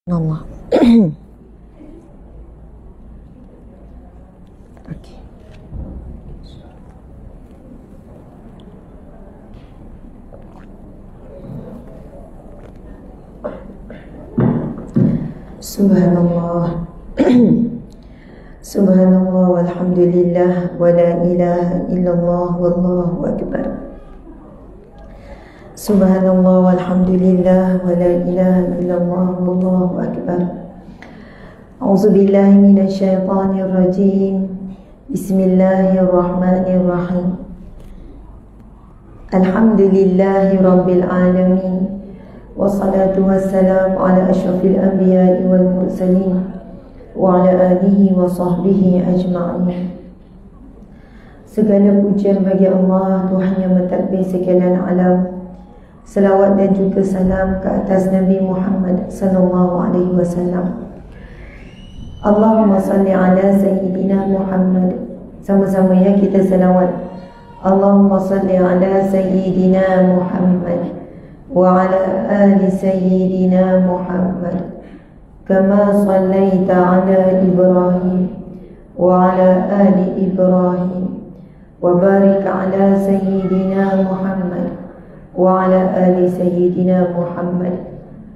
Allah. Okay. Subhanallah. Subhanallah walhamdulillah wa la ilaha illallah wallahu akbar. Subhanallah walhamdulillah wa la ilaha illallah wallahu akbar. A'udzu billahi minasy syaithanir rajim. Bismillahirrahmanirrahim. Alhamdulillahi rabbil alamin. Wassalatu wassalamu ala asyrafil anbiya'i wal mursalin wa ala alihi wa sahbihi ajma'in. Segala pujian bagi Allah, Tuhan yang mentadbir sekalian alam. Salawat dan juga salam ke atas Nabi Muhammad sallallahu alaihi wasallam. Allahumma salli ala sayyidina Muhammad. Sama-sama ya kita salawat. Allahumma salli ala sayyidina Muhammad wa ala ali sayyidina Muhammad kama sallaita ala Ibrahim wa ala ali Ibrahim wa barik ala sayyidina Muhammad wa ala ali sayyidina Muhammad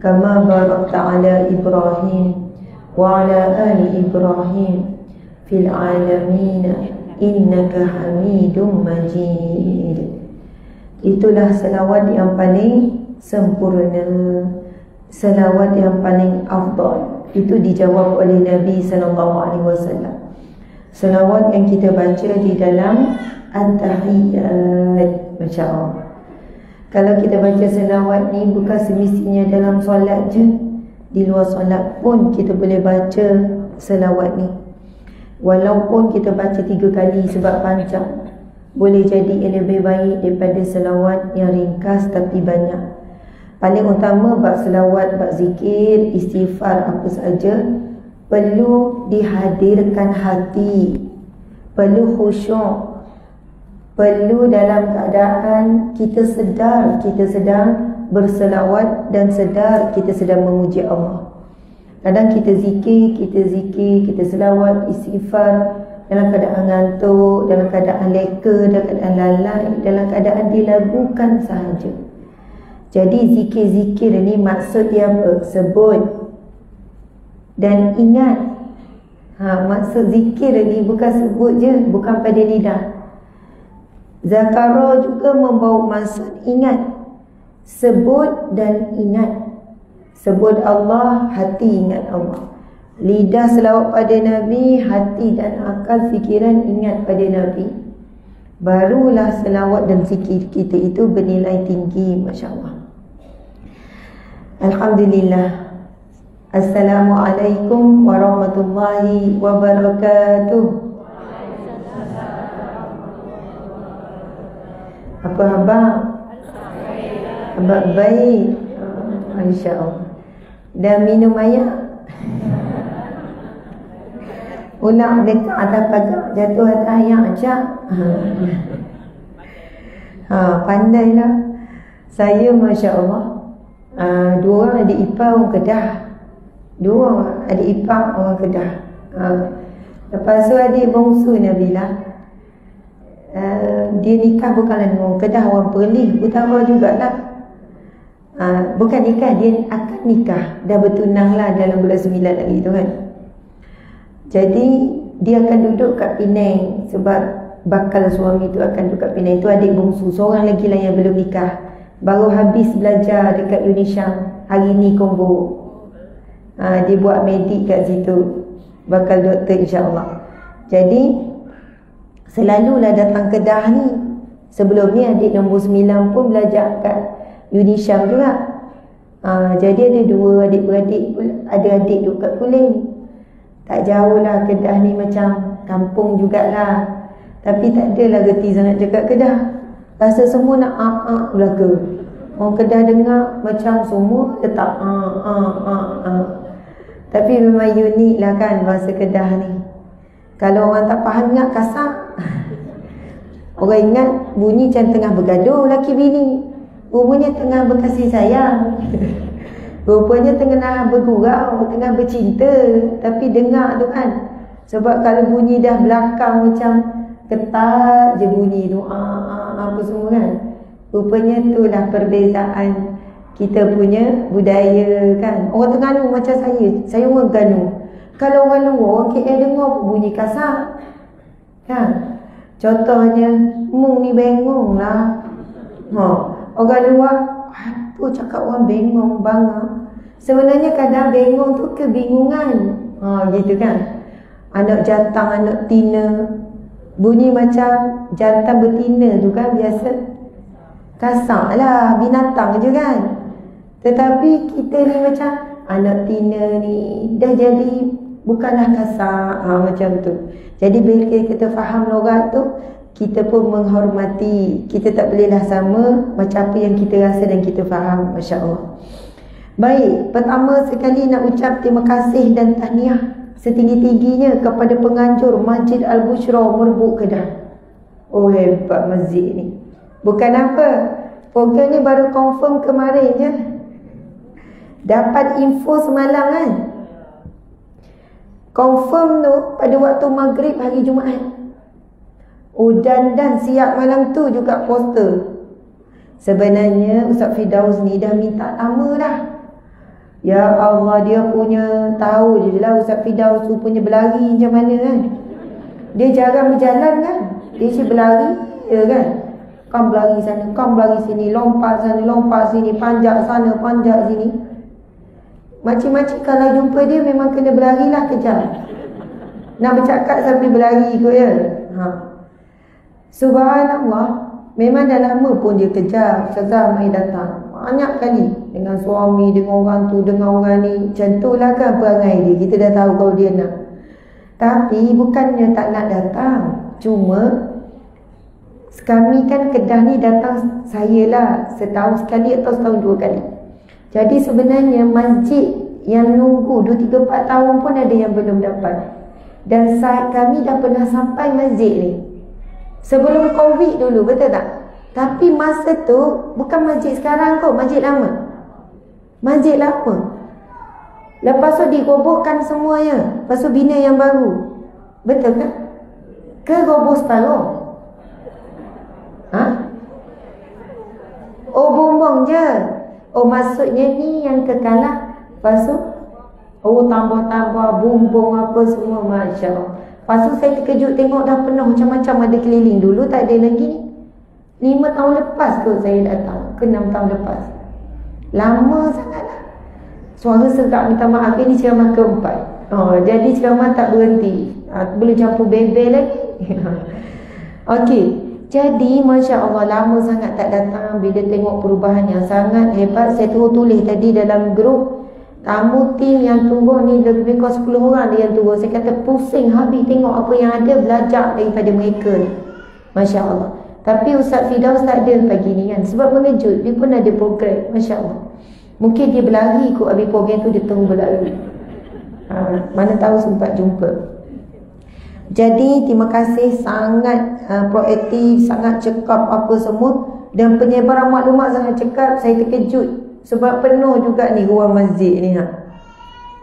kama barakta ala Ibrahim wa ala ali Ibrahim fil alamin innaka Hamidum Majid. Itulah selawat yang paling sempurna, selawat yang paling afdal. Itu dijawab oleh Nabi sallallahu alaihi wasallam. Selawat yang kita baca di dalam at-tahiyyat, masya-Allah. Kalau kita baca selawat ni bukan semestinya dalam solat je, di luar solat pun kita boleh baca selawat ni. Walaupun kita baca 3 kali sebab panjang, boleh jadi yang lebih baik daripada selawat yang ringkas tapi banyak. Paling utama bab selawat, bab zikir, istighfar, apa saja, perlu dihadirkan hati, perlu khusyuk, perlu dalam keadaan kita sedar kita sedang berselawat dan sedar kita sedang memuji Allah. Kadang kita zikir, kita selawat, istighfar dalam keadaan ngantuk, dalam keadaan leka, dalam keadaan lalai, dalam keadaan dilagukan sahaja. Jadi zikir-zikir ni maksud dia apa? Sebut dan ingat. Maksud zikir ni bukan sebut je, bukan pada lidah. Zakara juga membawa maksud ingat. Sebut dan ingat. Sebut Allah, hati ingat Allah. Lidah selawat pada Nabi, hati dan akal fikiran ingat pada Nabi. Barulah selawat dan zikir kita itu bernilai tinggi, masya-Allah. Alhamdulillah. Assalamualaikum warahmatullahi wabarakatuh. Apa khabar? Khabar baik. Masya-Allah. Dah minum air? Ulang dekat atas pagar, jatuh atas air acak. Pandailah. Saya masya-Allah, 2 orang adik ipar orang Kedah. 2 orang adik ipar orang Kedah. Lepas tu adik bongsu Nabila, dia nikah bukanlah dengan orang Kedah, orang Perlis Utara jugalah. Bukan nikah, dia akan nikah. Dah bertunang lah dalam bulan 9 lagi tu kan. Jadi dia akan duduk kat Penang sebab bakal suami tu akan duduk kat Penang. Itu adik bongsu, seorang lagi lah yang belum nikah. Baru habis belajar dekat Indonesia. Hari ni combo. Dia buat medik kat situ, bakal doktor insya-Allah. Jadi selalulah datang Kedah ni. Sebelum ni adik nombor 9 pun belajar kat Indonesia juga. Jadi ada 2 adik-beradik, ada adik duduk kat Kulim. Tak jauh lah, Kedah ni macam kampung jugalah. Tapi tak adalah reti sangat dekat Kedah. Rasa semua nak belaka. Orang Kedah dengar macam semua tetap Tapi memang unik lah kan bahasa Kedah ni. Kalau orang tak faham ingat kasar. Orang ingat bunyi macam tengah bergaduh laki bini. Umumnya tengah berkasih sayang. Rupanya tengah bergurau, tengah bercinta, tapi dengar tu kan. Sebab kalau bunyi dah belakang macam ketat je bunyi tu, apa semua kan. Rupanya itulah perbezaan kita punya budaya kan. Orang Terengganu macam saya orang Terengganu. Kalau orang luar, orang KL dengar bunyi kasar kan. Contohnya, mung ni bengong lah. Orang luar, apa cakap orang bengong, bangga. Sebenarnya kadang bengong tu kebingungan. Gitu kan. Anak jantan, anak tina. Bunyi macam jantan betina tu kan biasa. Kasar lah, binatang je kan. Tetapi kita ni macam anak tina ni dah jadi bukanlah kasar, macam tu. Jadi bila kita faham logat tu, kita pun menghormati. Kita tak bolehlah sama macam apa yang kita rasa dan kita faham. Masya Allah. Baik, pertama sekali nak ucap terima kasih dan tahniah setinggi-tingginya kepada penganjur Masjid Al-Bushra Merbuk Kedah. Oh, hebat masjid ni. Bukan apa, program ni baru confirm kemarin je. Dapat info semalam kan. Confirm tu pada waktu maghrib hari Jumaat. Dan siap malam tu juga poster. Sebenarnya Ustaz Firdaus ni dah minta lama dah. Ya Allah, dia punya tahu je lah Ustaz Firdaus tu punya berlari macam mana kan. Dia jarang berjalan kan. Dia si berlari ya kan. Kan berlari sana, kan berlari sini, lompat sana, lompat sini, panjat sana, panjat sini. Makcik-makcik kalau jumpa dia memang kena berlari lah kejar. Nak bercakap sambil berlari kot ya. Subhanallah. Memang dah lama pun dia kejar. Ustazah mai datang banyak kali. Dengan suami, dengan orang tu, dengan orang ni. Macam tu lah kan perangai dia. Kita dah tahu kalau dia nak. Tapi bukannya tak nak datang. Cuma kami kan Kedah ni datang saya lah setahun sekali atau setahun 2 kali. Jadi sebenarnya masjid yang nunggu 2, 3, 4 tahun pun ada yang belum dapat. Dan saat kami dah pernah sampai masjid ni sebelum Covid dulu, betul tak? Tapi masa tu bukan masjid sekarang kot, masjid lama. Masjid lama. Lepas tu dirobohkan semuanya. Lepas tu bina yang baru. Betul kan? Ke roboh separuh? Oh, bombong je. Oh, maksudnya ni yang kekalah. Lepas tu tambah-tambah bumbung apa semua. Masya Allah. Lepas tu saya terkejut tengok dah penuh macam-macam ada keliling. Dulu tak ada lagi ni. 5 tahun lepas kot saya datang. Ke 6 tahun lepas. Lama sangat lah. Suara serak minta maaf. Ini ceramah keempat. Jadi ceramah tak berhenti. Boleh campur bebel lagi. Okey. Jadi Masya Allah lama sangat tak datang. Bila tengok perubahan yang sangat hebat, saya tulis tadi dalam grup, tamu tim yang turun ni lebih kurang 10 orang dia yang turun. Saya kata pusing habis tengok apa yang ada, belajar daripada mereka ni. Masya Allah. Tapi Ustaz Firdaus tak ada pagi ni kan. Sebab mengejut, dia pun ada program. Masya Allah. Mungkin dia berlari kot habis program tu dia terus berlari. Mana tahu sempat jumpa. Jadi terima kasih, sangat proaktif, sangat cekap apa semua. Dan penyebaran maklumat sangat cekap. Saya terkejut sebab penuh juga ni ruang masjid ni.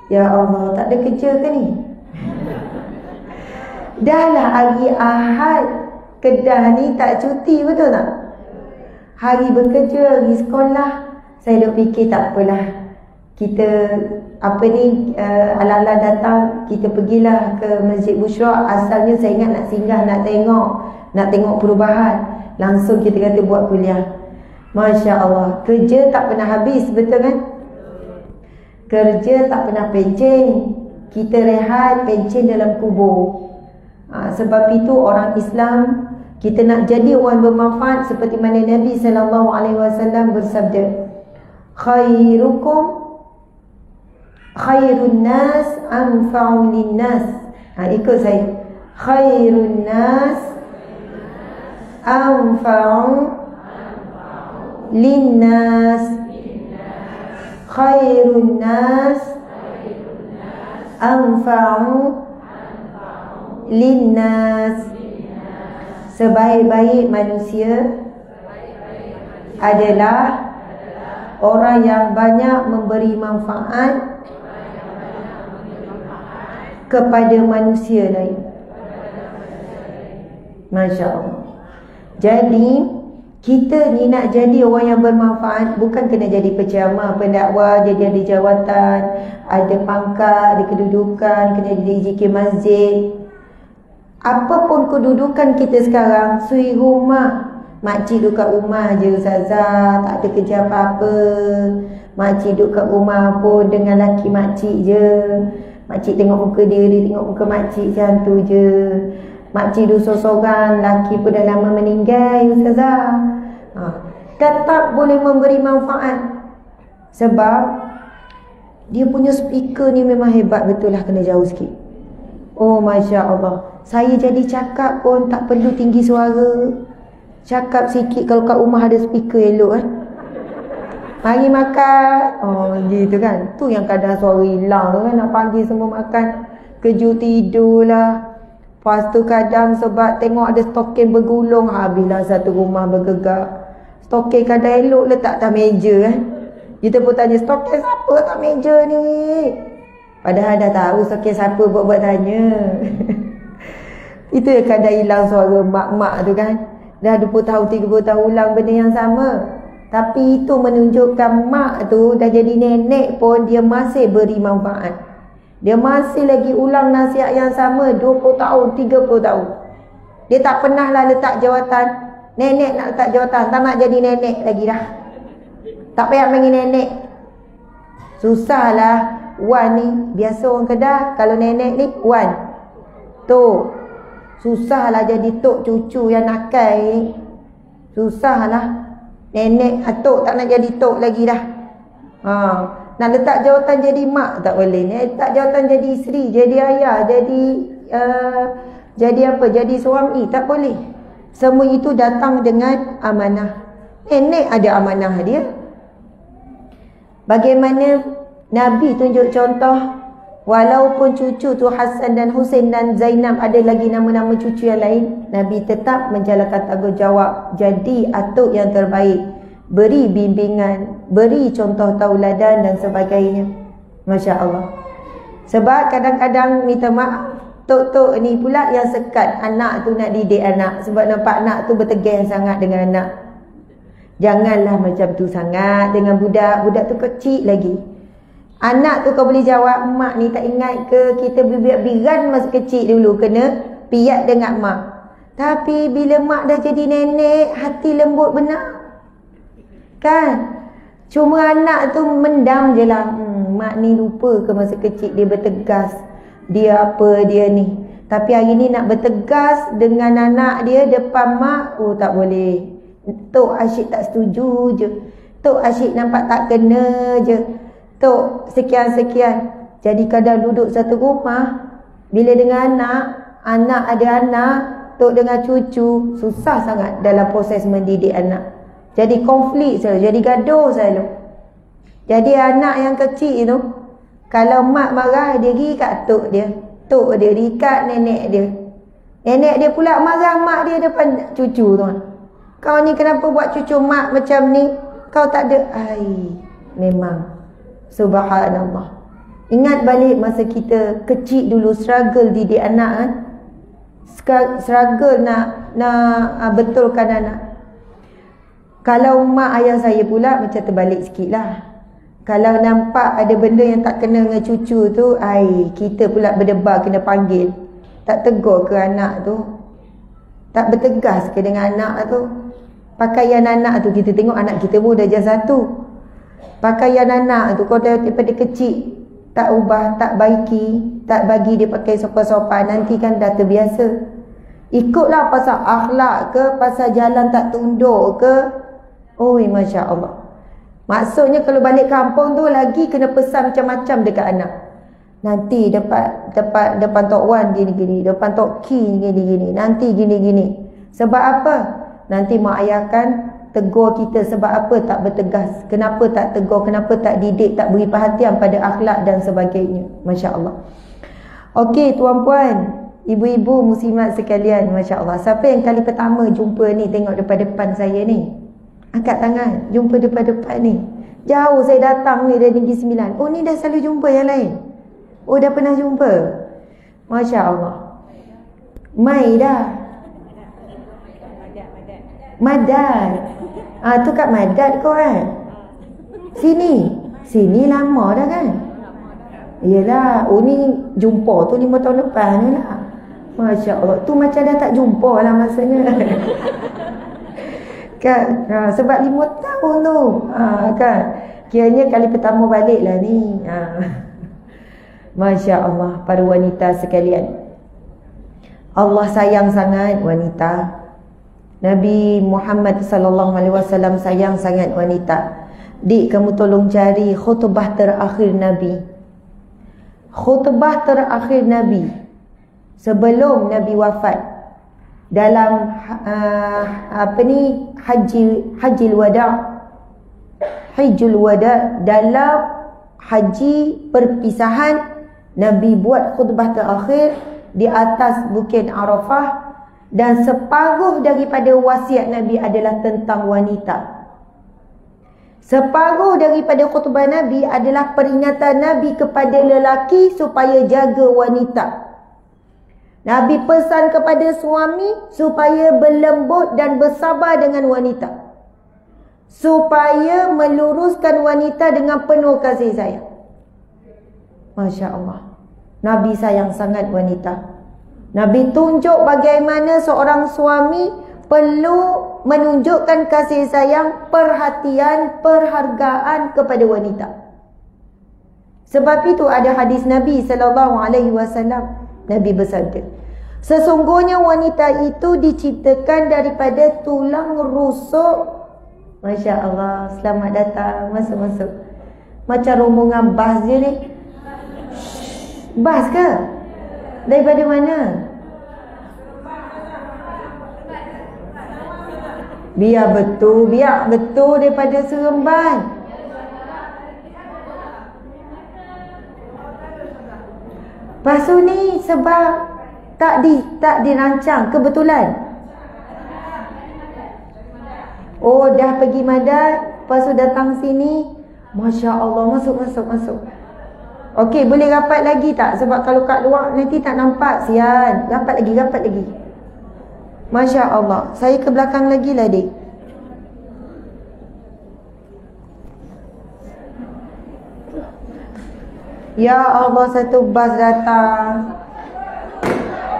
Ya Allah, tak ada kerja ke ni? Dah lah hari Ahad Kedah ni tak cuti, betul tak? Hari bekerja, hari sekolah. Saya duk fikir tak apalah, kita ala-ala datang, kita pergilah ke Masjid Bushra. Asalnya saya ingat nak singgah, nak tengok perubahan. Langsung kita kata buat kuliah. Masya Allah, kerja tak pernah habis, betul kan? Kerja tak pernah pencen. Kita rehat, pencen dalam kubur. Sebab itu orang Islam, kita nak jadi orang bermanfaat seperti mana Nabi SAW bersabda, khairun nas anfa'u linnas. Ikut saya. Khairun nas anfa'u linnas. Khairun nas anfa'u linnas. Sebaik-baik manusia adalah orang yang banyak memberi manfaat kepada manusia lain. Masya Allah. Jadi kita ni nak jadi orang yang bermanfaat, bukan kena jadi penceramah, pendakwa, jadi ada jawatan, ada pangkat, ada kedudukan, kena jadi zikir masjid. Apapun kedudukan kita sekarang, suri rumah, makcik duduk kat rumah je ustazah, tak ada kerja apa-apa. Makcik duduk kat rumah pun dengan laki makcik je. Makcik tengok muka dia, dia tengok muka makcik, macam tu je. Makcik duduk sorang-sorang, laki pun dah lama meninggal ustazah. Tetap boleh memberi manfaat. Sebab dia punya speaker ni memang hebat betul lah, kena jauh sikit. Oh Masya Allah. Saya jadi cakap pun tak perlu tinggi suara. Cakap sikit kalau kat rumah ada speaker elok kan. Mari makan. Oh gitu kan. Tu yang kadang suara hilang kan, nak panggil semua makan. Kejut tidur lah. Lepas tu kadang sebab tengok ada stokin bergulung, habislah satu rumah bergegar. Stokin kadang elok letak atas meja kan. Kita pun tanya, stokin siapa atas meja ni? Padahal dah tahu stokin siapa, buat-buat tanya. Itu yang kadang hilang suara mak-mak tu kan. Dah 20 tahun, 30 tahun ulang benda yang sama. Tapi itu menunjukkan mak tu dah jadi nenek pun dia masih beri manfaat. Dia masih lagi ulang nasihat yang sama 20 tahun, 30 tahun. Dia tak pernah lah letak jawatan. Nenek nak letak jawatan, tak nak jadi nenek lagi dah. Tak payah panggil nenek. Susahlah. Wan ni, biasa orang Kedah, kalau nenek ni, Wan. Tok. Susahlah jadi tok cucu yang nakal ni. Susahlah. Nenek, tok tak nak jadi tok lagi dah. Nak letak jawatan jadi mak tak boleh. Nak letak jawatan jadi isteri, jadi ayah, jadi apa? Jadi suami, tak boleh. Semua itu datang dengan amanah. Nenek ada amanah dia. Bagaimana Nabi tunjuk contoh, walaupun cucu tu Hasan dan Husain dan Zainab, ada lagi nama-nama cucu yang lain, Nabi tetap menjalankan tanggungjawab. Jadi atuk yang terbaik, beri bimbingan, beri contoh tauladan dan sebagainya. Masya Allah. Sebab kadang-kadang minta maaf, tok-tok ni pula yang sekat anak tu nak didik anak. Sebab nampak anak tu bertegang sangat dengan anak. Janganlah macam tu sangat dengan budak. Budak tu kecil lagi. Anak tu kau boleh jawab, mak ni tak ingat ke kita biran masa kecil dulu kena piat dengan mak. Tapi bila mak dah jadi nenek, hati lembut benar. Kan? Cuma anak tu mendam je lah. Mak ni lupa ke masa kecil dia bertegas. Dia apa dia ni. Tapi hari ni nak bertegas dengan anak dia depan mak. Oh tak boleh. Tok asyik tak setuju je. Tok asyik nampak tak kena je. Tok sekian-sekian. Jadi kadang duduk satu rumah, bila dengan anak ada anak, tok dengan cucu, susah sangat dalam proses mendidik anak. Jadi konflik selalu, jadi gaduh selalu. Jadi anak yang kecil tu, kalau mak marah, dia pergi kat tok dia. Tok dia pergi kat nenek dia. Nenek dia pula marah mak dia depan cucu tu. Kau ni kenapa buat cucu mak macam ni? Kau tak ada. Memang. Subhanallah. Ingat balik masa kita kecil dulu, struggle didik anak kan. Struggle nak betulkan anak. Kalau mak ayah saya pula macam terbalik sikit lah. Kalau nampak ada benda yang tak kena dengan cucu tu, kita pula berdebar kena panggil. Tak tegur ke anak tu? Tak bertegas ke dengan anak tu? Pakaian anak tu, kita tengok anak kita pun dah jam 1. Pakaian anak tu, kalau daripada kecil tak ubah, tak baiki, tak bagi dia pakai sopan-sopan, nanti kan dah terbiasa. Ikutlah pasal akhlak ke, pasal jalan tak tunduk ke. Masya Allah. Maksudnya kalau balik kampung tu lagi kena pesan macam-macam dekat anak. Nanti depan Tok Wan gini-gini, depan Tok Ki gini-gini, nanti gini-gini. Sebab apa? Nanti mak ayah kan tegur kita sebab apa tak bertegas. Kenapa tak tegur, kenapa tak didik, tak beri perhatian pada akhlak dan sebagainya. Masya Allah. Okey tuan-puan, ibu-ibu muslimat sekalian, Masya Allah. Siapa yang kali pertama jumpa ni, tengok depan-depan saya ni? Angkat tangan, jumpa depan-depan ni. Jauh saya datang ni dari Negeri Sembilan. Oh, ni dah selalu jumpa yang lain. Oh, dah pernah jumpa. Masya Allah. Mai dah. Madad. Tu kat Madad kau kan? Sini lama dah kan? Yelah. Oh, ni jumpa tu 5 tahun lepas ni lah. Masya Allah. Tu macam dah tak jumpa lah masanya. Kan? Sebab 5 tahun tu. Kan? Kiranya kali pertama balik lah ni. Masya Allah. Para wanita sekalian, Allah sayang sangat wanita. Nabi Muhammad sallallahu alaihi wasallam sayang sangat wanita. Dik, kamu tolong cari khutbah terakhir Nabi. Khutbah terakhir Nabi sebelum Nabi wafat dalam hajjil wada'. Hajjul wada', dalam haji perpisahan, Nabi buat khutbah terakhir di atas Bukit Arafah. Dan separuh daripada wasiat Nabi adalah tentang wanita. Separuh daripada khutbah Nabi adalah peringatan Nabi kepada lelaki supaya jaga wanita. Nabi pesan kepada suami supaya berlembut dan bersabar dengan wanita, supaya meluruskan wanita dengan penuh kasih sayang. Masya Allah. Nabi sayang sangat wanita. Nabi tunjuk bagaimana seorang suami perlu menunjukkan kasih sayang, perhatian, perhargaan kepada wanita. Sebab itu ada hadis Nabi sallallahu alaihi wasallam. Nabi bersabda, sesungguhnya wanita itu diciptakan daripada tulang rusuk. Masya Allah. Selamat datang. Masuk. Macam rombongan bas je ni. Bas ke? Daripada mana? Biar betul daripada Seremban. Lepas tu ni sebab tak dirancang kebetulan. Oh, dah pergi Madad, lepas tu datang sini. Masya Allah. Masuk. Okey, boleh rapat lagi tak? Sebab kalau kat luar nanti tak nampak. Sian. Rapat lagi. Masya Allah. Saya ke belakang lagi lah, dik. Ya Allah, satu bas datang.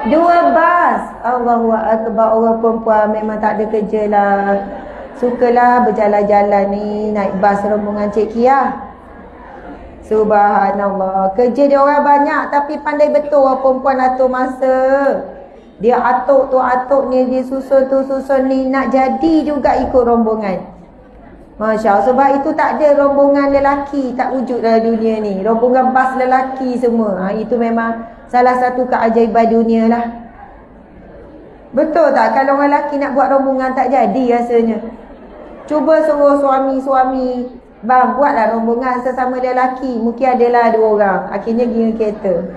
2 bas. Allahu Akbar. Orang perempuan memang tak ada kerja lah. Sukalah berjalan-jalan ni, naik bas rombongan Cik Kia. Subhanallah. Kerja dia orang banyak, tapi pandai betul orang perempuan atur masa. Dia atuk tu atuk ni, dia susun tu susun ni, nak jadi juga ikut rombongan. Masya Allah. Sebab itu tak ada rombongan lelaki tak wujud dalam dunia ni. Rombongan bas lelaki semua. Itu memang salah satu keajaiban dunia lah. Betul tak? Kalau orang lelaki nak buat rombongan tak jadi rasanya. Cuba suruh suami-suami, bang, buatlah rombongan sesama lelaki. Mungkin adalah 2 orang. Akhirnya gini kereta.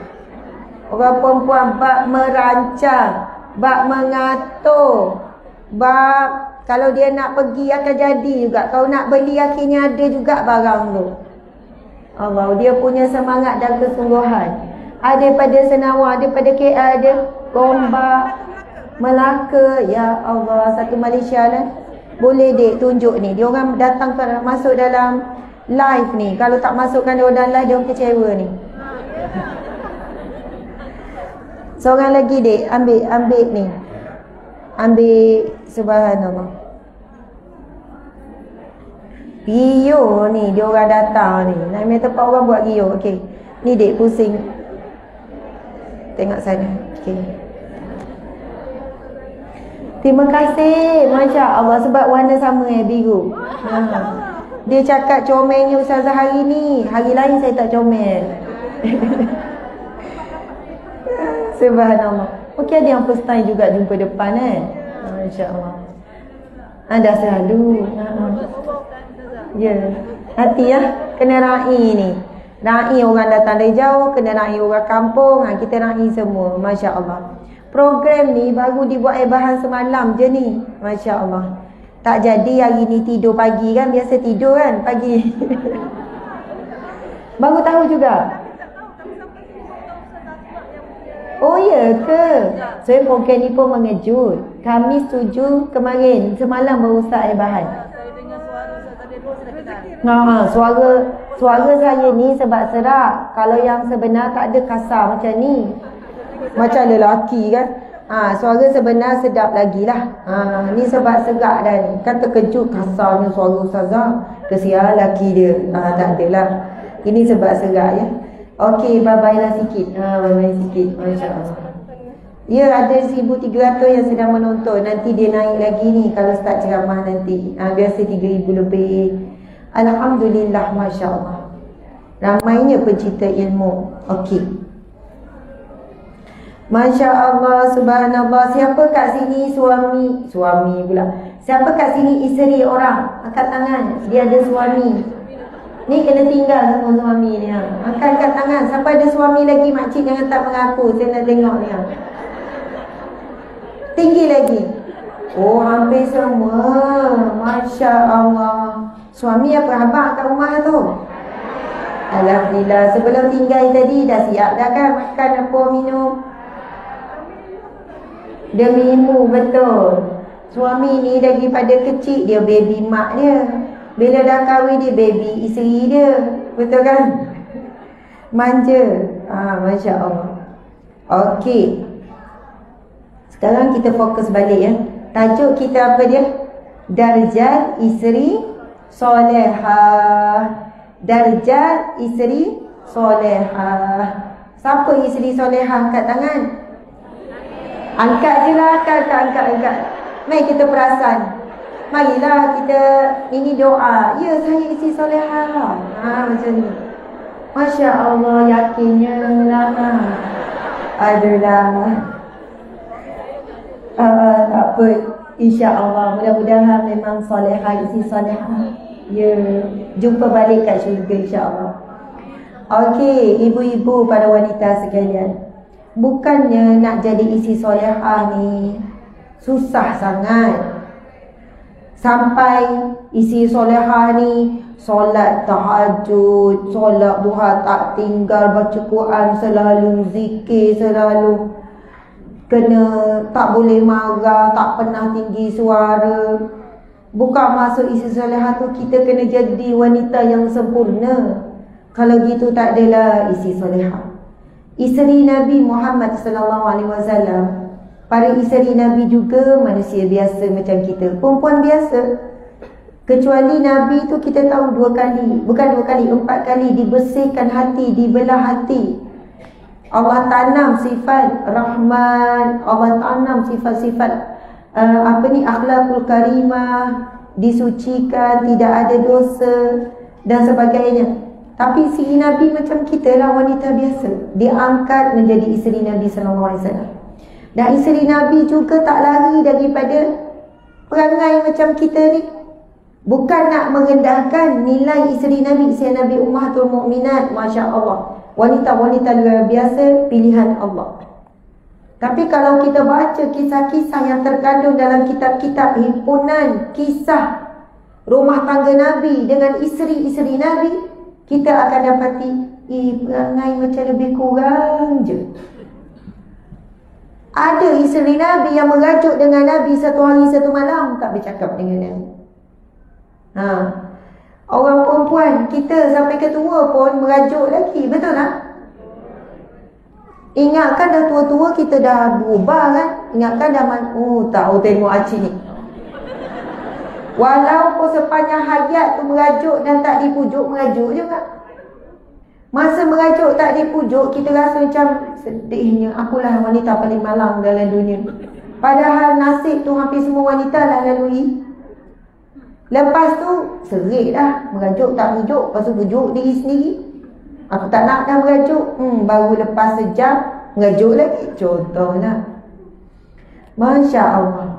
Orang perempuan bak merancang, bak mengatur, bak kalau dia nak pergi akan jadi juga. Kalau nak beli akhirnya ada juga barang tu. Allah, dia punya semangat dan kesungguhan. Ada pada Senawar, ada pada KL, ada Gombak, Melaka. Ya Allah, satu Malaysia lah. Boleh dek tunjuk ni. Dia orang datang masuk dalam live ni. Kalau tak masukkan dia orang live, dia orang kecewa ni. Seorang lagi dek, ambil ni. Ambil, subhanallah. Rio ni, dia orang datang ni. Nak ambil tempat orang buat Rio. Okey. Ni dek, pusing. Tengok sana. Okey. Terima kasih. Masya Allah. Sebab warna sama biru. Dia cakap comelnya Ustazah hari ni. Hari lain saya tak comel. Subhanallah. Okey, ada yang first time juga jumpa depan kan. Masya Allah. Anda selalu. Ya. Hati ya. Kena ra'i ni. Ra'i orang datang dari jauh, kena ra'i orang kampung. Kita ra'i semua. Masya Allah. Program ni baru dibuat bahan semalam je ni. Masya Allah. Tak jadi hari ni tidur pagi kan. Biasa tidur kan pagi. Baru tahu juga. Oh ya ke? Saya program ni pun mengejut. Kami setuju kemarin. Semalam baru Ustaz ada bahan. Suara saya ni sebab serak. Kalau yang sebenar tak ada kasar macam ni. Macam lelaki kan. Suara sebenar sedap lagi lah. Ni sebab serak dah ni. Kan terkejut kasarnya suara Ustazah. Kesian lelaki dia. Tak adalah. Ini sebab serak ya. Okey, bye-bye lah sikit. Bye-bye sikit. Masya Allah. Ya, ada 1,300 yang sedang menonton. Nanti dia naik lagi ni kalau start ceramah nanti. Biasa 3,000 lebih. Alhamdulillah, Masya Allah. Ramainya pencinta ilmu. Okey. Masya Allah, subhanallah. Siapa kat sini suami pula. Siapa kat sini isteri orang? Angkat tangan. Dia ada suami. Ni kena tinggal sama suami ni. Angkat tangan. Siapa ada suami lagi, makcik jangan tak mengaku. Saya nak tengok ni. Tinggi lagi. Oh, hampir semua. Masya Allah. Suami apa abang kat rumah tu? Alhamdulillah. Sebelum tinggal tadi dah siap dah kan? Makan apa, minum? Demi ilmu, betul. Suami ni daripada kecil dia baby mak dia. Bila dah kahwin dia baby isteri dia. Betul kan? Manja. Masya Allah. Okey. Sekarang kita fokus balik ya. Tajuk kita apa dia? Darjat isteri solehah. Darjat isteri solehah. Siapa isteri solehah? Angkat tangan. Angkat je lah. Angkat. Mari kita perasan. Marilah kita ini doa. Ya, saya isteri solehah. Macam ni. Masya Allah, yakinnya lah. Adalah. Tak apa. InsyaAllah. Mudah-mudahan memang solehah, isteri solehah. Ya, jumpa balik kat syurga insyaAllah. Okey, ibu-ibu pada wanita sekalian. Bukannya nak jadi isteri solehah ni susah sangat. Sampai isi solehah ni solat tahajud, solat duha tak tinggal, baca Quran selalu, zikir selalu, kena tak boleh marah, tak pernah tinggi suara. Bukan maksud isi solehah tu kita kena jadi wanita yang sempurna. Kalau gitu tak adalah isi solehah. Isteri Nabi Muhammad sallallahu alaihi wasallam, para isteri Nabi juga manusia biasa macam kita, perempuan biasa. Kecuali Nabi tu kita tahu 2 kali, bukan 2 kali, 4 kali dibersihkan hati, dibelah hati. Allah tanam sifat Rahman, Allah tanam sifat-sifat akhlakul karimah, disucikan, tidak ada dosa dan sebagainya. Tapi si Nabi macam kita lah, wanita biasa, diangkat menjadi isteri Nabi sallallahu alaihi wasallam. Dan isteri Nabi juga tak lari daripada perangai macam kita ni. Bukan nak merendahkan nilai isteri Nabi. Isteri Nabi Ummahatul Mukminat, Masya Allah, wanita-wanita luar biasa, pilihan Allah. Tapi kalau kita baca kisah-kisah yang terkandung dalam kitab-kitab himpunan kisah rumah tangga Nabi dengan isteri-isteri Nabi, kita akan dapati perangai macam lebih kurang je. Ada isteri Nabi yang merajuk dengan Nabi 1 hari 1 malam, tak bercakap dengan Nabi. Orang perempuan kita sampai ketua pun merajuk lagi, betul tak? Ingatkan dah tua-tua kita dah berubah kan? Ingatkan dah tahu tengok Acik ni. Walaupun sepanjang hayat tu merajuk dan tak dipujuk, merajuk juga. Masa merajuk tak dipujuk, kita rasa macam sedihnya, akulah wanita paling malang dalam dunia. Padahal nasib tu hampir semua wanita lah lalui. Lepas tu serik dah, merajuk tak pujuk, lepas tu pujuk diri sendiri. Aku tak nak dah merajuk, baru lepas sejam merajuk lagi. Contohlah. Masya Allah.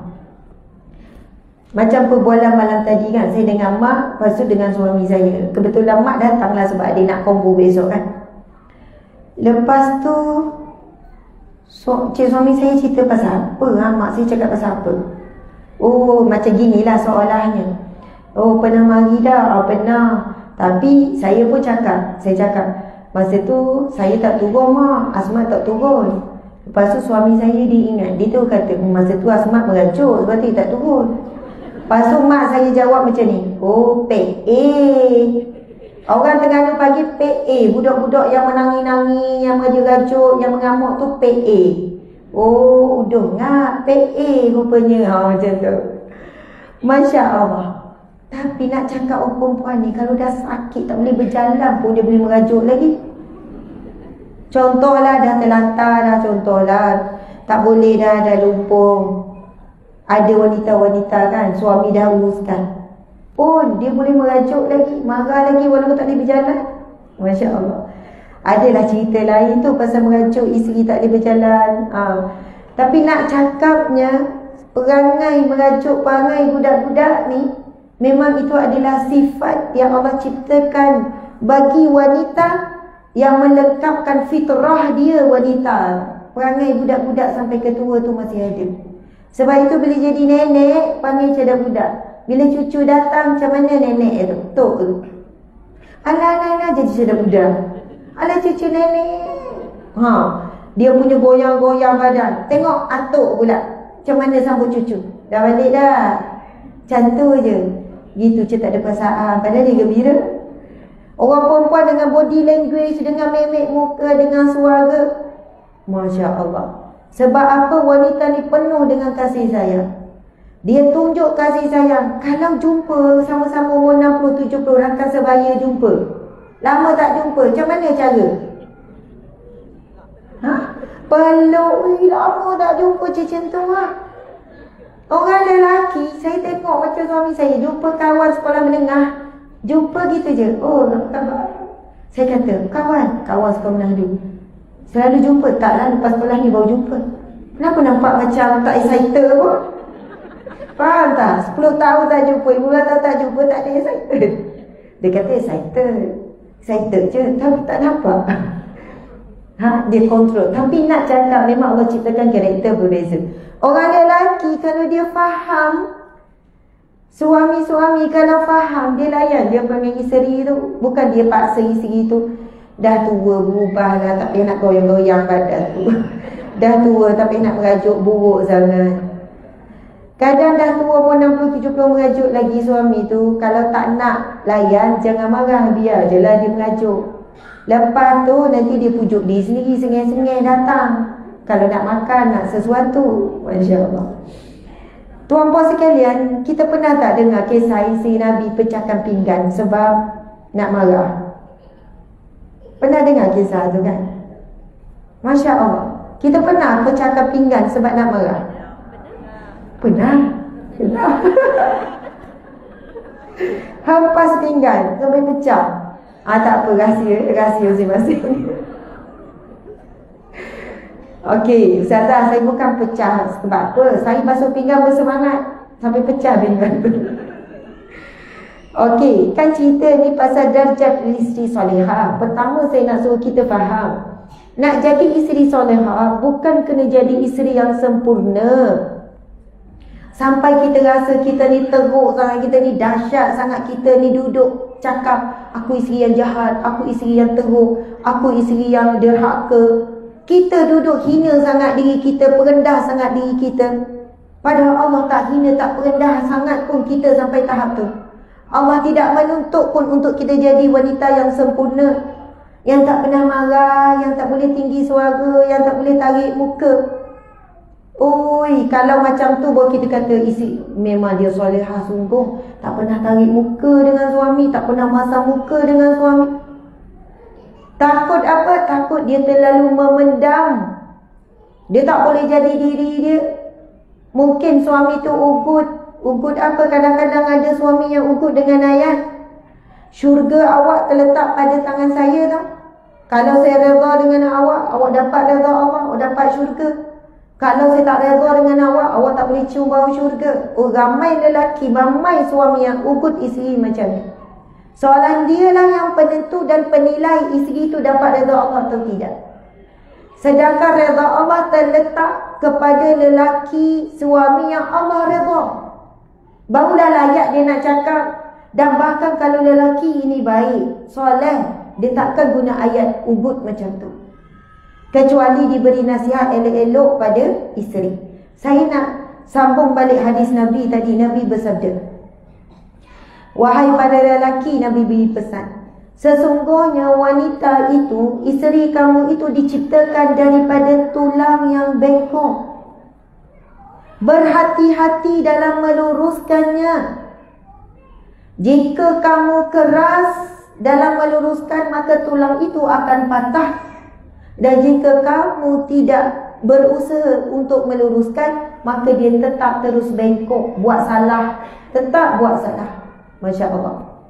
Macam perbualan malam tadi kan, saya dengan mak, lepas tu dengan suami saya. Kebetulan mak datanglah sebab dia nak kombo besok kan. Lepas tu cik suami saya cerita pasal apa, mak saya cakap pasal apa. Oh, macam ginilah soalannya. Oh, pernah mari dah? Oh, pernah. Tapi saya pun cakap, masa tu saya tak turun mak, Asmat tak turun. Lepas tu suami saya diingat, dia tu kata masa tu Asmat merajuk sebab tu dia tak turun. Lepas tu mak saya jawab macam ni, oh PA. Orang Terengganu pagi PA, budak-budak yang menangi-nangi, yang merajuk-rajuk, yang mengamuk tu PA. Oh, udah ngap PA rupanya. Macam tu. Masya Allah. Tapi nak cakap orang perempuan ni, kalau dah sakit tak boleh berjalan pun dia boleh merajuk lagi. Contohlah dah terlantar dah, contohlah tak boleh dah lumpur. Ada wanita-wanita kan, suami dah uruskan pun dia boleh merajuk lagi, marah lagi walaupun tak boleh berjalan. Masya Allah. Adalah cerita lain tu pasal merajuk isteri tak boleh berjalan. Tapi nak cakapnya, perangai merajuk perangai budak-budak ni memang itu adalah sifat yang Allah ciptakan bagi wanita, yang melengkapkan fitrah dia wanita. Perangai budak-budak sampai ke tua tu masih ada. Sebab itu bila jadi nenek panggil cadar budak. Bila cucu datang macam mana nenek tu? Tok tu. Alah jadi cadar budak. Alah cucu nenek. Dia punya goyang-goyang badan. Tengok atuk pula macam mana sambut cucu. Dah balik dah. Macam tu je. Gitu je, tak ada perasaan. Padahal dia gembira. Orang perempuan dengan body language, dengan memek muka, dengan suara, Masya Allah. Sebab apa? Wanita ni penuh dengan kasih sayang. Dia tunjuk kasih sayang. Kalau jumpa sama-sama umur 60-70, rakan sebaya jumpa, lama tak jumpa, macam mana cara? Peluk, lama tak jumpa macam tu Orang lelaki, saya tengok macam suami saya, jumpa kawan sekolah menengah, jumpa gitu je. Oh, apa khabar? Saya kata, kawan sekolah menengah dulu. Selalu jumpa, taklah lepas sekolah ni baru jumpa. Kenapa nampak macam tak excited pun? Faham tak? 10 tahun tak jumpa, 15 tahun tak jumpa, tak ada excited. Dia kata excited je, tapi tak nampak. Dia kontrol. Tapi nak cakap memang Allah ciptakan karakter berbeza. Orang lelaki kalau dia faham, suami-suami kalau faham, dia layan dia panggil isteri tu. Bukan dia paksa isteri tu. Dah tua berubah lah, tak payah nak goyang-goyang badan tu. Dah tua tak payah nak merajuk buruk sangat. Kadang dah tua umur 60-70 merajuk lagi suami tu. Kalau tak nak layan, jangan marah, biar je lah dia merajuk. Lepas tu nanti dia pujuk diri sendiri, sengih-sengih datang. Kalau nak makan, nak sesuatu. Masya Allah. Tuan-puan sekalian, kita pernah tak dengar kisah isteri Nabi pecahkan pinggan sebab nak marah? Pernah dengar kisah tu kan? Masya Allah. Kita pernah pecahkan pinggan sebab nak marah? Pernah. Hampas pinggan sampai pecah. Tak apa, rahsia masing-masing. Okey, Ustazah, saya bukan pecah sebab apa? Saya basuh pinggan bersemangat sampai pecah pinggan tu. Okey, kan cerita ni pasal darjat isteri solehah. Pertama saya nak suruh kita faham, nak jadi isteri solehah bukan kena jadi isteri yang sempurna sampai kita rasa kita ni teruk sangat, kita ni dahsyat sangat, kita ni duduk cakap aku isteri yang jahat, aku isteri yang teruk, aku isteri yang derhaka. Kita duduk hina sangat diri kita, perendah sangat diri kita. Padahal Allah tak hina, tak perendah sangat pun kita sampai tahap tu. Allah tidak menuntut pun untuk kita jadi wanita yang sempurna, yang tak pernah marah, yang tak boleh tinggi suara, yang tak boleh tarik muka. Oi, kalau macam tu baru kita kata isi memang dia solehah sungguh, tak pernah tarik muka dengan suami, tak pernah masam muka dengan suami. Takut apa? Takut dia terlalu memendam. Dia tak boleh jadi diri dia. Mungkin suami tu ugut. Ugut apa? Kadang-kadang ada suami yang ugut dengan ayat, syurga awak terletak pada tangan saya tau. Kalau saya redha dengan awak, awak dapat redha Allah, awak dapat syurga. Kalau saya tak redha dengan awak, awak tak boleh cium bau syurga. Oh, ramai lelaki, ramai suami yang ugut isteri macam ni. Soalan dia lah yang penentu dan penilai isteri itu dapat redha Allah atau tidak. Sedangkan redha Allah terletak kepada lelaki suami yang Allah redha. Barulah layak dia nak cakap. Dan bahkan kalau lelaki ini baik, soleh, dia takkan guna ayat ubud macam tu. Kecuali diberi nasihat elok-elok pada isteri. Saya nak sambung balik hadis Nabi tadi. Nabi bersabda, wahai para lelaki, Nabi beri pesan, sesungguhnya wanita itu, isteri kamu itu diciptakan daripada tulang yang bengkok. Berhati-hati dalam meluruskannya. Jika kamu keras dalam meluruskan, maka tulang itu akan patah. Dan jika kamu tidak berusaha untuk meluruskan, maka dia tetap terus bengkok, buat salah, tetap buat salah. Masya Allah.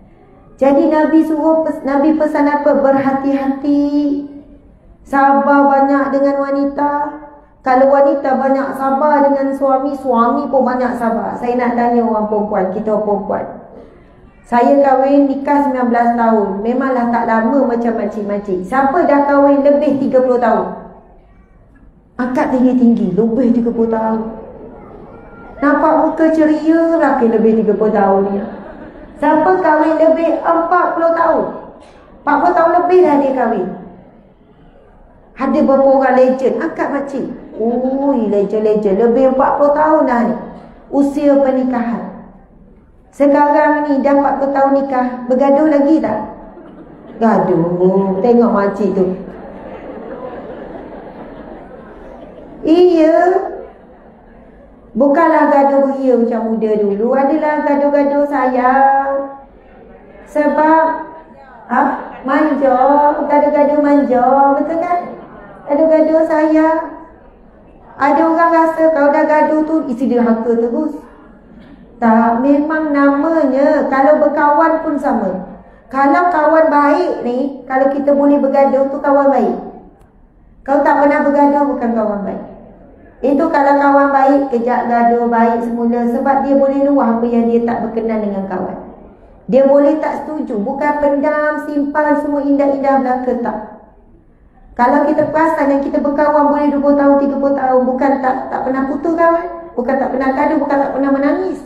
Jadi Nabi pesan apa? Berhati-hati, sabar banyak dengan wanita. Kalau wanita banyak sabar dengan suami, suami pun banyak sabar. Saya nak tanya orang perempuan, kita orang perempuan. Saya kahwin nikah 19 tahun. Memanglah tak lama macam makcik-makcik. Siapa dah kahwin lebih 30 tahun? Angkat tinggi-tinggi, lebih 30 tahun. Nampak muka ceria laki lebih 30 tahun ni. Siapa kahwin lebih 40 tahun? 40 tahun lebih dah dia kahwin. Ada berapa orang legend? Angkat makcik. Ui, legend-legend. Lebih 40 tahun dah ni usia pernikahan. Sekarang ni dah 40 tahun nikah, bergaduh lagi tak? Gaduh. Tengok makcik tu. Iya. Bukanlah gaduh beria macam muda dulu. Adalah gaduh-gaduh sayang. Sebab manja. Gaduh-gaduh manja. Betul kan? Gaduh-gaduh sayang. Ada orang rasa kalau dah gaduh tu isi derhaka terus. Tak, memang namanya. Kalau berkawan pun sama. Kalau kawan baik ni, kalau kita boleh bergaduh tu kawan baik. Kalau tak pernah bergaduh bukan kawan baik. Itu kalau kawan baik, kejap gaduh baik semula. Sebab dia boleh luah apa yang dia tak berkenan dengan kawan. Dia boleh tak setuju. Bukan pendam, simpan semua indah-indah belaka, tak. Kalau kita perasan yang kita berkawan boleh 20 tahun, 30 tahun, bukan tak pernah putus kawan, bukan tak pernah gaduh, bukan tak pernah menangis.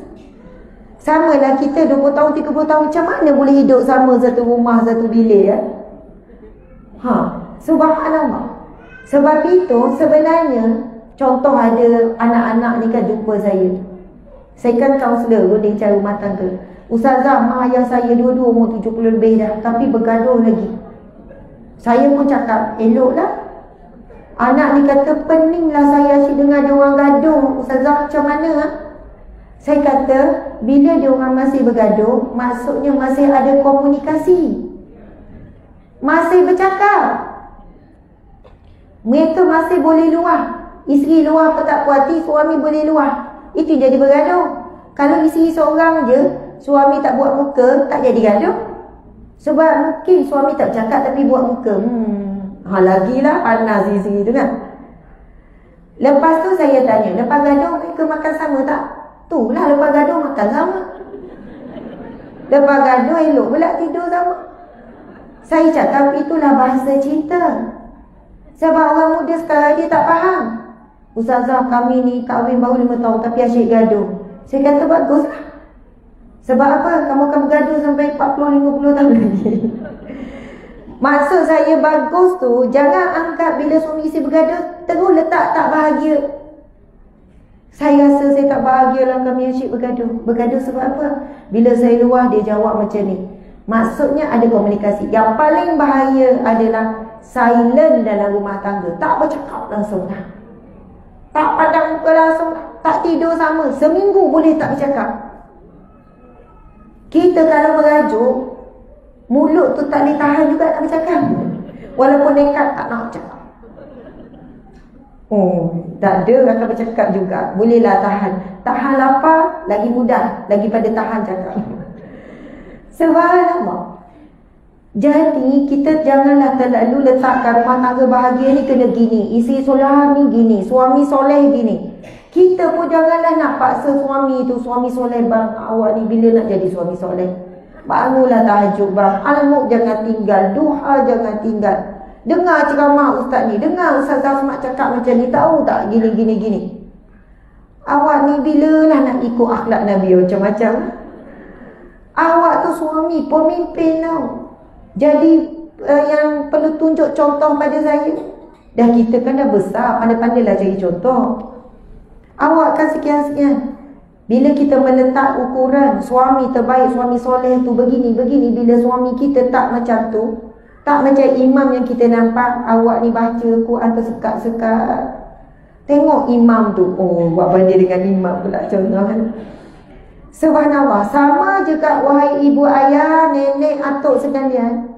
Samalah kita 20 tahun, 30 tahun, macam mana boleh hidup sama satu rumah, satu bilik ya? Subhanallah. Sebab itu sebenarnya, contoh ada anak-anak ni kan jumpa saya. Saya kan kaunselor, runding cara rumah tangga. Ustazah, mak ayah saya dua-dua umur 70 lebih dah, tapi bergaduh lagi. Saya pun cakap, eloklah. Anak ni kata, peninglah saya asyik dengar dia orang gaduh. Ustazah, macam mana? Saya kata, bila dia orang masih bergaduh, maksudnya masih ada komunikasi. Masih bercakap. Mereka masih boleh luah. Isteri luah apa tak puas hati, suami boleh luah. Itu jadi bergaduh. Kalau isteri seorang je, suami tak buat muka, tak jadi gaduh. Sebab mungkin suami tak cakap tapi buat muka. Lagilah panas isteri tu kan. Lepas tu saya tanya, lepas gaduh mereka makan sama tak? Itulah lepas gaduh makan sama. Lepas gaduh elok pula tidur sama. Saya cakap itulah bahasa cinta. Sebab orang muda sekarang dia tak faham. Ustazah, kami ni kahwin baru 5 tahun tapi asyik gaduh. Saya kata baguslah. Sebab apa? Kamu akan bergaduh sampai 40-50 tahun lagi. Maksud saya bagus tu, jangan anggap bila suami isteri bergaduh terus letak tak bahagia. Saya rasa saya tak bahagia lah kami asyik bergaduh. Bergaduh sebab apa? Bila saya luah dia jawab macam ni. Maksudnya ada komunikasi. Yang paling bahaya adalah silent dalam rumah tangga. Tak bercakap langsung dah. Tak pandang muka langsung dah. Tak tidur sama. Seminggu boleh tak bercakap. Kita kalau merajuk, mulut tu tak boleh tahan juga nak bercakap. Walaupun nekat tak nak bercakap. Tak ada akan bercakap juga. Bolehlah tahan. Tahan lapar lagi mudah lagi pada tahan cakap. Subhanallah. Jadi kita janganlah terlalu letakkan rumah tangga bahagia ni kena gini, isi soleh ni gini, suami soleh gini. Kita pun janganlah nak paksa suami tu, suami soleh bang, awak ni bila nak jadi suami soleh? Bangunlah tahajud bang, al-muk jangan tinggal, duha jangan tinggal. Dengar ceramah ustaz ni, dengar Ustaz Zafmat cakap macam ni, tahu tak gini. Awak ni bila lah nak ikut akhlak Nabi macam-macam. Awak tu suami, pemimpin tau. Jadi yang perlu tunjuk contoh pada saya. Dah kita kan dah besar, pandai-pandailah cari contoh. Awak kan sekian-sekian. Bila kita meletak ukuran suami terbaik, suami soleh tu begini-begini, bila suami kita tak macam tu, tak macam imam yang kita nampak, awak ni baca Quran tersekat-sekat. Tengok imam tu, oh buat banding dengan imam pula contoh kan. Subhanallah, sama juga wahai ibu ayah, nenek, atuk sekalian,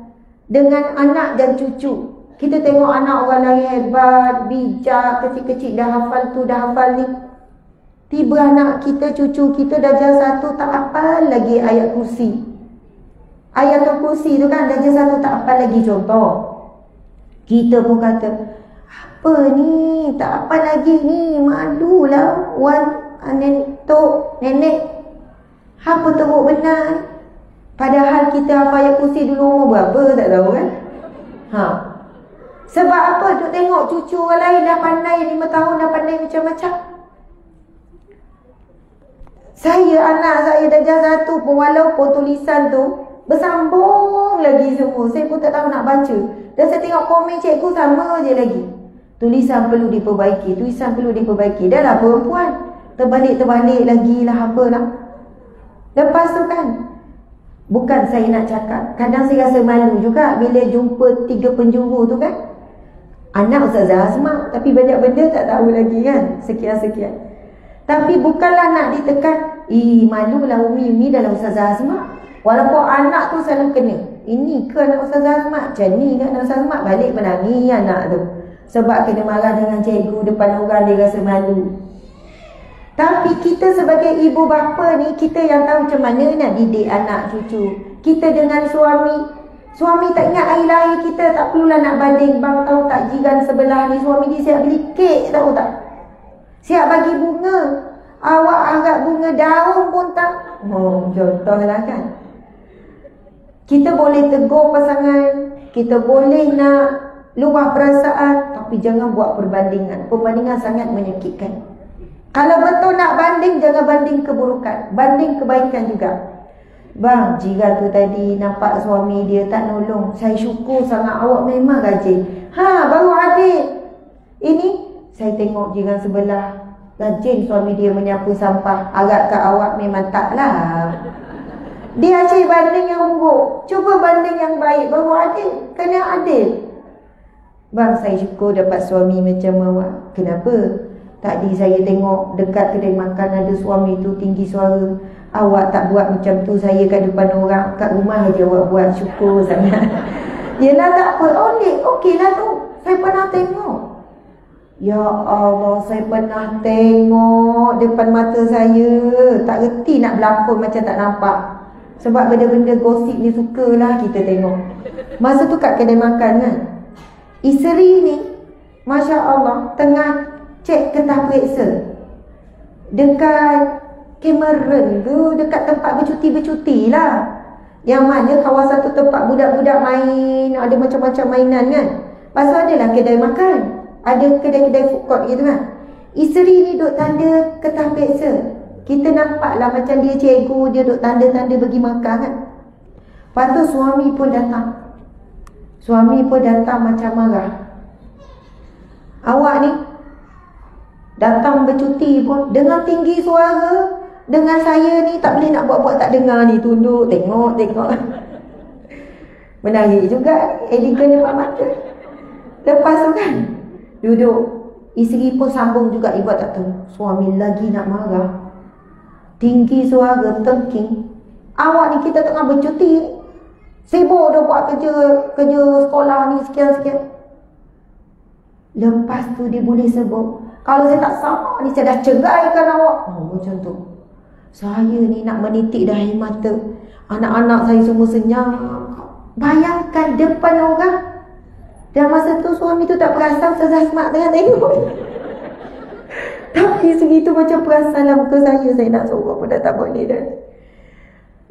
dengan anak dan cucu. Kita tengok anak orang lain hebat, bijak, kecil-kecil dah hafal tu, dah hafal ni. Tiba anak kita, cucu kita darjah 1 tak hafal lagi ayat kursi. Ayatul kursi tu kan darjah 1 tak hafal lagi contoh. Kita pun kata, apa ni? Tak hafal lagi ni, malulah wan nenek. Apa teruk benar? Padahal kita hafal ayat kursi dulu umur berapa tak tahu kan? Sebab apa? Duk tengok cucu orang lain dah pandai 5 tahun dah pandai macam-macam. Saya, anak saya darjah 1 pun walaupun tulisan tu bersambung lagi semua, saya pun tak tahu nak baca. Dan saya tengok komen cikgu sama je lagi. Tulisan perlu diperbaiki, tulisan perlu diperbaiki. Dah lah perempuan, terbalik-terbalik lagi lah apa lah. Lepas tu kan, bukan saya nak cakap, kadang saya rasa malu juga bila jumpa 3 penjuru tu kan. Anak Ustazah Asma, tapi banyak benda tak tahu lagi kan. Sekian-sekian. Tapi bukanlah nak ditekan, malulah Umi dalam Ustazah Asma. Walaupun anak tu selalu kena, ini ke anak Ustazah Asma, macam ni ke anak Ustazah Asma, balik menangis anak tu. Sebab kena marah dengan cikgu depan orang, dia rasa malu. Tapi kita sebagai ibu bapa ni, kita yang tahu macam mana nak didik anak cucu. Kita dengan suami tak ingat air lahir kita, tak perlulah nak banding. Bang tahu tak jiran sebelah ni, suami dia siap beli kek, tahu tak? Siap bagi bunga. Awak harap bunga daun pun tak. Contohlah kan. Kita boleh tegur pasangan, kita boleh nak luah perasaan, tapi jangan buat perbandingan. Perbandingan sangat menyakitkan. Kalau betul nak banding, jangan banding keburukan, banding kebaikan juga. Bang, jiran tu tadi nampak suami dia tak nolong, saya syukur sangat, awak memang rajin. Baru adil. Ini saya tengok jiran sebelah rajin suami dia menyapu sampah. Agak-agak awak memang taklah. Dia asyik banding yang buruk. Cuba banding yang baik, baru adil. Kena adil. Bang, saya syukur dapat suami macam awak. Kenapa? Tadi saya tengok dekat kedai makan ada suami tu tinggi suara. Awak tak buat macam tu, saya kat depan orang, kat rumah aja awak buat, syukur sangat. Yelah tak apa, okey lah tu. Saya pernah tengok. Ya Allah, saya pernah tengok depan mata saya. Tak reti nak berlakon macam tak nampak. Sebab benda-benda gosip ni sukalah kita tengok. Masa tu kat kedai makan kan, isteri ni Masya Allah tengah cek ketah periksa dekat Cameron tu, dekat tempat bercuti-bercuti lah. Yang mana kawasan tu tempat budak-budak main, ada macam-macam mainan kan. Lepas tu adalah kedai makan, ada kedai-kedai food court gitu kan. Isteri ni duk tanda ketah periksa. Kita nampak lah macam dia cikgu, dia duk tanda-tanda bagi makan kan. Lepas tu suami pun datang. Suami pun datang macam marah. Awak ni datang bercuti pun dengan tinggi suara, dengan saya ni tak boleh nak buat-buat tak dengar ni. Tunduk, tengok. Menangis juga, elegan depan mata. Lepas tu kan, duduk. Isteri pun sambung juga, ibu tak tahu. Suami lagi nak marah. Tinggi suara, tengking. Awak ni kita tengah bercuti, sibuk dah buat kerja sekolah ni sekian-sekian. Lepas tu dia boleh sebut, kalau saya tak sabar ni, saya dah ceraikan awak. Macam tu. Saya ni nak menitik dah air mata. Anak-anak saya semua senyap. Bayangkan depan orang. Dan masa tu suami tu tak perasan Ustazah Asma tengah tengok. Tapi segitu macam perasan lah muka saya. Saya nak suruh apa dah tak boleh dah.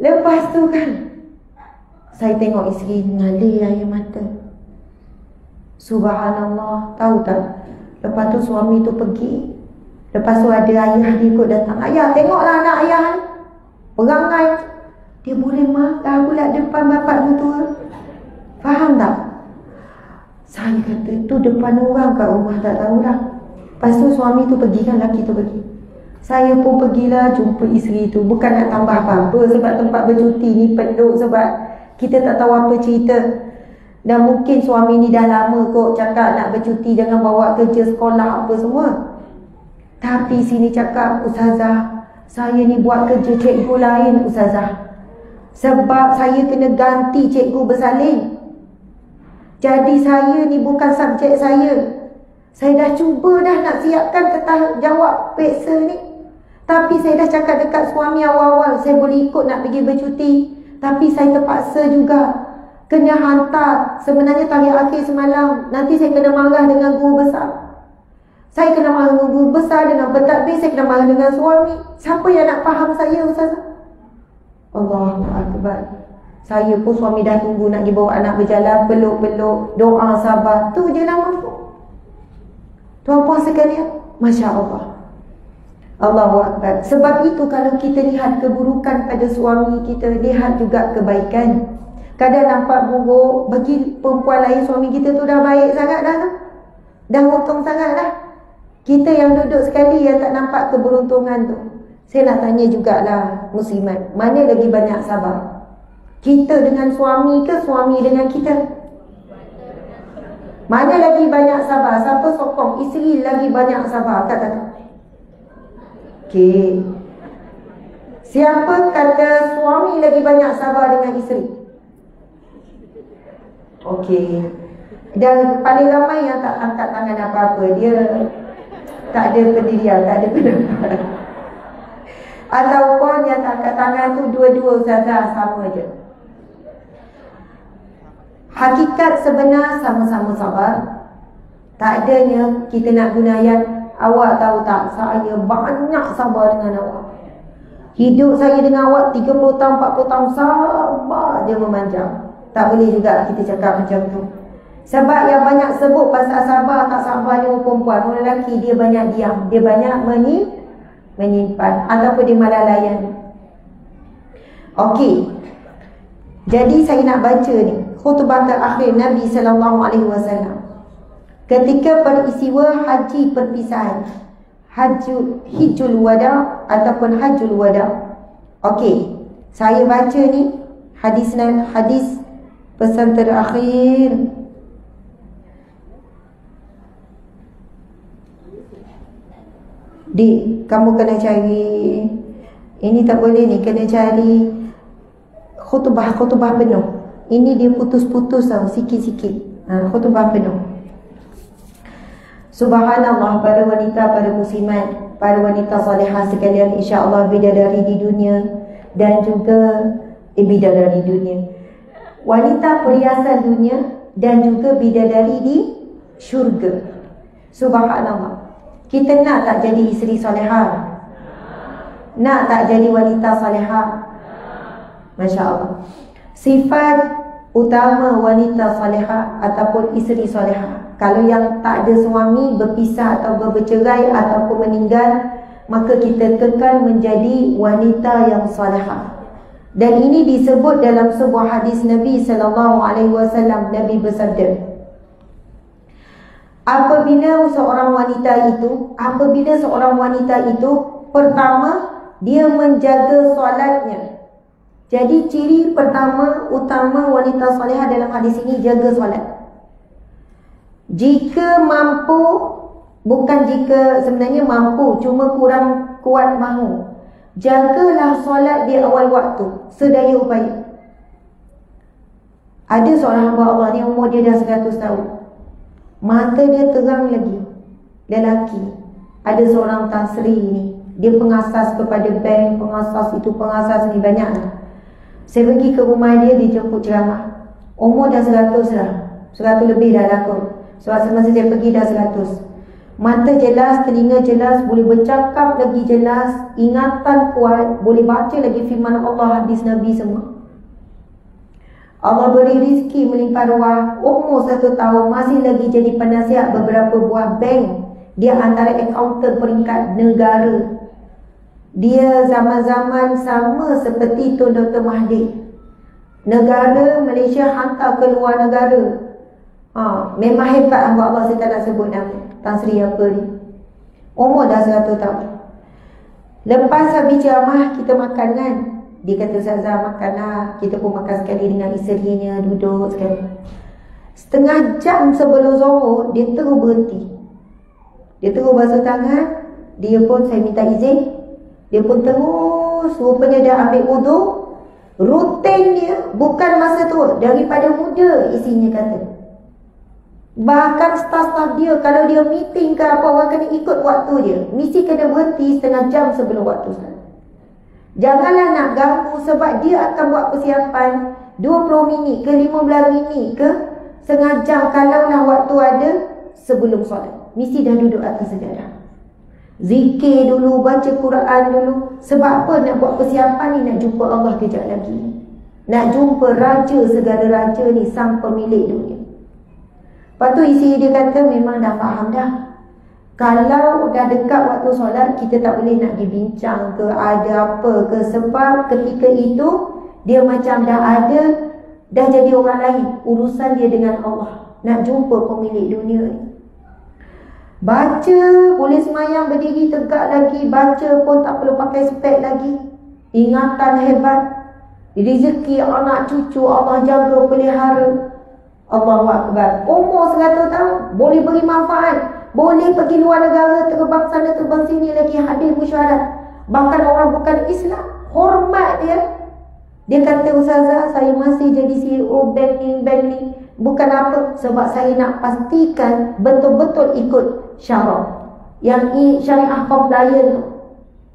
Lepas tu kan, saya tengok isteri mengalir air mata. Subhanallah. Tahu tak? Lepas tu suami tu pergi. Lepas tu ada ayah dia ikut datang. Ayah, tengoklah anak ayah ni. Perangai. Dia boleh marah pula depan bapak mertua. Faham tak? Saya kata, tu depan orang kat rumah tak tahulah. Lepas tu suami tu pergi kan, lelaki tu pergi. Saya pun pergilah jumpa isteri tu. Bukan nak tambah apa-apa sebab tempat bercuti ni penuh, sebab kita tak tahu apa cerita. Dan mungkin suami ni dah lama kot cakap nak bercuti, jangan bawa kerja sekolah apa semua. Tapi sini cakap, Ustazah, saya ni buat kerja cikgu lain Ustazah. Sebab saya kena ganti cikgu bersalin. Jadi saya ni bukan subjek saya. Saya dah cuba dah nak siapkan jawab peksa ni. Tapi saya dah cakap dekat suami awal-awal, saya boleh ikut nak pergi bercuti. Tapi saya terpaksa juga. Kena hantar. Sebenarnya tarikh akhir semalam. Nanti saya kena marah dengan guru besar. Saya kena marah dengan guru besar, dengan pentadbir, saya kena marah dengan suami. Siapa yang nak faham saya Ustazah? Allahu Akbar. Saya pun suami dah tunggu nak pergi bawa anak berjalan, peluk-peluk, doa, sabar. Tu je lah mampu. Tuan-puan sekalian, Masya Allah. Allahu Akbar. Sebab itu kalau kita lihat keburukan pada suami kita, lihat juga kebaikan. Kadang nampak buruk, bagi perempuan lain suami kita tu dah baik sangat dah tu. Dah untung sangat dah. Kita yang duduk sekali yang tak nampak keberuntungan tu. Saya nak tanya jugalah muslimat, mana lagi banyak sabar? Kita dengan suami ke suami dengan kita? Mana lagi banyak sabar? Siapa sokong? Isteri lagi banyak sabar, kata-kata. Okey. Siapa kata suami lagi banyak sabar dengan isteri? Okey. Dan paling ramai yang tak angkat tangan apa-apa, dia tak ada pendirian, tak ada pendapat. Ataupun yang tak angkat tangan tu dua-dua Ustazah sama je. Hakikat sebenar sama-sama sabar. Tak adanya kita nak guna ayat, awak tahu tak, saya banyak sabar dengan awak. Hidup saya dengan awak 30 tahun, 40 tahun sabar dia memanjang. Tak boleh juga kita cakap macam tu. Sebab yang banyak sebut pasal sabar tak sabar ni perempuan. Orang lelaki dia banyak diam, dia banyak menyimpan ataupun dia malah layan. Okey. Jadi saya nak baca ni khutbah terakhir Nabi SAW ketika peristiwa haji perpisahan, hajjul wada ataupun hajjul wada. Okey, saya baca ni hadis pesan terakhir. Dik, kamu kena cari, ini tak boleh ni, kena cari khutbah penuh. Ini dia putus-putus tau, sikit-sikit. Khutbah penuh. Subhanallah, para wanita, para muslimat, para wanita salihah sekalian, insya-Allah bidadari di dunia dan juga bidadari dunia, wanita perhiasan dunia dan juga bidadari di syurga. Subhanallah. Kita nak tak jadi isteri salihah? Nak tak jadi wanita salihah? Masya Allah. Sifat utama wanita salihah ataupun isteri salihah, kalau yang tak ada suami, berpisah atau bercerai ataupun meninggal, maka kita kekal menjadi wanita yang salihah. Dan ini disebut dalam sebuah hadis Nabi SAW. Nabi bersabda, apabila seorang wanita itu pertama dia menjaga solatnya. Jadi ciri pertama utama wanita salihah dalam hadis ini, jaga solat. Jika mampu, bukan jika, sebenarnya mampu, cuma kurang kuat mahu, jagalah solat di awal waktu sedaya upaya. Ada seorang hamba Allah ni, umur dia dah 100 tahun, mata dia terang lagi, lelaki. Ada seorang tasri ni, dia pengasas kepada bank, pengasas itu, pengasas ni, banyak lah. Saya pergi ke rumah dia, dia jemput ceramah. Umur dah 100 lah, 100 lebih dah lah kot. Sebab semasa saya pergi dah 100. Mata jelas, telinga jelas, boleh bercakap lagi jelas, ingatan kuat, boleh baca lagi firman Allah, hadis Nabi semua. Allah beri rezeki melimpah ruah. Umur 1 tahun masih lagi jadi penasihat beberapa buah bank Dia antara accountant peringkat negara. Dia zaman-zaman sama seperti Tun Dr. Mahathir. Negara Malaysia hantar ke luar negara. Memang hebat hamba Allah, saya tak nak sebut nama Tan Sri apa ni. Umur dah 100 tahun. Lepas habis ceramah kita makan kan. Dia kata, Ustazah makan lah. Kita pun makan sekali dengan isterinya, duduk sekali. Setengah jam sebelum Zuhur, dia terus berhenti. Dia terus basuh tangan. Dia pun, saya minta izin, dia pun terus, rupanya dia ambil wuduk. Rutin dia, bukan masa tu, daripada muda isinya kata. Bahkan staf-staf dia, kalau dia meeting ke apa, orang kena ikut waktu dia. Mesti kena berhenti setengah jam sebelum waktu. Janganlah nak ganggu, sebab dia akan buat persiapan 20 minit ke 15 minit ke setengah jam. Kalaulah waktu ada sebelum solat, mesti dah duduk atas sejadah. Zikir dulu, baca Quran dulu. Sebab apa? Nak buat persiapan ni, nak jumpa Allah kejap lagi. Nak jumpa raja segala raja ni, sang pemilik dunia. Lepas tu isi dia kata memang dah faham dah. Kalau dah dekat waktu solat, kita tak boleh nak dibincang ke ada apa ke. Sebab ketika itu dia macam dah ada, dah jadi orang lain. Urusan dia dengan Allah, nak jumpa pemilik dunia ni. Baca, boleh semayang berdiri tegak lagi. Baca pun tak perlu pakai spek lagi. Ingatan hebat. Rezeki anak cucu Allah jaga pelihara. Allahu Akbar. Umur 100 tahun, boleh beri manfaat. Boleh pergi luar negara, terbang sana terbang sini lagi, hadir musyawarah. Bahkan orang bukan Islam hormat dia. Dia kata, Ustazah, saya masih jadi CEO bank ni. Bukan apa, sebab saya nak pastikan betul-betul ikut syarak, yang syariah compliant tu.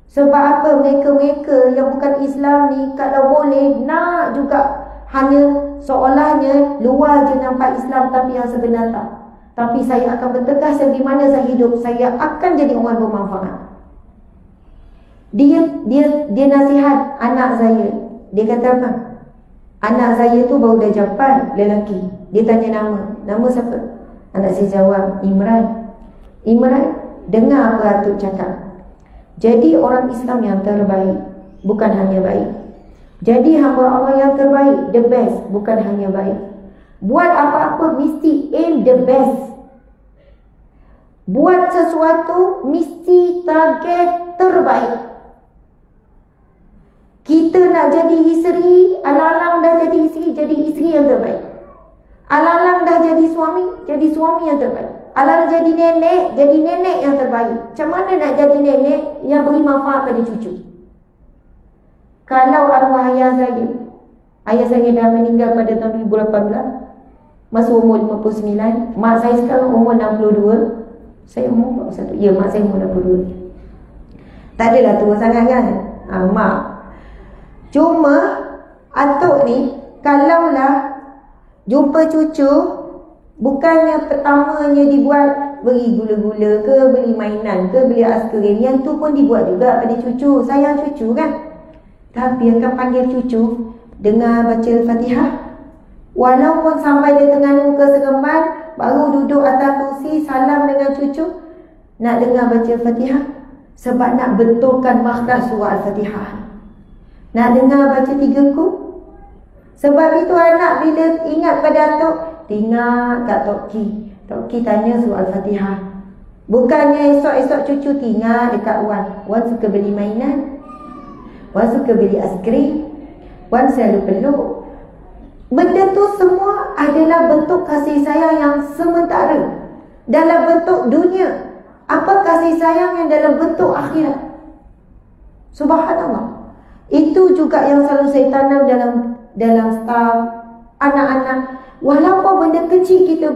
Sebab apa? Mereka-mereka yang bukan Islam ni, kalau boleh nak juga hanya seolahnya luar je nampak Islam, tapi yang sebenar tak. Tapi saya akan bertegas di mana saya hidup, saya akan jadi orang bermanfaat. Dia nasihat anak saya. Dia kata apa? Anak saya tu baru dah japan, lelaki. Dia tanya nama. Nama siapa? Anak saya jawab, Imran. Imran, dengar apa Atuk cakap. Jadi orang Islam yang terbaik, bukan hanya baik. Jadi hamba Allah yang terbaik, the best, bukan hanya baik. Buat apa-apa mesti aim the best. Buat sesuatu mesti target terbaik. Kita nak jadi isteri, alang-alang dah jadi isteri yang terbaik. Alang-alang dah jadi suami yang terbaik. Alang jadi nenek yang terbaik. Macam mana nak jadi nenek yang beri manfaat pada cucu? Kalau arwah ayah saya dah meninggal pada tahun 2018, masa umur 59. Mak saya sekarang umur 62. Saya umur 41. Ya, mak saya umur 62. Tak adalah tua sangat kan? Mak. Cuma Atuk ni, kalaulah jumpa cucu, bukannya pertamanya dibuat beri gula-gula ke, beli mainan ke, beli aiskrim. Yang tu pun dibuat juga pada cucu. Sayang cucu kan? Tapi akan panggil cucu, dengar baca Al-Fatihah. Walaupun sampai dia tengah muka seremban, baru duduk atas kursi, salam dengan cucu, nak dengar baca Al-Fatihah. Sebab nak betulkan makhraj surah Al-Fatihah. Nak dengar baca 3 kul. Sebab itu anak bila ingat pada Atuk, ingat kat Tok Ki tanya surah Al-Fatihah. Bukannya esok-esok cucu tinggal dekat Wan. Wan suka beli mainan, Wan suka beli aiskrim, Wan selalu peluk. Benda tu semua adalah bentuk kasih sayang yang sementara dalam bentuk dunia. Apa kasih sayang yang dalam bentuk akhirat? Subhanallah. Itu juga yang selalu saya tanam dalam staf anak-anak. Walaupun benda kecil kita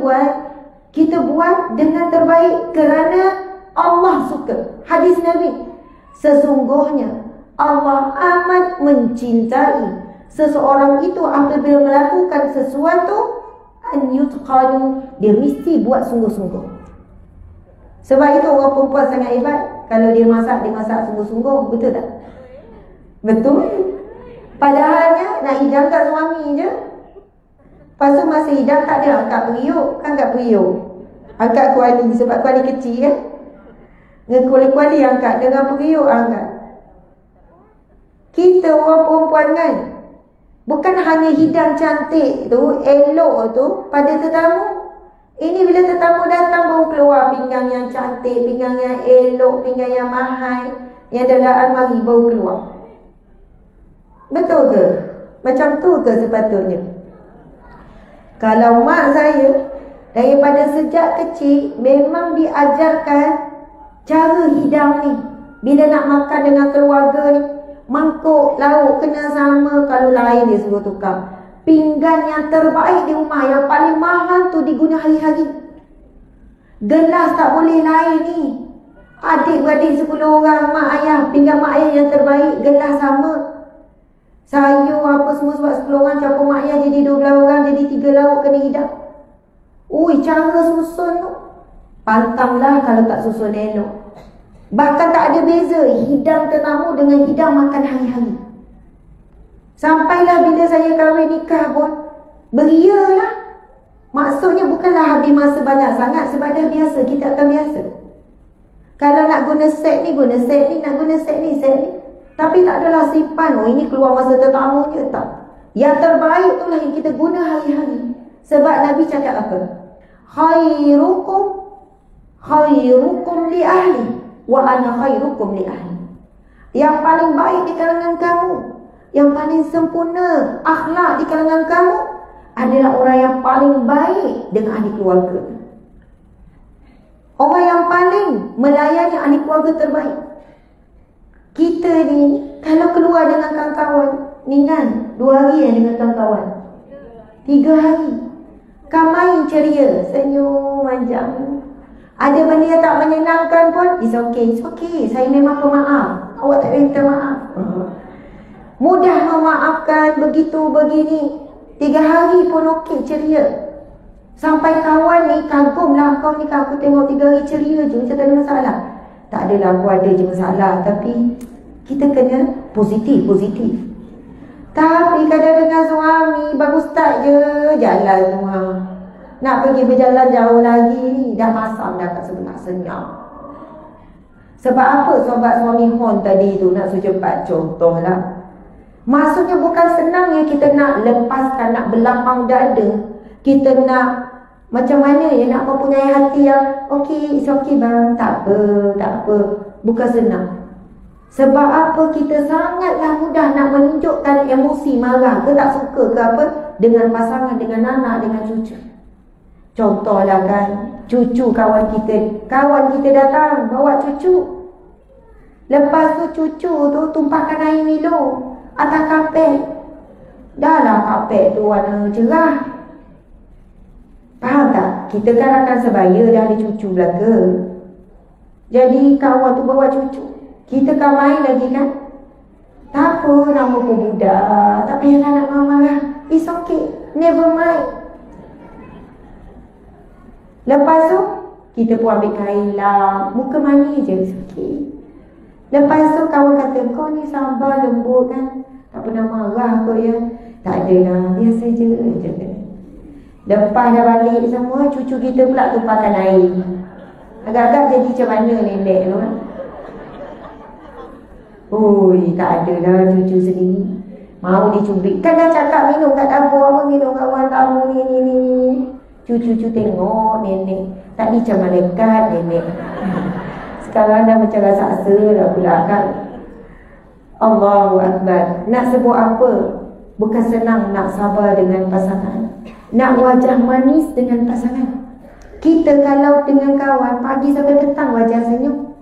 buat dengan terbaik kerana Allah suka. Hadis Nabi, sesungguhnya Allah amat mencintai seseorang itu apabila melakukan sesuatu an yutqanu, dia mesti buat sungguh-sungguh. Sebab itu orang perempuan sangat hebat. Kalau dia masak sungguh-sungguh. Betul tak? Betul. Padahalnya nak hidangkan suami je. Lepas tu masa hidang tak ada angkat periuk. Kan angkat periuk, angkat kuali, sebab kuali kecil kan. Ngekuali-kuali angkat, dengan periuk angkat. Kita orang perempuan kan, bukan hanya hidang cantik tu, elok tu pada tetamu. Ini bila tetamu datang baru keluar pinggang yang cantik, pinggang yang elok, pinggang yang mahal, yang dalam almari baru keluar. Betul ke? Macam tu ke sepatutnya? Kalau mak saya daripada sejak kecil memang diajarkan cara hidang ni. Bila nak makan dengan keluarga ni, mangkuk lauk kena sama, kalau lain dia suruh tukar. Pinggan yang terbaik di rumah, yang paling mahal tu diguna hari-hari. Gelas tak boleh lain ni. Adik-beradik 10 orang, mak ayah, pinggan mak ayah yang terbaik, gelas sama. Sayur apa semua sebab 10 orang campur mak ayah jadi 12 orang, jadi 3 lauk kena hidang. Ui, cara susun tu pantanglah kalau tak susun elok. Bahkan tak ada beza hidang tetamu dengan hidang makan hari-hari. Sampailah bila saya kahwin nikah pun berialah. Maksudnya bukanlah habis masa banyak sangat, sebab dah biasa, kita akan biasa. Kalau nak guna set ni, guna set ni, nak guna set ni, set ni. Tapi tak adalah simpan, oh ini keluar masa tetamu je, tak. Yang terbaik itulah yang kita guna hari-hari. Sebab Nabi cakap apa? Khairukum li ahli wa ana khairukum li ahli. Yang paling baik di kalangan kamu, yang paling sempurna akhlak di kalangan kamu adalah orang yang paling baik dengan ahli keluarga. Orang yang paling melayani ahli keluarga terbaik. Kita ni kalau keluar dengan kawan-kawan ni kan, 2 hari dengan kawan-kawan, 3 hari kau main ceria, senyum, manjang. Ada benda yang tak menyenangkan pun, it's okay, saya memang pemaaf, awak tak minta maaf. Mudah memaafkan, begitu begini, 3 hari pun okey, ceria. Sampai kawan ni kagumlah, kau ni aku tengok 3 hari ceria je, macam tak ada masalah. Tak adalah, aku ada je masalah, tapi kita kena positif. Tapi kadang dengan suami bagus tak je jalan semua. Nak pergi berjalan jauh lagi ni dah masam dah kat sebelah senyap. Sebab apa sobat suami hon tadi tu nak secepat contohlah. Maksudnya bukan senang ya kita nak lepaskan, nak berlapang dada. Kita nak macam mana ya, nak mempunyai hati yang okey, it's okay bang, tak apa. Bukan senang. Sebab apa, kita sangatlah mudah nak menunjukkan emosi marah ke tak suka ke apa dengan pasangan, dengan anak, dengan cucu. Contohlah kan, cucu kawan kita datang bawa cucu. Lepas tu cucu tu tumpahkan air Milo atas kapet. Dah lah kapet tu warna cerah. Faham tak? Kita kan akan sebaya dah ada cucu belaka. Jadi kawan tu bawa cucu, kita kan main lagi kan. Tak apa, nama pun budak, tak payahlah nak marah. It's okay, never mind. Lepas tu kita pun ambil kain lah, muka mani je, it's okay. Lepas tu kawan kata, kau ni sabar lembut kan, tak pernah marah kot ya. Tak adalah, biasa je. Lepas dah balik semua, cucu kita pula tumpahkan air. Agak-agak jadi macam mana nenek tu kan. Ui, tak adalah cucu sendiri mau dicubit. Kan dah cakap minum kat dapur, apa minum kat ruang tamu ni. Cucu tengok nenek, tadi macam malaikat nenek. Sekarang dah macam raksasa dah pula kan. Allahu Akbar. Nak sebut apa? Bukan senang nak sabar dengan pasangan, nak wajah manis dengan pasangan. Kita kalau dengan kawan pagi sampai petang wajah senyum.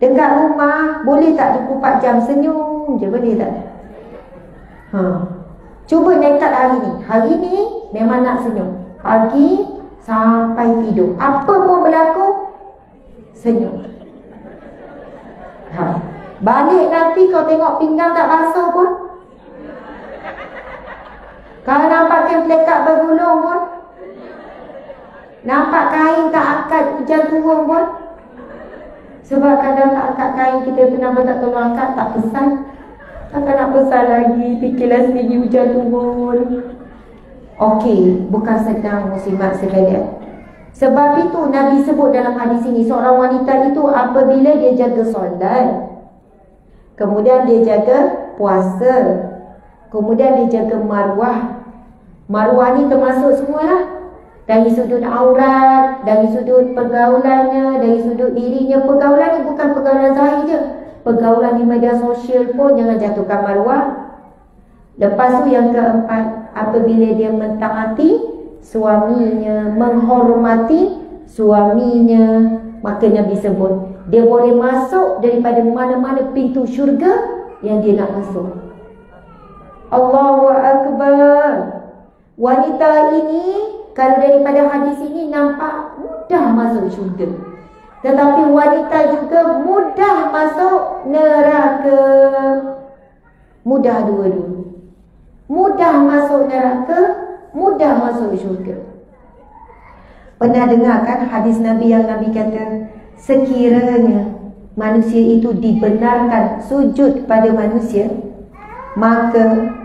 Dekat rumah boleh tak 24 jam senyum je, boleh tak? Cuba nekat hari ni. Hari ni memang nak senyum, pagi sampai tidur, apa pun berlaku senyum. Balik nanti kau tengok pinggang tak basuh pun, kalau nampak kain plekat bergulung pun, nampak kain tak angkat hujan turun pun. Sebab kadang tak angkat kain, kita kenapa tak tolong angkat, tak pesan. Takkan nak pesan lagi, fikirlah sendiri hujan turun. Okey, bukan sedang muslimat sekalian. Sebab itu Nabi sebut dalam hadis ini, seorang wanita itu apabila dia jaga solat, kemudian dia jaga puasa, kemudian dia jaga marwah. Marwah ni termasuk semualah, dari sudut aurat, dari sudut pergaulannya, dari sudut dirinya. Pergaulan ni bukan pergaulan zahir je, pergaulan di media sosial pun jangan jatuhkan marwah. Lepas tu yang keempat, apabila dia mentaati suaminya, menghormati suaminya, maka Nabi sebut dia boleh masuk daripada mana-mana pintu syurga yang dia nak masuk. Allahu Akbar. Wanita ini, kalau daripada hadis ini nampak mudah masuk syurga, tetapi wanita juga mudah masuk neraka. Mudah dua-dua. Mudah masuk neraka, mudah masuk syurga. Pernah dengar kan hadis Nabi yang Nabi kata, sekiranya manusia itu dibenarkan sujud pada manusia, maka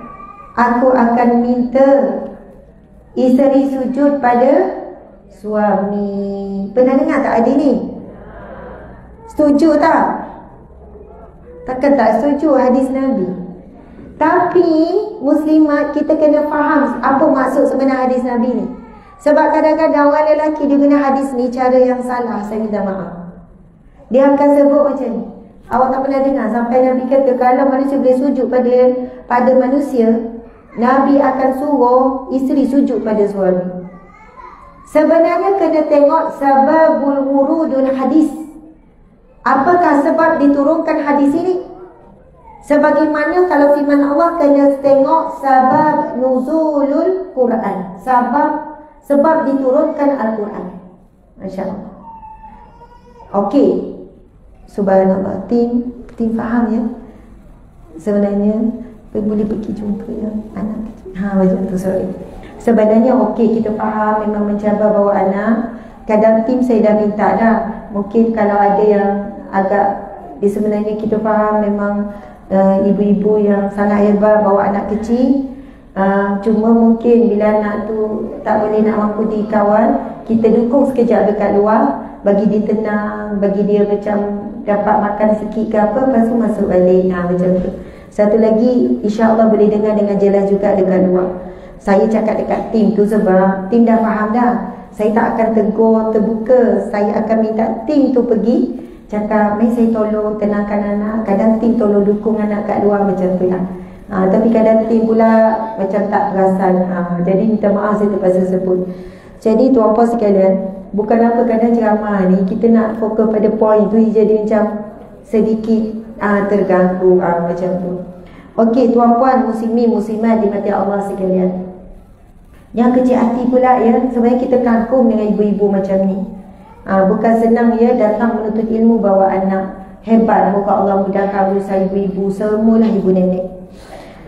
aku akan minta isteri sujud pada suami. Pernah dengar tak hadis ni? Setuju tak? Takkan tak setuju hadis Nabi. Tapi muslimat, kita kena faham apa maksud sebenar hadis Nabi ni. Sebab kadang-kadang orang lelaki dia guna hadis ni cara yang salah. Saya minta maaf. Dia akan sebut macam ni. Awak tak pernah dengar sampai Nabi kata kalau manusia boleh sujud pada manusia, Nabi akan suruh isteri sujud pada suami. Sebenarnya kena tengok sababul wurudul hadis. Apakah sebab diturunkan hadis ini? Sebagaimana kalau firman Allah, kena tengok sabab nuzulul Quran. Sebab diturunkan Al-Quran. Masya Allah. Okey. Subhanallah. Tim faham ya? Sebenarnya boleh pergi jumpa ya anak kecil. Macam tu, sorry. Sebenarnya okey, kita faham memang mencabar bawa anak. Kadang tim saya dah minta dah. Mungkin kalau ada yang agak sebenarnya kita faham memang ibu-ibu yang sangat hebat bawa anak kecil. Cuma mungkin bila anak tu tak boleh nak mampu dikawal, kita dukung sekejap dekat luar, bagi dia tenang, bagi dia macam dapat makan sikit ke apa, lepas tu masuk balik. Macam tu. Satu lagi, insya-Allah boleh dengar dengan jelas juga dekat luar. Saya cakap dekat tim tu sebab tim dah faham dah. Saya tak akan tegur terbuka. Saya akan minta tim tu pergi cakap, "Mai saya tolong tenangkan anak." Kadang tim tolong dukung anak kat luar macam tu lah. Tapi kadang tim pula macam tak perasan. Jadi minta maaf saya terpaksa sebut. Jadi tuan-puan sekalian, bukan apa kadang ceramah ni kita nak fokus pada poin tu jadi macam sedikit terganggu macam tu. Okey tuan-puan muslimin muslimat dimati Allah sekalian. Yang kecil hati pula ya, sebenarnya kita kagum dengan ibu-ibu macam ni. Bukan senang ya datang menuntut ilmu bawa anak. Hebat, moga Allah mudahkan urusan ibu-ibu, semualah ibu nenek.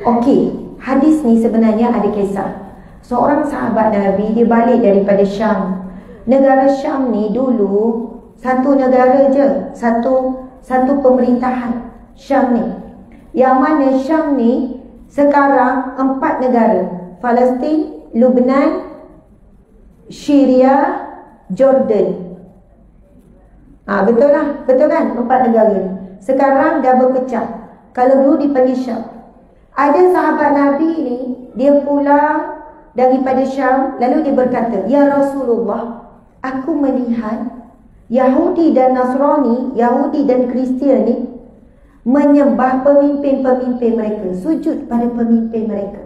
Okey, hadis ni sebenarnya ada kisah. Seorang sahabat Nabi, dia balik daripada Syam. Negara Syam ni dulu satu negara je, satu pemerintahan Syam ni. Yang mana Syam ni sekarang 4 negara. Palestin, Lebanon, Syria, Jordan. Betul lah, betul kan? 4 negara ni. Sekarang dah berpecah. Kalau dulu dipanggil Syam. Ada sahabat Nabi ni, dia pulang daripada Syam, lalu dia berkata, "Ya Rasulullah, aku melihat Yahudi dan Nasrani, Yahudi dan Kristian ni menyembah pemimpin-pemimpin mereka, sujud pada pemimpin mereka.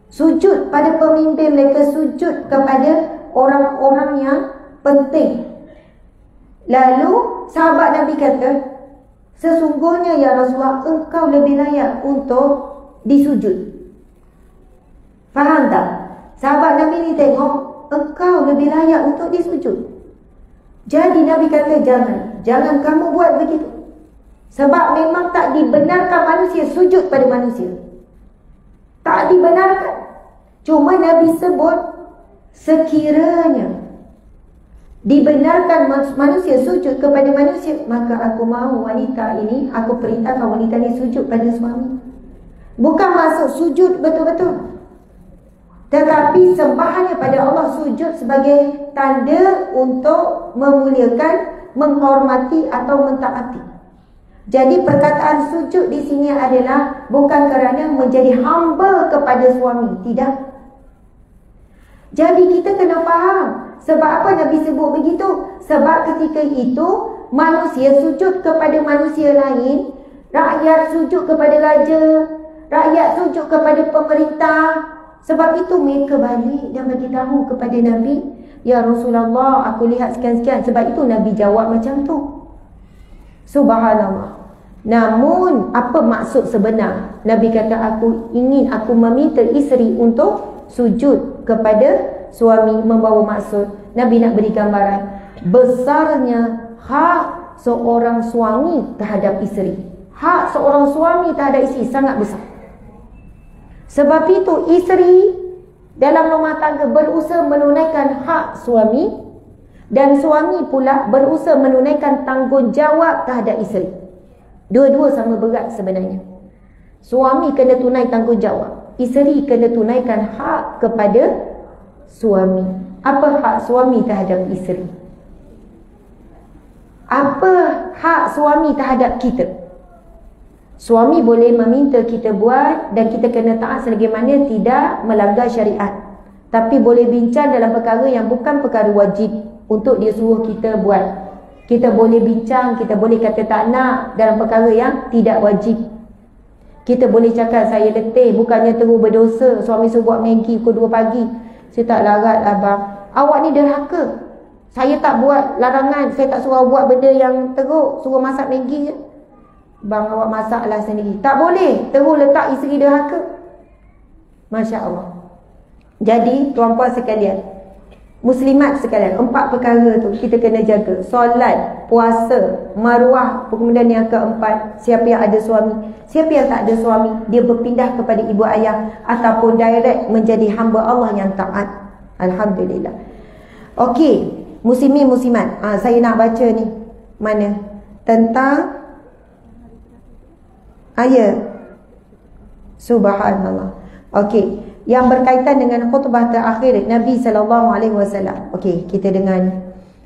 Sujud pada pemimpin mereka, sujud kepada orang-orang yang penting." Lalu sahabat Nabi kata, "Sesungguhnya ya Rasulullah, engkau lebih layak untuk disujud." Faham tak? Sahabat Nabi ni tengok, engkau lebih layak untuk disujud. Jadi Nabi kata, Jangan kamu buat begitu. Sebab memang tak dibenarkan manusia sujud pada manusia. Tak dibenarkan. Cuma Nabi sebut, sekiranya dibenarkan manusia sujud kepada manusia, maka aku mahu wanita ini, aku perintahkan wanita ini sujud pada suami. Bukan masuk sujud betul-betul. Tetapi sembahannya pada Allah, sujud sebagai tanda untuk memuliakan, menghormati atau mentaati. Jadi perkataan sujud di sini adalah bukan kerana menjadi hamba kepada suami, tidak. Jadi kita kena faham sebab apa Nabi sebut begitu. Sebab ketika itu manusia sujud kepada manusia lain, rakyat sujud kepada raja, rakyat sujud kepada pemerintah. Sebab itu mereka balik dan bagi tahu kepada Nabi, ya Rasulullah, aku lihat sekian-sekian. Sebab itu Nabi jawab macam tu. Subhanallah. Namun apa maksud sebenar? Nabi kata, aku meminta isteri untuk sujud kepada suami, membawa maksud. Nabi nak beri gambaran besarnya hak seorang suami terhadap isteri. Hak seorang suami terhadap isteri sangat besar. Sebab itu isteri dalam rumah tangga berusaha menunaikan hak suami, dan suami pula berusaha menunaikan tanggungjawab terhadap isteri. Dua-dua sama berat sebenarnya. Suami kena tunai tanggungjawab, isteri kena tunaikan hak kepada suami. Apa hak suami terhadap isteri? Apa hak suami terhadap kita? Suami boleh meminta kita buat dan kita kena taat selagi mana tidak melanggar syariat. Tapi boleh bincang dalam perkara yang bukan perkara wajib untuk dia suruh kita buat. Kita boleh bincang, kita boleh kata tak nak dalam perkara yang tidak wajib. Kita boleh cakap, saya letih, bukannya terus berdosa. Suami suruh buat Maggi pukul 2 pagi. Saya tak larat abang. Awak ni derhaka. Saya tak buat larangan, saya tak suruh buat benda yang teruk, suruh masak Maggi je. Bang, awak masaklah sendiri. Tak boleh terus letak isteri derhaka. Masya Allah. Jadi tuan-puan sekalian, muslimat sekalian, 4 perkara tu kita kena jaga. Solat, puasa, maruah. Kemudian yang keempat, siapa yang ada suami, siapa yang tak ada suami, dia berpindah kepada ibu ayah ataupun direct menjadi hamba Allah yang taat. Alhamdulillah. Okey, muslimin muslimat, saya nak baca ni. Mana? Tentang ayat. Subhanallah. Okey, yang berkaitan dengan khutbah terakhir Nabi SAW. Okey, kita dengar ni.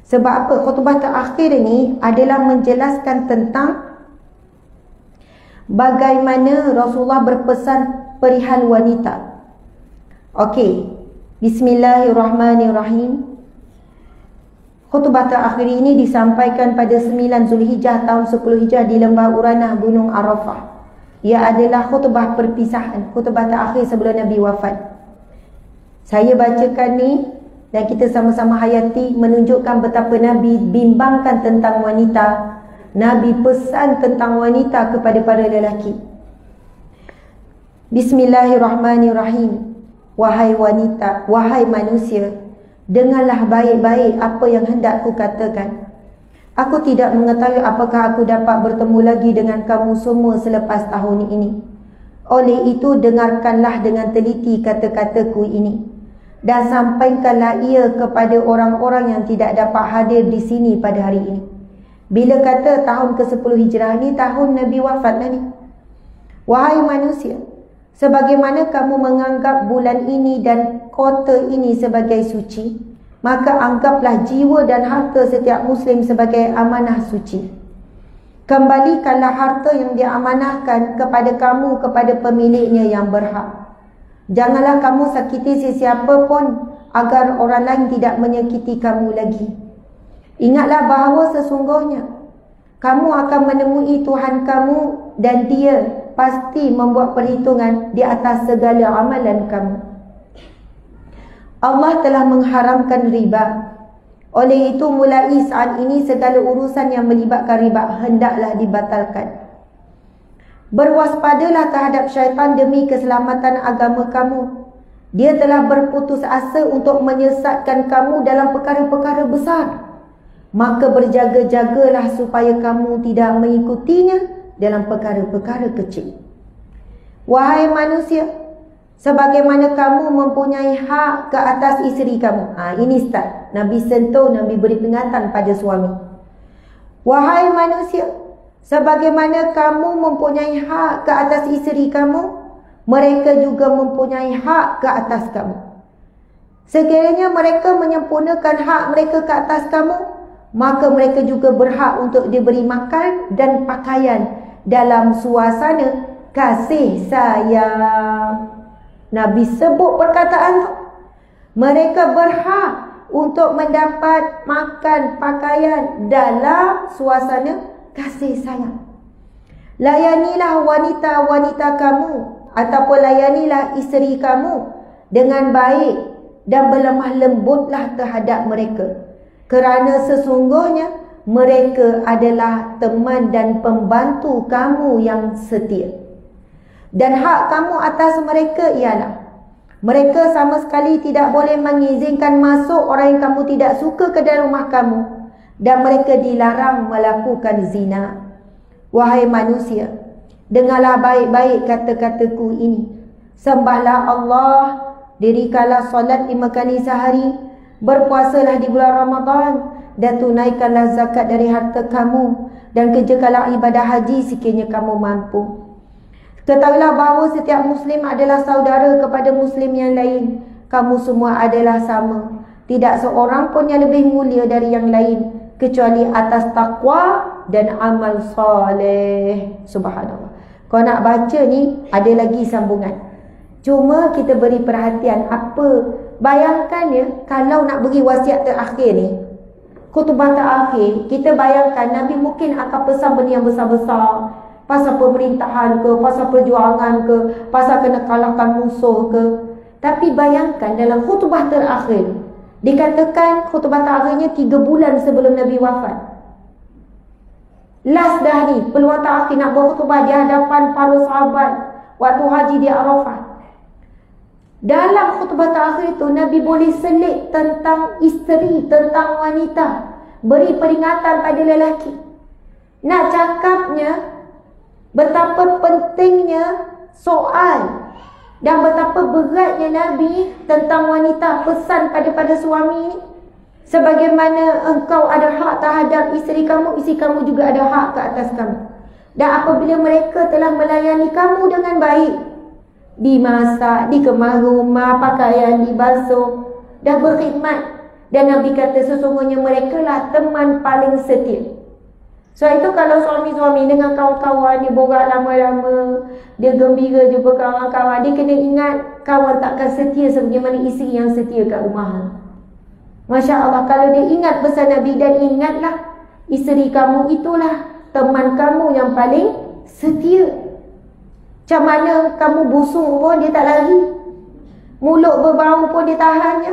Sebab apa? Khutbah terakhir ni adalah menjelaskan tentang bagaimana Rasulullah berpesan perihal wanita. Okey, bismillahirrahmanirrahim. Khutbah terakhir ini disampaikan pada 9 Zulhijjah tahun 10 Hijrah di lembah Uranah Gunung Arafah. Ia adalah khutbah perpisahan, khutbah terakhir sebelum Nabi wafat. Saya bacakan ni dan kita sama-sama hayati, menunjukkan betapa Nabi bimbangkan tentang wanita. Nabi pesan tentang wanita kepada para lelaki. Bismillahirrahmanirrahim. Wahai wanita, wahai manusia, dengarlah baik-baik apa yang hendak ku katakan. Aku tidak mengetahui apakah aku dapat bertemu lagi dengan kamu semua selepas tahun ini. Oleh itu, dengarkanlah dengan teliti kata-kataku ini, dan sampaikanlah ia kepada orang-orang yang tidak dapat hadir di sini pada hari ini. Bila kata tahun ke-10 Hijrah ni, tahun Nabi wafat ni. Wahai manusia, sebagaimana kamu menganggap bulan ini dan kota ini sebagai suci, maka anggaplah jiwa dan harta setiap Muslim sebagai amanah suci. Kembalikanlah harta yang diamanahkan kepada kamu kepada pemiliknya yang berhak. Janganlah kamu sakiti sesiapa pun agar orang lain tidak menyakiti kamu lagi. Ingatlah bahawa sesungguhnya kamu akan menemui Tuhan kamu dan Dia pasti membuat perhitungan di atas segala amalan kamu. Allah telah mengharamkan riba. Oleh itu, mulai saat ini segala urusan yang melibatkan riba hendaklah dibatalkan. Berwaspadalah terhadap syaitan demi keselamatan agama kamu. Dia telah berputus asa untuk menyesatkan kamu dalam perkara-perkara besar. Maka berjaga-jagalah supaya kamu tidak mengikutinya dalam perkara-perkara kecil. Wahai manusia, sebagaimana kamu mempunyai hak ke atas isteri kamu. Ini start. Nabi sentuh, Nabi beri peringatan pada suami. Wahai manusia, sebagaimana kamu mempunyai hak ke atas isteri kamu, mereka juga mempunyai hak ke atas kamu. Sekiranya mereka menyempurnakan hak mereka ke atas kamu, maka mereka juga berhak untuk diberi makan dan pakaian dalam suasana kasih sayang. Nabi sebut perkataan tu. Mereka berhak untuk mendapat makan, pakaian dalam suasana kasih sayang. Layanilah wanita-wanita kamu ataupun layanilah isteri kamu dengan baik dan berlemah lembutlah terhadap mereka, kerana sesungguhnya mereka adalah teman dan pembantu kamu yang setia. Dan hak kamu atas mereka ialah mereka sama sekali tidak boleh mengizinkan masuk orang yang kamu tidak suka ke dalam rumah kamu, dan mereka dilarang melakukan zina. Wahai manusia, dengarlah baik-baik kata-kataku ini. Sembahlah Allah, dirikanlah solat 5 kali sehari, berpuasalah di bulan Ramadan, dan tunaikanlah zakat dari harta kamu, dan kerjakanlah ibadah haji sekiranya kamu mampu. Ketahuilah bahawa setiap Muslim adalah saudara kepada Muslim yang lain. Kamu semua adalah sama. Tidak seorang pun yang lebih mulia dari yang lain, kecuali atas takwa dan amal soleh. Subhanallah. Kau nak baca ni, ada lagi sambungan. Cuma kita beri perhatian apa. Bayangkan ya, kalau nak beri wasiat terakhir ni, khutbah terakhir, kita bayangkan Nabi mungkin akan pesan benda yang besar-besar. Pasal pemerintahan ke, pasal perjuangan ke, pasal kena kalahkan musuh ke. Tapi bayangkan dalam khutbah terakhir, dikatakan khutbah terakhirnya 3 bulan sebelum Nabi wafat. Last dah ni, peluang terakhir nak berkhutbah di hadapan para sahabat waktu haji di Arafah. Dalam khutbah terakhir itu, Nabi boleh selit tentang isteri, tentang wanita, beri peringatan pada lelaki. Nak cakapnya betapa pentingnya soal dan betapa beratnya Nabi tentang wanita, pesan pada suami. Sebagaimana engkau ada hak terhadap isteri kamu juga ada hak ke atas kamu. Dan apabila mereka telah melayani kamu dengan baik, dimasak, dikemas rumah, pakaian dibasuh, dah berkhidmat, dan Nabi kata sesungguhnya mereka lah teman paling setia. So itu kalau suami-suami dengan kawan-kawan dia borak lama-lama, dia gembira jumpa kawan-kawan, dia kena ingat kawan takkan setia sebagaimana isteri yang setia kat rumah. Masya Allah, kalau dia ingat pesan Nabi, dan ingatlah isteri kamu itulah teman kamu yang paling setia. Macam mana kamu busuk pun dia tak lari, mulut berbau pun dia tahannya,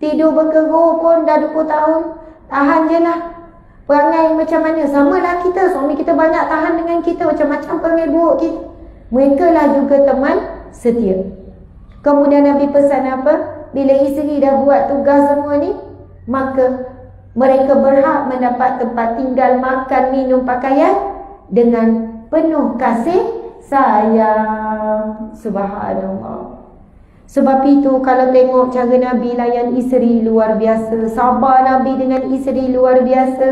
tidur berkerur pun dah 20 tahun, tahan je lah. Perangai macam mana, samalah kita, suami kita banyak tahan dengan kita, macam-macam perangai buruk kita, mereka lah juga teman setia. Kemudian Nabi pesan apa? Bila isteri dah buat tugas semua ni, maka mereka berhak mendapat tempat tinggal, makan, minum, pakaian dengan penuh kasih sayang. Subhanallah. Sebab itu kalau tengok cara Nabi layan isteri luar biasa, sabar Nabi dengan isteri luar biasa.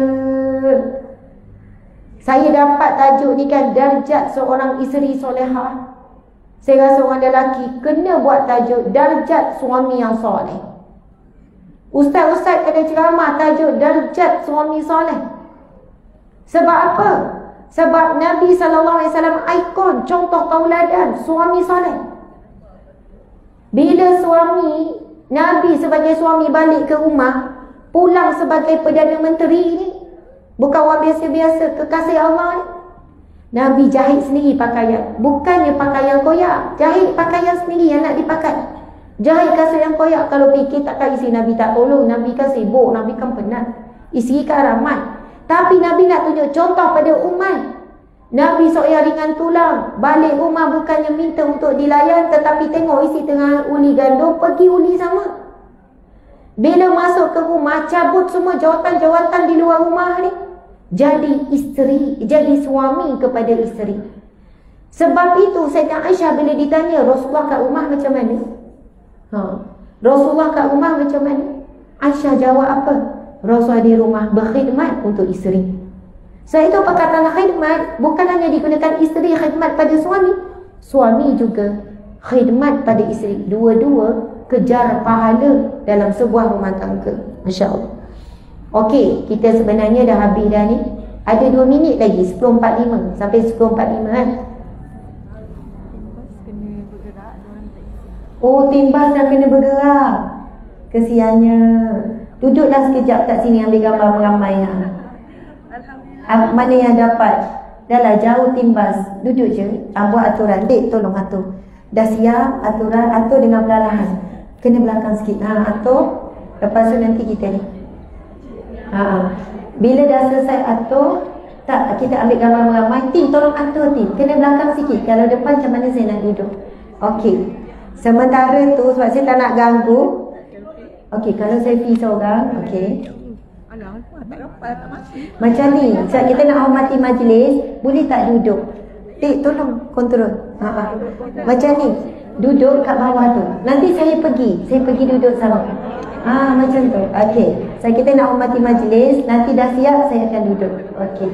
Saya dapat tajuk ni kan, darjat seorang isteri solehah. Saya rasa orang lelaki kena buat tajuk darjat suami yang soleh. Ustaz-ustaz kena ceramah tajuk darjat suami soleh. Sebab apa? Sebab Nabi SAW ikon, contoh tauladan suami soleh. Bila suami, Nabi sebagai suami balik ke rumah, pulang sebagai Perdana Menteri ni, bukan orang biasa-biasa, kekasih Allah ni, Nabi jahit sendiri pakaian. Bukannya pakaian koyak, jahit pakaian sendiri yang nak dipakai. Jahit kasut yang koyak. Kalau fikir takkan isteri Nabi tak tolong, Nabi kan sibuk, Nabi kan penat, isteri kan ramai. Tapi Nabi nak tunjuk contoh pada umat. Nabi seorang ringan tulang, balik rumah bukannya minta untuk dilayan, tetapi tengok isi tengah uli gandum, pergi uli sama. Bila masuk ke rumah, cabut semua jawatan-jawatan di luar rumah ni, jadi isteri, jadi suami kepada isteri. Sebab itu Sayyidah Aisyah bila ditanya Rasulullah kat rumah macam mana, Rasulullah kat rumah macam mana, Aisyah jawab apa? Rasulullah di rumah berkhidmat untuk isteri. So itu perkataan khidmat bukan hanya digunakan isteri khidmat pada suami, suami juga khidmat pada isteri. Dua-dua kejar pahala dalam sebuah rumah tangga. Masya Allah. Okey, kita sebenarnya dah habis dah ni. Ada 2 minit lagi, 10.45 sampai 10.45 kan. Oh, timbas dah kena bergerak. Kesiannya. Duduklah sekejap kat sini ambil gambar meramai. Mana yang dapat? Dah lah jauh timbas. Duduk je. Buat aturan. Dek, tolong atur. Dah siap aturan, atur dengan perlahan. Kena belakang sikit. Atur. Lepas tu nanti kita ni. Bila dah selesai atur, tak, kita ambil gambar meramai. Tim, tolong atur tim. Kena belakang sikit. Kalau depan macam mana saya nak duduk? Okey. Sementara tu, sebab saya tak nak ganggu. Okey, kalau saya pergi seorang, okey. Macam ni, sebab kita nak hormati majlis, boleh tak duduk? Tik, tolong kontrol. Macam ni, duduk kat bawah tu. Nanti saya pergi duduk sama. Macam tu. Okey. So kita nak hormati majlis, nanti dah siap saya akan duduk. Okey.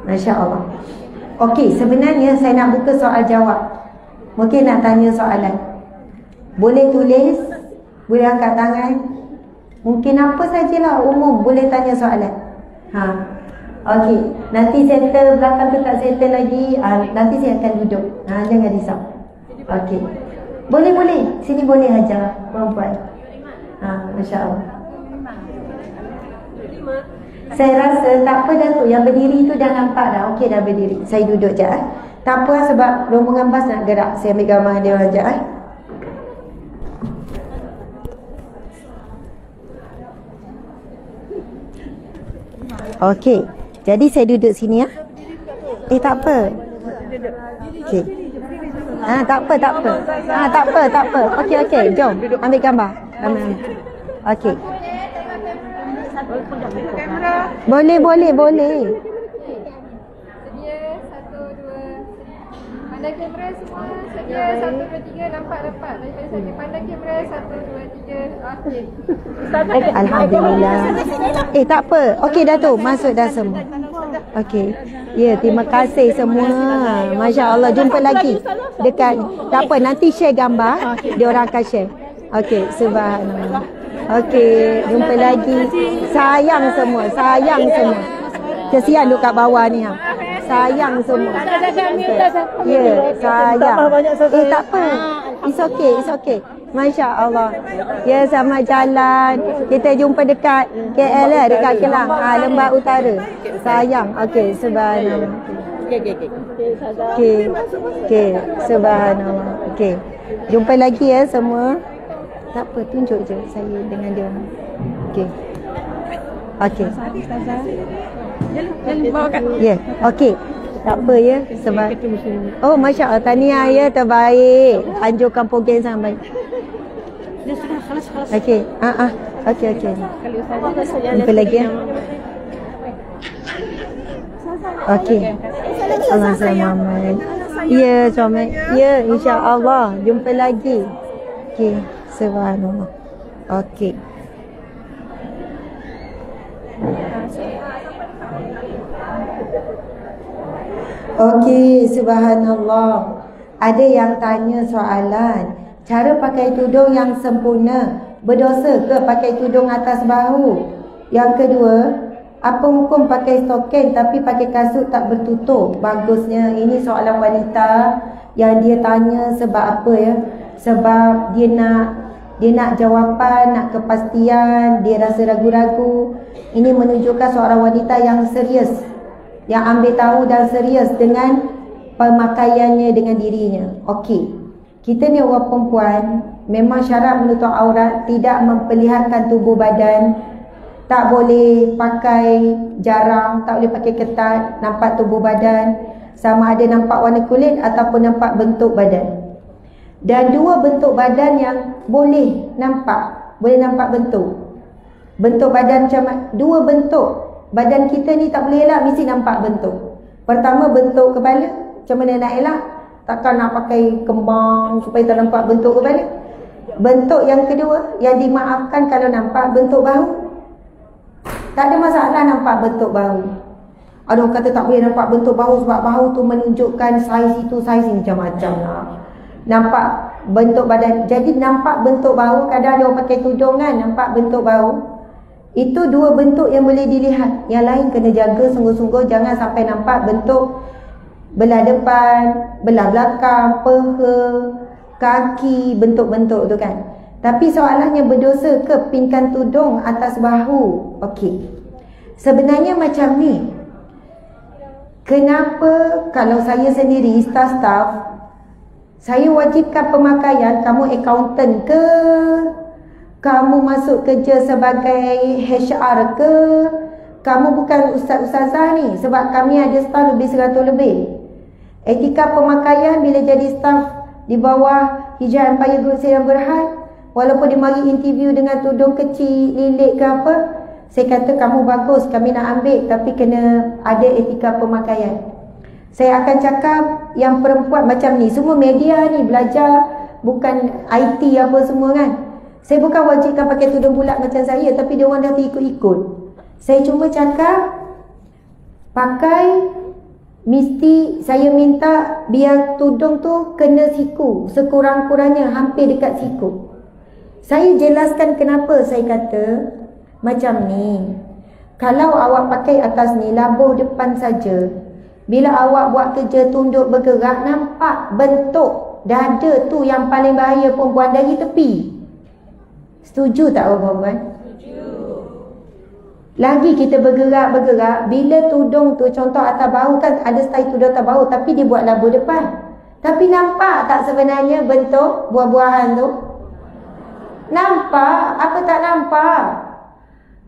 Masya Allah. Okey, sebenarnya saya nak buka soal jawab. Mungkin nak tanya soalan. Boleh tulis, boleh angkat tangan. Mungkin apa sajalah umum, boleh tanya soalan. Okey. Nanti settle belakang tu tak settle lagi, nanti saya akan duduk. Jangan risau. Okey. Boleh. Sini boleh ajar perempuan. Masya Allah. Saya rasa tak apa dah tu. Yang berdiri tu dah nampak dah. Okey, dah berdiri. Saya duduk je. Tak apa sebab rombongan bas nak gerak. Saya ambil gambar dia orang je. Okey. Jadi saya duduk sini ya. Tak apa. Okey. Tak apa. Tak apa. Okey. Jom ambil gambar. Okey. Boleh. Sedia 1 2. Pandang kamera semua. Sedia 1 2 3. Nampak. Daripada saya pandang kamera 1 2 3. Okey. Alhamdulillah. Tak apa. Okey dah tu. Masuk dah semua. Okey. Ya, terima kasih semua. Masya Allah. Jumpa lagi dekat. Tak apa, nanti share gambar. Dia orang akan share. Okey, subhanallah. Okey, jumpa lagi. Sayang semua. Kesian duduk kat bawah ni. Sayang semua. Ya, sayang. Tak apa. It's okay. Masya Allah. Ya, sama jalan. Kita jumpa dekat KL lah, dekat Kelang. Lembah Utara. Sayang. Okey, subhanallah. Okey, subhanallah. Okey. Jumpa lagi ya semua. Tak apa, tunjuk je saya dengan dia. Okey. Ya, okey. Tak apa ya, sebab oh Masya Allah, tahniah ya, terbaik. Anjurkan program sangat baik. Okey. Okey. Jumpa lagi ya. Okey. Allah selamat. Ya, selamat. Ya, insya-Allah jumpa lagi. Okey, subhanallah. Okey. Okey, subhanallah. Ada yang tanya soalan, cara pakai tudung yang sempurna, berdosa ke pakai tudung atas bahu? Yang kedua, apa hukum pakai stokin tapi pakai kasut tak bertutup? Bagusnya, ini soalan wanita yang dia tanya sebab apa ya? Sebab dia nak jawapan, nak kepastian, dia rasa ragu-ragu. Ini menunjukkan seorang wanita yang serius, yang ambil tahu dan serius dengan pemakaiannya, dengan dirinya. Okey, kita ni orang perempuan, memang syarat menutup aurat, tidak memperlihatkan tubuh badan, tak boleh pakai jarang, tak boleh pakai ketat, nampak tubuh badan, sama ada nampak warna kulit ataupun nampak bentuk badan. Dan dua bentuk badan yang boleh nampak bentuk badan macam dua bentuk badan kita ni tak boleh elak, mesti nampak bentuk. Pertama, bentuk kepala. Macam mana nak elak? Takkan nak pakai kembang supaya tak nampak bentuk kepala. Bentuk yang kedua yang dimaafkan kalau nampak bentuk bahu. Tak ada masalah nampak bentuk bahu. Ada orang kata tak boleh nampak bentuk bahu sebab bahu tu menunjukkan saiz itu, saiz ini, macam-macam lah. Nampak bentuk badan. Jadi nampak bentuk bahu, kadang ada orang pakai tudung kan, nampak bentuk bahu. Itu dua bentuk yang boleh dilihat. Yang lain kena jaga sungguh-sungguh, jangan sampai nampak bentuk belah depan, belah belakang, peha, kaki, bentuk-bentuk tu kan. Tapi soalannya, berdosa ke pinkan tudung atas bahu? Okey, sebenarnya macam ni. Kenapa kalau saya sendiri staff, saya wajibkan pemakaian? Kamu accountant ke? Kamu masuk kerja sebagai HR ke? Kamu bukan ustaz-ustazah ni. Sebab kami ada staff lebih 100 lebih. Etika pemakaian bila jadi staff di bawah Hijrah Empire Group Sdn Bhd, walaupun dia mari interview dengan tudung kecil, lilit ke apa, saya kata kamu bagus, kami nak ambil, tapi kena ada etika pemakaian. Saya akan cakap yang perempuan macam ni, semua media ni belajar, bukan IT apa semua kan. Saya bukan wajibkan pakai tudung bulat macam saya, tapi dia orang dah ikut-ikut. Saya cuma cakap pakai, mesti saya minta biar tudung tu kena siku, sekurang-kurangnya hampir dekat siku. Saya jelaskan kenapa saya kata macam ni. Kalau awak pakai atas ni, labuh depan saja. Bila awak buat kerja tunduk bergerak, nampak bentuk dada tu yang paling bahaya perempuan dari tepi. Setuju tak perempuan? Setuju. Lagi kita bergerak-bergerak, bila tudung tu, contoh atas bahu kan ada style tudung atas bahu, tapi dia buat labuh depan. Tapi nampak tak sebenarnya bentuk buah-buahan tu? Nampak? Apa tak nampak?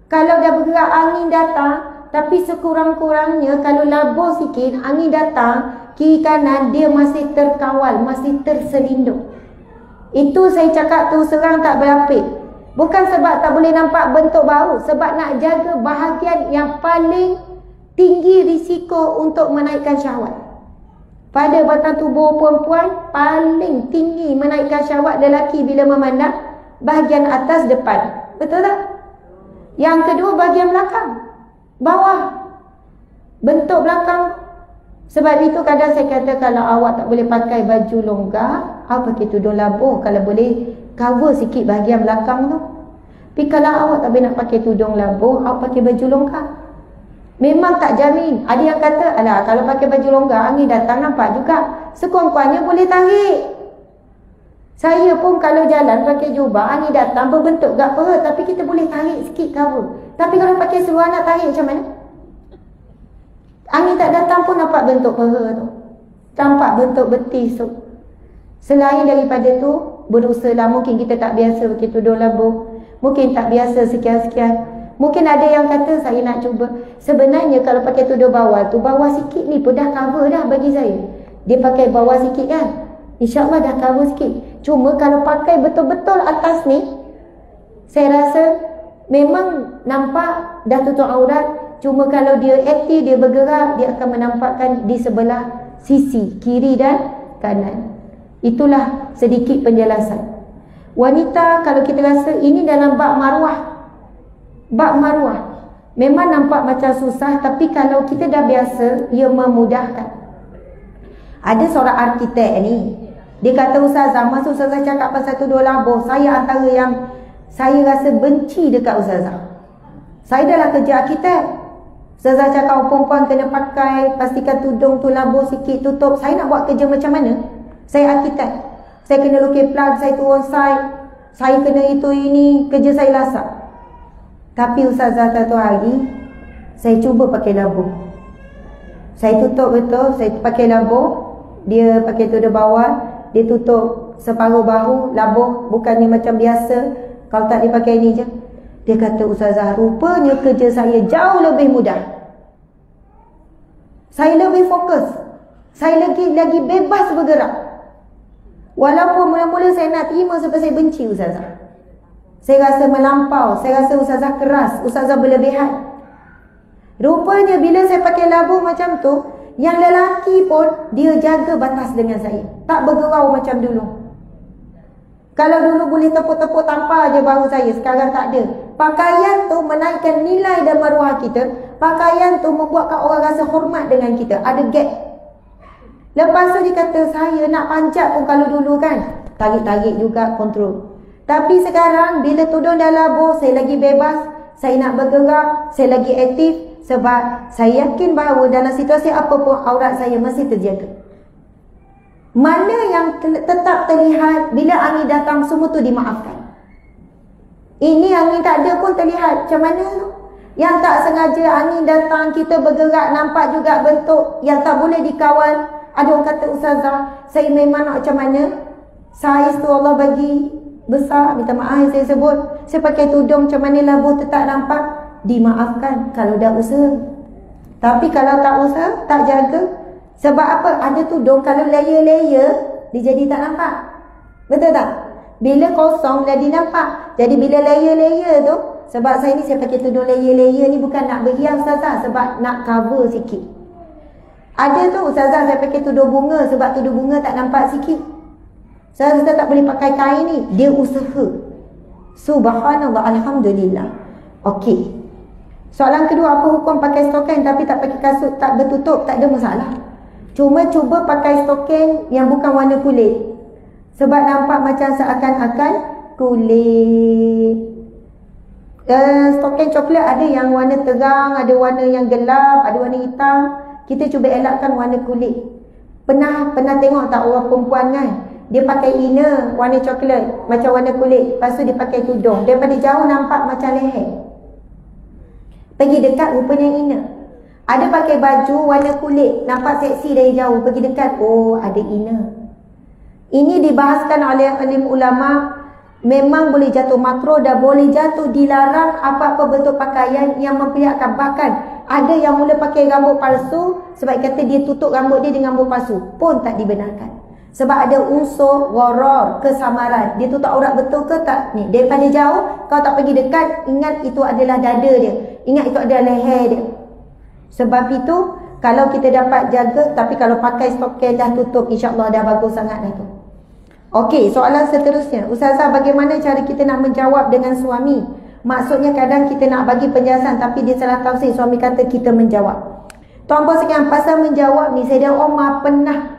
Kalau dah bergerak, angin datang, tapi sekurang-kurangnya kalau labuh sikit, angin datang, kiri kanan dia masih terkawal, masih terselindung. Itu saya cakap tu serang tak berapik. Bukan sebab tak boleh nampak bentuk bahu, sebab nak jaga bahagian yang paling tinggi risiko untuk menaikkan syahwat. Pada batang tubuh perempuan, paling tinggi menaikkan syahwat lelaki bila memandang bahagian atas depan. Betul tak? Yang kedua, bahagian belakang, bawah, bentuk belakang. Sebab itu kadang saya kata kalau awak tak boleh pakai baju longgar, awak pakai tudung labuh, kalau boleh cover sikit bahagian belakang tu. Tapi kalau awak tak boleh nak pakai tudung labuh, awak pakai baju longgar. Memang tak jamin. Ada yang kata, alah kalau pakai baju longgar, angin datang nampak juga. Sekurang-kurangnya boleh tarik. Saya pun kalau jalan pakai jubah, angin datang berbentuk gak perut, tapi kita boleh tarik sikit cover. Tapi kalau pakai seluar nak tarik macam mana? Angin tak datang pun nampak bentuk perut tu, nampak bentuk betis tu. Selain daripada tu, berusahalah, mungkin kita tak biasa pakai tudung labuh, mungkin tak biasa sekian-sekian. Mungkin ada yang kata saya nak cuba. Sebenarnya kalau pakai tudung bawah tu, bawah sikit ni pun dah cover dah bagi saya. Dia pakai bawah sikit kan, InsyaAllah dah cover sikit. Cuma kalau pakai betul-betul atas ni, saya rasa memang nampak dah tutup aurat. Cuma kalau dia aktif, dia bergerak, dia akan menampakkan di sebelah sisi kiri dan kanan. Itulah sedikit penjelasan. Wanita, kalau kita rasa ini dalam bab maruah, bab maruah memang nampak macam susah, tapi kalau kita dah biasa, ia memudahkan. Ada seorang arkitek ni, dia kata, Ustazah, masa Ustazah cakap pasal tudung labuh, saya antara yang saya rasa benci dekat Ustazah. Saya dah lah kerja arkitek. Ustazah cakap perempuan kena pakai, pastikan tudung tu labuh sikit, tutup. Saya nak buat kerja macam mana? Saya arkitek. Saya kena lukis plan, saya turun site, saya kena itu ini, kerja saya lasak. Tapi Ustazah satu hari, saya cuba pakai labuh. Saya tutup betul, saya pakai labuh. Dia pakai tudung bawah, dia tutup separuh bahu, labuh, bukannya macam biasa kalau tak dipakai ni je. Dia kata, Ustazah, rupanya kerja saya jauh lebih mudah. Saya lebih fokus. Saya lagi bebas bergerak. Walaupun mula-mula saya nak terima sebab saya benci Ustazah. Saya rasa melampau, saya rasa Ustazah keras, Ustazah berlebihan. Rupanya bila saya pakai labuh macam tu, yang lelaki pun dia jaga batas dengan saya, tak bergurau macam dulu. Kalau dulu boleh tepuk-tepuk tampar je bahu saya, sekarang tak ada. Pakaian tu menaikkan nilai dan maruah kita. Pakaian tu membuatkan orang rasa hormat dengan kita. Ada gap. Lepas tu dia kata, saya nak panjat pun kalau dulu kan, tarik-tarik juga, kontrol. Tapi sekarang bila tudung dah labuh, saya lagi bebas, saya nak bergerak, saya lagi aktif, sebab saya yakin bahawa dalam situasi apa pun aurat saya masih terjaga. Mana yang tetap terlihat bila angin datang, semua tu dimaafkan. Ini angin tak ada pun terlihat, macam mana? Yang tak sengaja angin datang, kita bergerak, nampak juga bentuk yang tak boleh dikawal. Ada orang kata, ustazah, saya memang nak macam mana? Saiz tu Allah bagi besar, minta maaf yang saya sebut, saya pakai tudung macam mana labuh tetap nampak, dimaafkan kalau dah usaha. Tapi kalau tak usaha, tak jaga, sebab apa? Ada tudung kalau layer-layer dia jadi tak nampak, betul tak? Bila kosong jadi nampak. Jadi bila layer-layer tu, sebab saya ni saya pakai tudung layer-layer ni bukan nak berhias ustazah, sebab nak cover sikit. Ada tu ustazah saya pakai tudung bunga, sebab tudung bunga tak nampak sikit. Saya tak boleh pakai kain ni. Dia usaha. Subhanallah, alhamdulillah. Okey. Soalan kedua, apa hukum pakai stokin tapi tak pakai kasut, tak bertutup? Tak ada masalah. Cuma cuba pakai stokin yang bukan warna kulit, sebab nampak macam seakan-akan kulit. Stokin coklat ada yang warna terang, ada warna yang gelap, ada warna hitam. Kita cuba elakkan warna kulit. Pernah tengok tak orang perempuan kan, dia pakai inner warna coklat macam warna kulit, lepas tu dia pakai tudung, daripada jauh nampak macam leher, pergi dekat rupanya inner. Ada pakai baju warna kulit, nampak seksi dari jauh, pergi dekat, oh ada inner. Ini dibahaskan oleh alim ulama, memang boleh jatuh makruh dan boleh jatuh dilarang apa-apa bentuk pakaian yang memperlihatkan. Bahkan ada yang mula pakai rambut palsu, sebab kata dia tutup rambut dia dengan rambut palsu, pun tak dibenarkan. Sebab ada unsur gharar, kesamaran. Dia tutup aurat betul ke tak? Ni, daripada jauh, kau tak pergi dekat, ingat itu adalah dada dia, ingat itu adalah leher dia. Sebab itu, kalau kita dapat jaga, tapi kalau pakai stokin dah tutup, insyaAllah dah bagus sangat dah tu. Okey, soalan seterusnya. Ustazah, bagaimana cara kita nak menjawab dengan suami? Maksudnya kadang kita nak bagi penjelasan, tapi dia salah tafsir. Suami kata kita menjawab. Tuan-puan sekalian, pasal menjawab ni, Sayyidina Umar pernah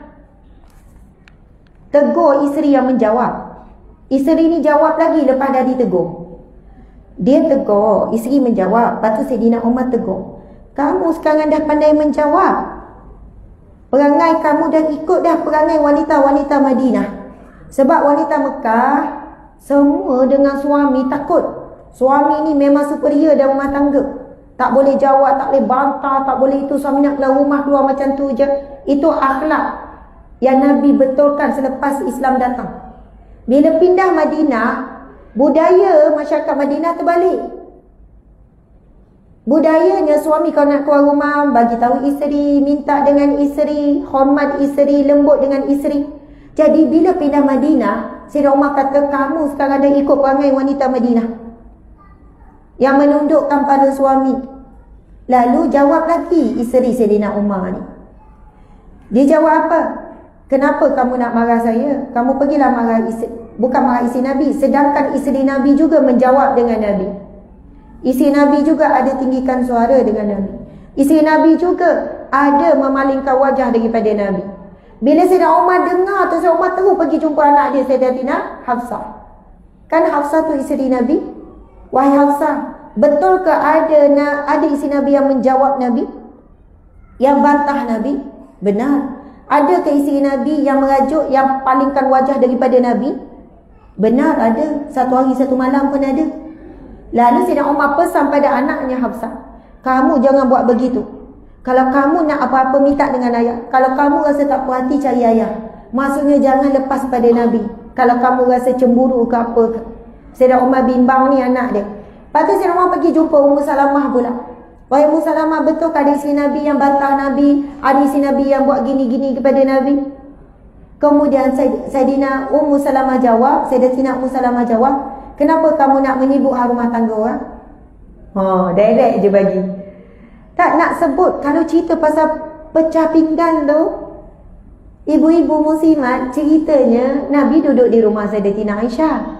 tegur isteri yang menjawab. Isteri ni jawab lagi lepas dah ditegur. Dia tegur, isteri menjawab. Lepas tu Sayyidina Umar tegur, kamu sekarang dah pandai menjawab. Perangai kamu dah ikut dah perangai wanita-wanita Madinah. Sebab wanita Mekah semua dengan suami takut. Suami ni memang superior dalam rumah tangga. Tak boleh jawab, tak boleh bantah, tak boleh itu. Suami nak keluar rumah, keluar macam tu je. Itu akhlak yang Nabi betulkan selepas Islam datang. Bila pindah Madinah, budaya masyarakat Madinah terbalik. Budayanya suami kalau nak keluar rumah, bagi tahu isteri, minta dengan isteri, hormat isteri, lembut dengan isteri. Jadi bila pindah Madinah, Sayyidina Umar kata, kamu sekarang dah ikut perangai wanita Madinah yang menundukkan pada suami. Lalu jawab lagi isteri Sayyidina Umar ni. Dia jawab apa? Kenapa kamu nak marah saya? Kamu pergilah marah isteri, bukan marah isteri Nabi. Sedangkan isteri Nabi juga menjawab dengan Nabi. Isteri Nabi juga ada tinggikan suara dengan Nabi. Isteri Nabi juga ada memalingkan wajah daripada Nabi. Bila Sayyidina Umar dengar tu, Sayyidina Umar terus pergi jumpa anak dia, Sayyidatina Hafsah. Kan Hafsah tu isteri Nabi. Wahai Hafsah, betul ke ada isteri Nabi yang menjawab Nabi, yang bantah Nabi? Benar. Ada ke isteri Nabi yang merajuk, yang palingkan wajah daripada Nabi? Benar, ada. Satu hari satu malam pun ada. Lalu Sayyidina Umar pesan pada anaknya Hafsah, kamu jangan buat begitu. Kalau kamu nak apa-apa, minta dengan ayah. Kalau kamu rasa tak puas hati, cari ayah. Maksudnya jangan lepas pada Nabi. Kalau kamu rasa cemburu ke apa ke. Sayyidina Umar bimbang ni anak dia. Lepas tu Sayyidina Umar pergi jumpa Ummu Salamah pula. Wahai Ummu Salamah, betul ke ada isteri Nabi yang bantah Nabi? Ada isteri Nabi yang buat gini-gini kepada Nabi? Kemudian Sayyidina Ummu Salamah jawab, Sayyidatina Ummu Salamah jawab, kenapa kamu nak menyibuk hal rumah tangga orang? Direct je bagi. Tak nak sebut. Kalau cerita pasal pecah pinggan tu, ibu-ibu muslimat ceritanya Nabi duduk di rumah Sayyidatina Aisyah.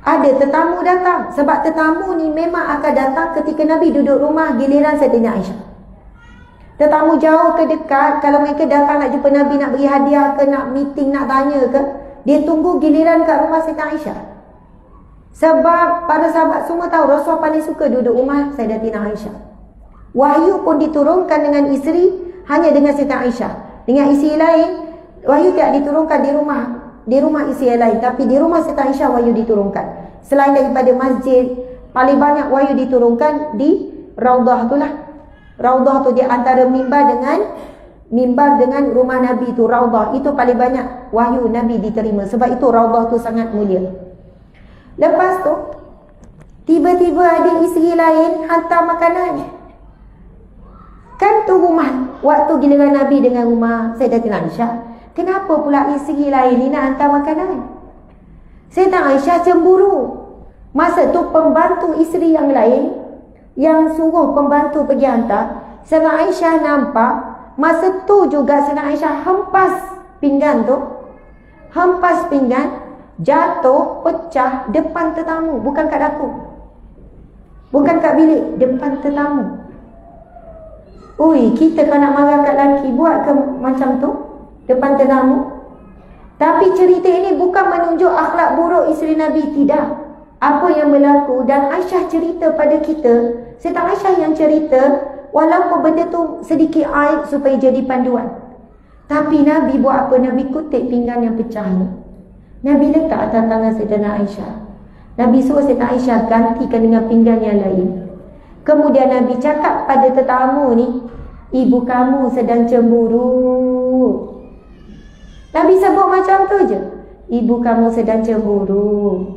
Ada tetamu datang. Sebab tetamu ni memang akan datang ketika Nabi duduk rumah, giliran Sayyidatina Aisyah. Tetamu jauh ke dekat, kalau mereka datang nak jumpa Nabi, nak beri hadiah ke, nak meeting, nak tanya ke, Dia tunggu giliran kat rumah Sayyidatina Aisyah. Sebab para sahabat semua tahu Rasulullah paling suka duduk rumah Sayyidatina Aisyah. Wahyu pun diturunkan dengan isteri, hanya dengan Sayyidatina Aisyah. Dengan isteri lain, wahyu tidak diturunkan di rumah isteri lain, tapi di rumah Sayyidatina Aisyah wahyu diturunkan. Selain daripada masjid, paling banyak wahyu diturunkan di Raudah tu lah. Raudah tu dia antara mimbar dengan rumah Nabi tu, Raudah. Itu paling banyak wahyu Nabi diterima. Sebab itu Raudah tu sangat mulia. Lepas tu tiba-tiba ada isteri lain hantar makanan. Kan tu rumah, waktu giliran Nabi dengan rumah Sayyidatina Aisyah, kenapa pula isteri lain ni nak hantar makanan? Sayyidatina Aisyah cemburu. Masa tu pembantu isteri yang lain yang suruh pembantu pergi hantar, Sayyidatina Aisyah nampak. Masa tu juga Sayyidatina Aisyah hempas pinggan tu. Hempas pinggan, jatuh, pecah depan tetamu. Bukan kat dapur, bukan kat bilik, depan tetamu. Ui, kita kalau nak marah kat lelaki, buat ke macam tu depan tetamu? Tapi cerita ini bukan menunjuk akhlak buruk isteri Nabi, tidak. Apa yang berlaku, dan Aisyah cerita pada kita. Sayyidatina Aisyah yang cerita, walaupun benda tu sedikit aib supaya jadi panduan. Tapi Nabi buat apa? Nabi kutip pinggan yang pecah ni, Nabi letak atas tangan Sayyidatina Aisyah. Nabi suruh Sayyidatina Aisyah gantikan dengan pinggan yang lain. Kemudian Nabi cakap pada tetamu ni, ibu kamu sedang cemburu. Nabi sebut macam tu je, ibu kamu sedang cemburu.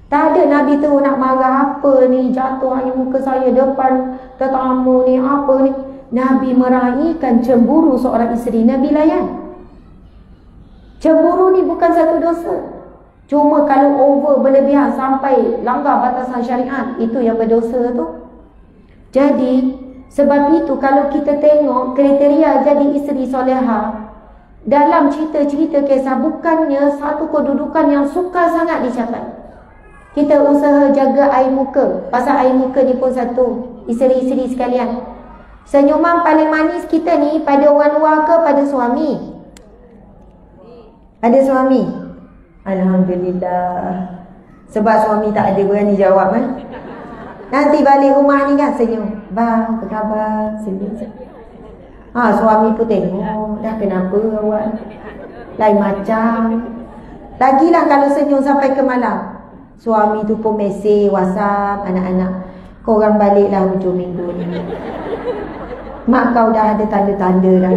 Tak ada Nabi tu nak marah, apa ni jatuh air muka saya depan tetamu ni, apa ni. Nabi meraihkan cemburu seorang isteri, Nabi layan. Cemburu ni bukan satu dosa. Cuma kalau over berlebihan sampai langgar batasan syariat, itu yang berdosa tu. Jadi sebab itu kalau kita tengok kriteria jadi isteri soleha dalam cerita-cerita kisah, bukannya satu kedudukan yang sukar sangat dicapai. Kita usaha jaga air muka. Pasal air muka ni pun satu, isteri-isteri sekalian, senyuman paling manis kita ni pada orang luar ke pada suami? Ada suami? Alhamdulillah. Sebab suami tak ada berani jawab kan. Nanti balik rumah ni kan senyum, bang apa khabar, senyum. Suami pun tengok, dah kenapa awak lain macam. Lagilah kalau senyum sampai ke malam, suami tu pun mesej WhatsApp anak-anak, korang baliklah hujung minggu ni, mak kau dah ada tanda-tanda dah,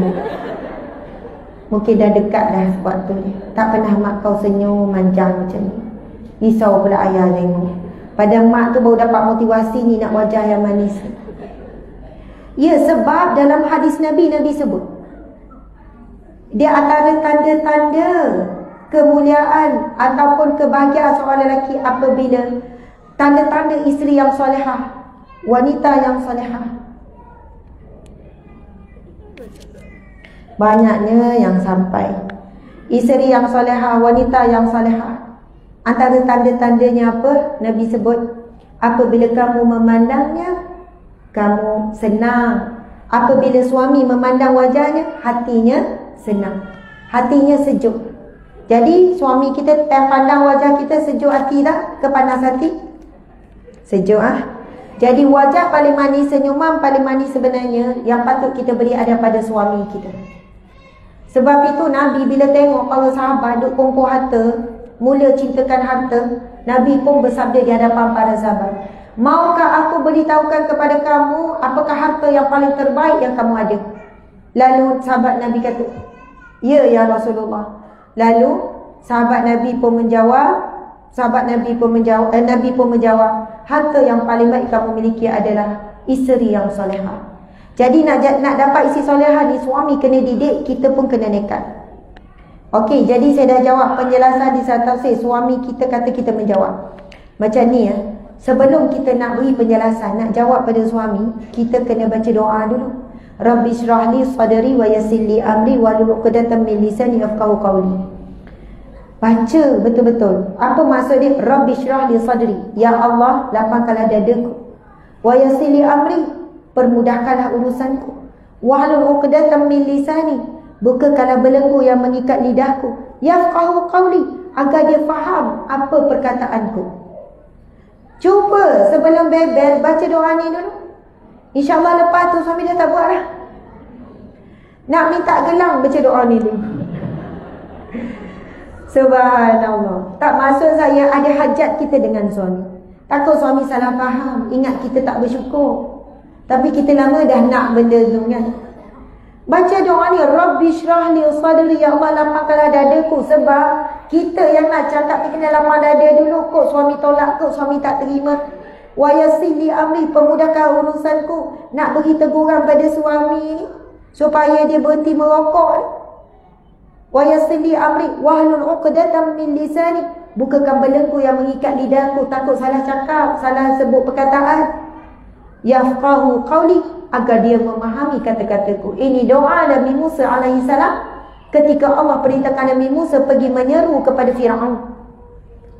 mungkin dah dekat dah sebab tu. Tak pernah mak kau senyum manjang macam ni. Risau pula ayah tengok. Pada mak tu baru dapat motivasi ni nak wajah yang manis. Ya, sebab dalam hadis Nabi sebut, dia antara tanda-tanda kemuliaan ataupun kebahagiaan seorang lelaki apabila tanda-tanda isteri yang solehah, wanita yang solehah. Banyaknya yang sampai isteri yang solehah, wanita yang solehah. Antara tanda-tandanya apa? Nabi sebut, apabila kamu memandangnya, kamu senang. Apabila suami memandang wajahnya, hatinya senang, hatinya sejuk. Jadi suami kita pandang wajah kita, sejuk hati tak? Kepanas hati? Sejuk Jadi wajah paling manis, senyuman paling manis sebenarnya yang patut kita beri ada pada suami kita. Sebab itu Nabi bila tengok para sahabat duk kumpul harta, mula cintakan harta, Nabi pun bersabda di hadapan para sahabat, maukah aku beritahukan kepada kamu apakah harta yang paling terbaik yang kamu ada? Lalu sahabat Nabi kata, ya, ya Rasulullah. Lalu sahabat Nabi pun menjawab, Nabi pun menjawab, harta yang paling baik kamu miliki adalah isteri yang solehah. Jadi nak dapat isteri solehah ni, suami kena didik, kita pun kena nekat. Okey, jadi saya dah jawab penjelasan di satu tafsir. Suami kita kata kita menjawab macam ni Sebelum kita nak beri penjelasan, nak jawab pada suami, kita kena baca doa dulu. Rabbi shrah li sadri wa yassir li amri wahlul 'uqdatam min lisani yafqahu qawli. Baca betul-betul. Apa maksud dia? Rabbi shrah li sadri, ya Allah, lapangkanlah dadaku. Wa yassir li amri, permudahkanlah urusanku. Wahlul 'uqdatam min lisani, bukakanlah belenggu yang mengikat lidahku. Yafqahu qawli, agar dia faham apa perkataanku. Cuba sebelum bebel baca doa ni dulu. InsyaAllah lepas tu suami dah tak buat lah. Nak minta gelang baca doa ni dulu. Subhanallah. Tak maksud saya ada hajat kita dengan suami. Takut suami salah faham, ingat kita tak bersyukur. Tapi kita lama dah nak benda tu kan. Baca doa ni, Rabbi syrah li sadri, ya Allah lapangkanlah dadaku. Sebab kita yang nak cakap ni kena lapang dada dulu. Kok suami tolak, kok suami tak terima. Wa yassir li amri, pemudahkan urusanku. Nak beri teguran pada suami ni supaya dia berhenti merokok. Wa yassir li amri wahlul 'uqdatam min lisani, bukakan belenggu yang mengikat lidahku, takut salah cakap, salah sebut perkataan. Yafqahu qawli, agar dia memahami kata-kataku. Ini doa Nabi Musa alaihi salam ketika Allah perintahkan Nabi Musa pergi menyeru kepada Firaun.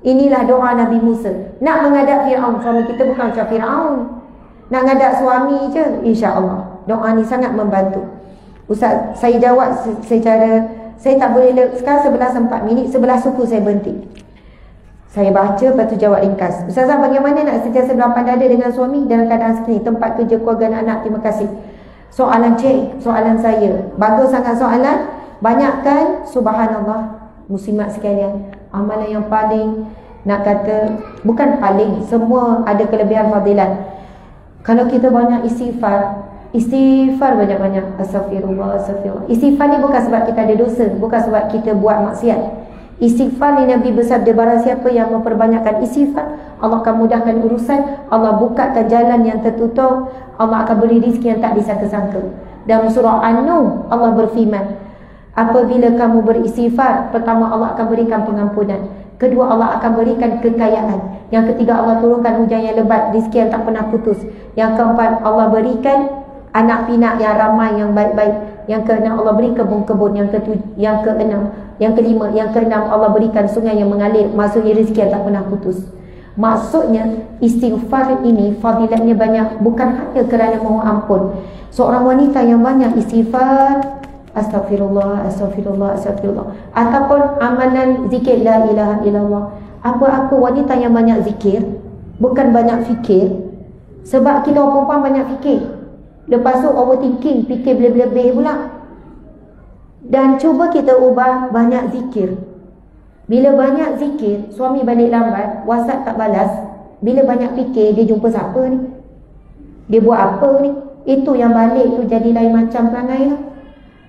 Inilah doa Nabi Musa. Nak menghadap Firaun, suami kita bukan macam Firaun. Nak menghadap suami je, insya-Allah. Doa ni sangat membantu. Ustaz, saya jawab secara, saya tak boleh sekarang 11:04 minit, 11 suku saya berhenti. Saya baca, lepas tu jawab ringkas. Ustazah, bagaimana nak sentiasa berlapang dada dengan suami dalam keadaan seperti tempat kerja, keluarga, anak? Terima kasih. Soalan soalan saya. Bagus sangat soalan. Banyakkan, subhanallah, muslimat sekalian, amalan yang paling, nak kata, bukan paling, semua ada kelebihan fadilat. Kalau kita banyak istighfar banyak-banyak. Astaghfirullah, astaghfirullah. Istighfar ni bukan sebab kita ada dosa, bukan sebab kita buat maksiat. Istighfar ni Nabi bersabda, barang siapa yang memperbanyakkan istighfar, Allah akan mudahkan urusan, Allah bukakan jalan yang tertutup, Allah akan beri rezeki yang tak disangka-sangka. Dalam surah An-Nur Allah berfirman, apabila kamu beristighfar, pertama Allah akan berikan pengampunan, kedua Allah akan berikan kekayaan, yang ketiga Allah turunkan hujan yang lebat, rezeki yang tak pernah putus, yang keempat Allah berikan anak pinak yang ramai, yang baik-baik, yang keenam Allah beri kebun-kebun, yang kelima, yang keenam Allah berikan sungai yang mengalir, maksudnya rezeki yang tak pernah putus. Maksudnya istighfar ini fadilatnya banyak, bukan hanya kerana mohon ampun. Seorang wanita yang banyak istighfar, astagfirullah, astagfirullah, astagfirullah, ataupun amalan zikir la ilaha illallah. Apa aku wanita yang banyak zikir, bukan banyak fikir. Sebab kita orang perempuan banyak fikir, lepas tu overthinking, fikir lebih-lebih pula. Dan cuba kita ubah banyak zikir. Bila banyak zikir, suami balik lambat, WhatsApp tak balas. Bila banyak fikir, dia jumpa siapa ni, dia buat apa ni, itu yang balik tu jadi lain macam perangai lah.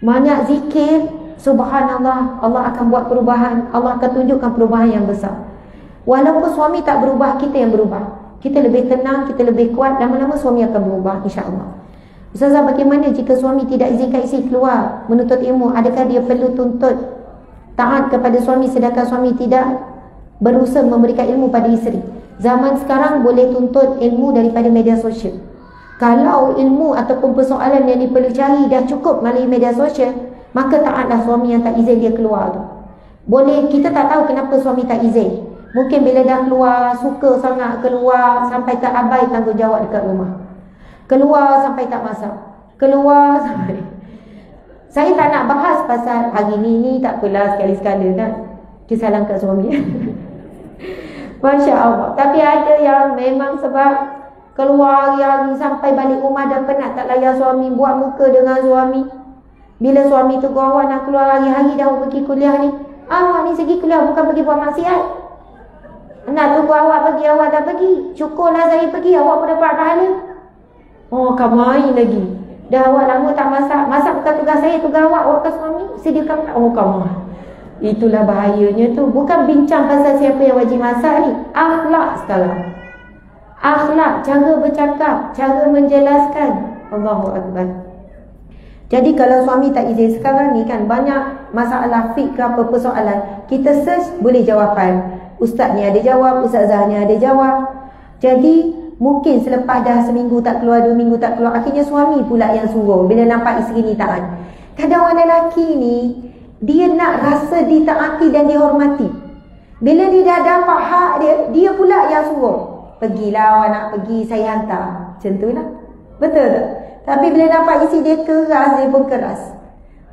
Banyak zikir, subhanallah, Allah akan buat perubahan, Allah akan tunjukkan perubahan yang besar. Walaupun suami tak berubah, kita yang berubah. Kita lebih tenang, kita lebih kuat, lama-lama suami akan berubah, insya-Allah. Ustazah, bagaimana jika suami tidak izinkan isteri keluar menuntut ilmu? Adakah dia perlu tuntut taat kepada suami sedangkan suami tidak berusaha memberikan ilmu pada isteri? Zaman sekarang boleh tuntut ilmu daripada media sosial. Kalau ilmu ataupun persoalan yang diperlu cari dah cukup melalui media sosial, maka taatlah suami yang tak izin dia keluar tu. Boleh, kita tak tahu kenapa suami tak izin. Mungkin bila dah keluar, suka sangat keluar sampai tak abai tanggungjawab dekat rumah. Keluar sampai tak masak, keluar sampai saya tak nak bahas pasal hari ni tak apalah, sekali-sekala kan kesalahan kat suami. Masya Allah. Tapi ada yang memang sebab keluar hari-hari sampai balik rumah dah penat, tak layan suami, buat muka dengan suami. Bila suami tegur, awak nak keluar hari-hari dah pergi kuliah ni, awak ni segi kuliah bukan pergi buat maksiat. Nak tunggu awak pergi, awak dah pergi, syukurlah saya pergi, awak pun dapat pahala. Oh, kau main lagi. Dah awak lama tak masak. Masak bukan tugas saya, tugas awak kan suami. Sediakan. Oh, kau main. Itulah bahayanya tu. Bukan bincang pasal siapa yang wajib masak ni. Akhlak sekarang. Akhlak, cara bercakap, cara menjelaskan. Allahu Akbar. Jadi kalau suami tak izin sekarang ni kan, banyak masalah fik ke apa persoalan, kita search boleh jawapan. Ustaz ni ada jawab, Ustazah ni ada jawab. Jadi mungkin selepas dah seminggu tak keluar, 2 minggu tak keluar, akhirnya suami pula yang suruh bila nampak isteri ni taat. Kadang orang lelaki ni, dia nak rasa ditaati dan dihormati. Bila dia dah dapat hak dia, dia pula yang suruh. Pergilah awak nak pergi, saya hantar. Macam tu lah. Betul tak? Tapi bila nampak isteri dia keras, dia pun keras.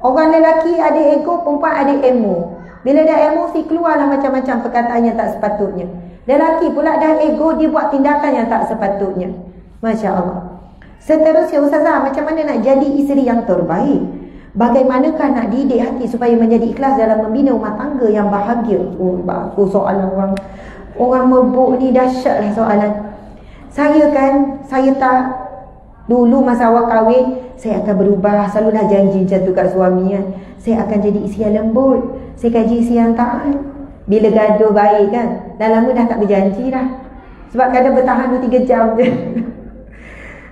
Orang lelaki ada ego, perempuan ada emo. Bila dah emosi, keluarlah macam-macam perkataan yang tak sepatutnya. Lelaki pula dah ego, dia buat tindakan yang tak sepatutnya. Masya Allah. Seterusnya Ustazah, macam mana nak jadi isteri yang terbaik? Bagaimanakah nak didik hati supaya menjadi ikhlas dalam membina rumah tangga yang bahagia? Oh, bagus soalan orang mabuk ni, dahsyat lah soalan. Saya tak, dulu masa awal kahwin, saya akan berubah. Selalu dah janji macam tu kat suami kan. Saya akan jadi isteri yang lembut, saya akan jadi isteri yang taat. Bila gaduh baik kan, dah lama dah tak berjanji dah. Sebab kadang bertahan 2-3 jam je.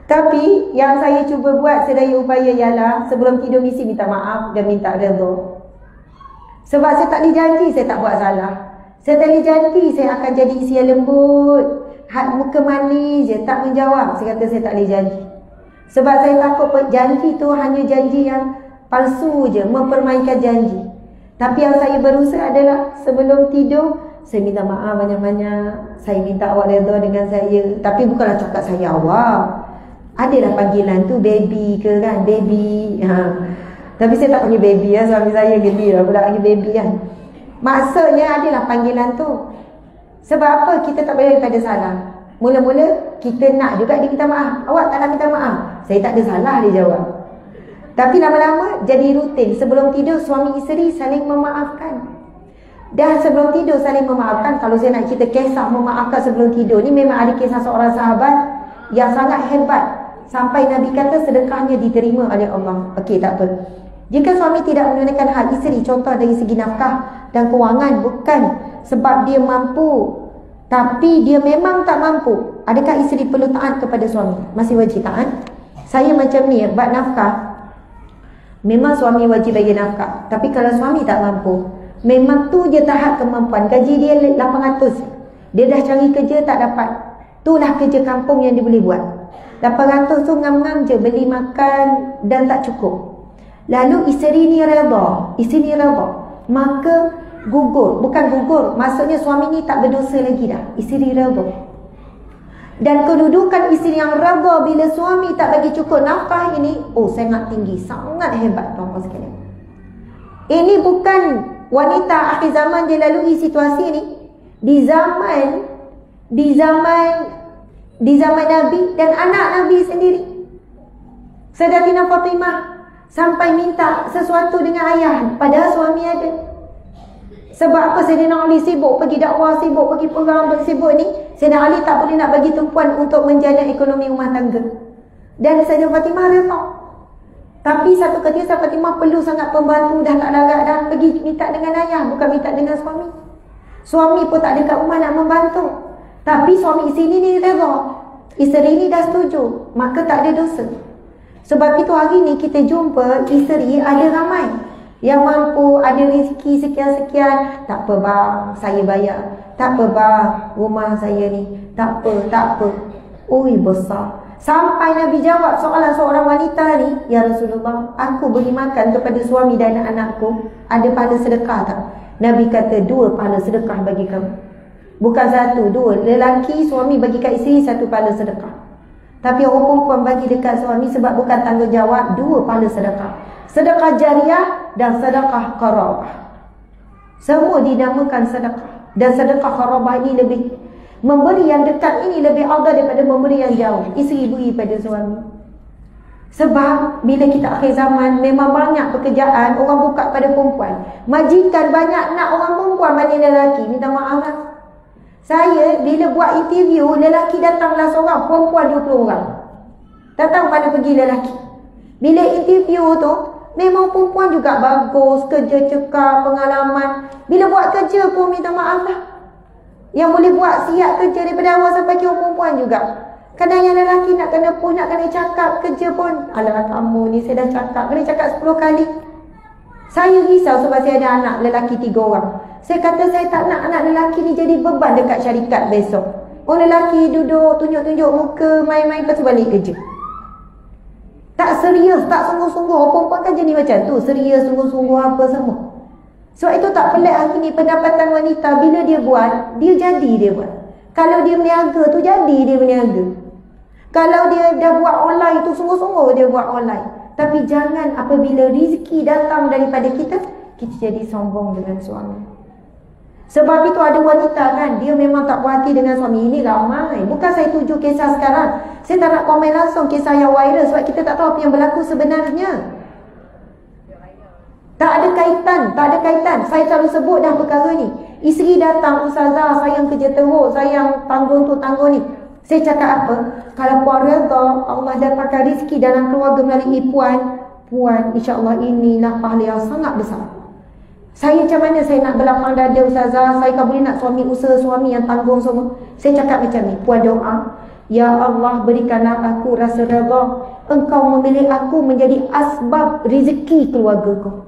Tapi yang saya cuba buat sedaya upaya ialah sebelum tidur mesti minta maaf dan minta redha. Sebab saya tak boleh janji saya tak buat salah. Saya tak boleh janji saya akan jadi isteri yang lembut, muka manis je, tak menjawab. Saya kata saya tak boleh janji. Sebab saya takut janji tu hanya janji yang palsu je, mempermainkan janji. Tapi yang saya berusaha adalah sebelum tidur saya minta maaf banyak-banyak. Saya minta awak redha dengan saya. Tapi bukanlah cakap saya awak. Adalah panggilan tu baby ke kan, baby. Tapi saya tak panggil baby ya, suami saya geli lah pula panggil baby kan. Maksudnya adalah panggilan tu. Sebab apa? Kita tak boleh daripada salah. Mula-mula kita nak juga dia minta maaf. Awak tak nak minta maaf. Saya tak ada salah, dia jawab. Tapi lama-lama jadi rutin. Sebelum tidur suami isteri saling memaafkan. Dah sebelum tidur saling memaafkan. Kalau saya nak cerita kisah memaafkan sebelum tidur ni, memang ada kisah seorang sahabat yang sangat hebat. Sampai Nabi kata sedekahnya diterima oleh Allah. Okey, tak apa. Jika suami tidak menunaikan hak isteri, contoh dari segi nafkah dan kewangan, bukan sebab dia mampu, tapi dia memang tak mampu, adakah isteri perlu taat kepada suami? Masih wajib taat? Saya macam ni, bab nafkah, memang suami wajib bagi nafkah. Tapi kalau suami tak mampu, memang tu je tahap kemampuan. Gaji dia 800, dia dah cari kerja tak dapat, itulah kerja kampung yang dia boleh buat. 800 tu ngam-ngam je beli makan dan tak cukup. Lalu isteri ni redha, maka gugur. Bukan gugur, maksudnya suami ni tak berdosa lagi dah. Isteri redha. Dan kedudukan isteri yang redha bila suami tak bagi cukup nafkah ini, sangat tinggi, sangat hebat tuan-tuan sekalian. Ini bukan wanita akhir zaman dia lalui situasi ni. Di zaman Nabi dan anak Nabi sendiri, Sayyidatina Fatimah sampai minta sesuatu dengan ayah, padahal suami ada. Sebab apa? Sayyidina Ali sibuk pergi dakwah, sibuk pergi perang, sibuk ni. Sayyidina Ali tak boleh nak bagi tumpuan untuk menjaga ekonomi rumah tangga. Dan Sayyidatina Fatimah redha. Tapi satu ketika Sayyidatina Fatimah perlu sangat pembantu, dah tak larat dah, pergi minta dengan ayah, bukan minta dengan suami. Suami pun tak ada kat rumah nak membantu. Tapi suami isteri ni redha. Isteri ni dah setuju, maka tak ada dosa. Sebab itu hari ni kita jumpa isteri ada ramai yang mampu, ada rezeki sekian-sekian. Tak apa bang, saya bayar. Tak apa bang, rumah saya ni. Tak apa. Oi besar. Sampai Nabi jawab soalan seorang wanita ni, ya Rasulullah, aku beri makan kepada suami dan anak-anakku, ada pahala sedekah tak? Nabi kata 2 pahala sedekah bagi kamu. Bukan 1, 2. Lelaki suami bagi kat isteri 1 pahala sedekah. Tapi orang perempuan bagi dekat suami sebab bukan tanggungjawab, 2 pahala sedekah. Sedekah jariah dan sedekah qarabah. Semua dinamakan sedekah. Dan sedekah qarabah ini lebih, memberi yang dekat ini lebih afdal daripada memberi yang jauh. Isteri beri pada suami. Sebab bila kita akhir zaman, memang banyak pekerjaan orang buka pada perempuan. Majikan banyak nak orang perempuan banding lelaki. Minta maaf lah. Saya bila buat interview, lelaki datanglah seorang, perempuan 20 orang. Tak tahu mana pergi lelaki. Bila interview tu, memang perempuan juga bagus, kerja cekap, pengalaman. Bila buat kerja pun minta maaf lah. Yang boleh buat siap kerja daripada awal sampai ke perempuan juga. Kadang yang lelaki nak kena push, nak kena cakap kerja pun. Alah kamu ni, saya dah cakap. Kena cakap 10 kali. Saya risau sebab saya ada anak lelaki 3 orang. Saya kata saya tak nak anak lelaki ni jadi beban dekat syarikat besok. Orang lelaki duduk, tunjuk-tunjuk muka, main-main, lepas tu balik kerja. Tak serius, tak sungguh-sungguh. Orang perempuan kan jenis macam tu. Serius, sungguh-sungguh apa semua. Sebab itu tak pelik hari ni pendapatan wanita. Bila dia buat, dia jadi dia buat. Kalau dia berniaga tu, jadi dia berniaga. Kalau dia dah buat online tu, sungguh-sungguh dia buat online. Tapi jangan apabila rezeki datang daripada kita, kita jadi sombong dengan suami. Sebab itu ada wanita kan, dia memang tak puas hati dengan suami. Ini ramai. Bukan saya tuju kisah sekarang. Saya tak nak komen langsung kisah yang viral sebab kita tak tahu apa yang berlaku sebenarnya. Tak ada kaitan. Saya selalu sebut dah perkara ni. Isteri datang, ustazah, saya yang kerja teruk, saya yang tanggung tu tanggung ni. Saya cakap apa? Kalau puan redha, Allah dapatkan rezeki dalam keluarga melalui puan, insya-Allah inilah pahala yang sangat besar. Saya macam mana saya nak berlapang dada ustazah, saya kan boleh nak suami usaha suami yang tanggung semua. Saya cakap macam ni, puan doa, ya Allah berikanlah aku rasa redha, engkau memilih aku menjadi asbab rezeki keluargaku.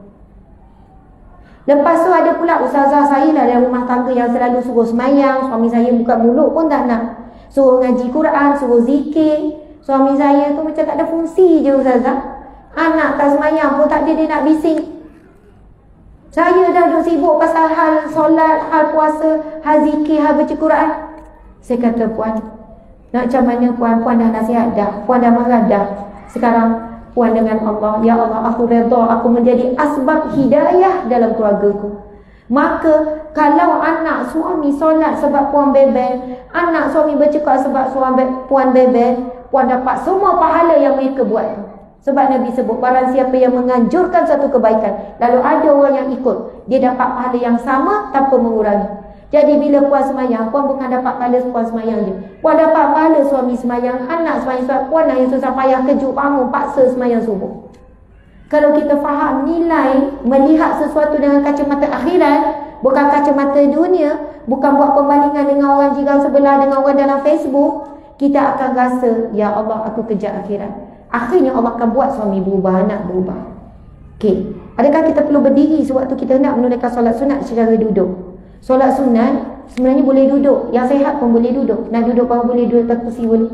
Lepas tu ada pula ustazah saya lah dalam rumah tangga yang selalu suruh semayang, suami saya buka mulut pun tak nak. Suruh ngaji Quran, suruh zikir. Suami saya tu macam tak ada fungsi je ustazah. Anak tak semayang pun tak ada dia nak bising. Saya dah duk sibuk pasal hal solat, hal puasa, hal zikir, hal baca Quran. Saya kata puan, nak macam mana puan? Puan dah nasihat dah, puan dah marah dah. Sekarang puan dengan Allah, ya Allah aku redha, aku menjadi asbab hidayah dalam keluargaku. Maka kalau anak suami solat sebab puan bebel, anak suami baca Quran sebab puan bebel, puan dapat semua pahala yang mereka buat tu. Sebab Nabi sebut, barang siapa yang menganjurkan satu kebaikan, lalu ada orang yang ikut, dia dapat pahala yang sama tanpa mengurangi. Jadi bila puan semayang, puan bukan dapat pahala puan semayang je, puan dapat pahala suami semayang, anak semayang. Sebab puan lah yang susah payah kejut bangun paksa semayang subuh. Kalau kita faham nilai melihat sesuatu dengan kacamata akhirat, bukan kacamata dunia, bukan buat pembandingan dengan orang jiran sebelah, dengan orang dalam Facebook, kita akan rasa, ya Allah aku kejar akhirat. Akhirnya Allah akan buat suami berubah, anak berubah. Okey, adakah kita perlu berdiri sewaktu kita nak menunaikan solat sunat secara duduk? Solat sunat sebenarnya boleh duduk, yang sehat pun boleh duduk. Nak duduk pun boleh, duduk atas kursi boleh.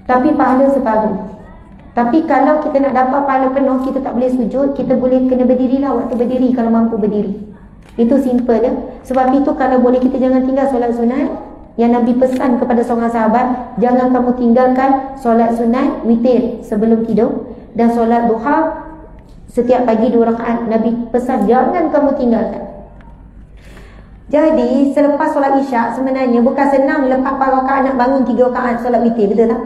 Tapi pahala separuh. Tapi kalau kita nak dapat pahala penuh, kita tak boleh sujud, kita boleh kena berdirilah waktu berdiri kalau mampu berdiri. Itu simple ya. Sebab itu kalau boleh kita jangan tinggal solat sunat. Yang Nabi pesan kepada seorang sahabat, jangan kamu tinggalkan solat sunat witir sebelum tidur, dan solat duha setiap pagi 2 rakaat. Nabi pesan jangan kamu tinggalkan. Jadi selepas solat isyak sebenarnya bukan senang lepas 4 rakaat nak bangun 3 rakaat solat witir, betul tak?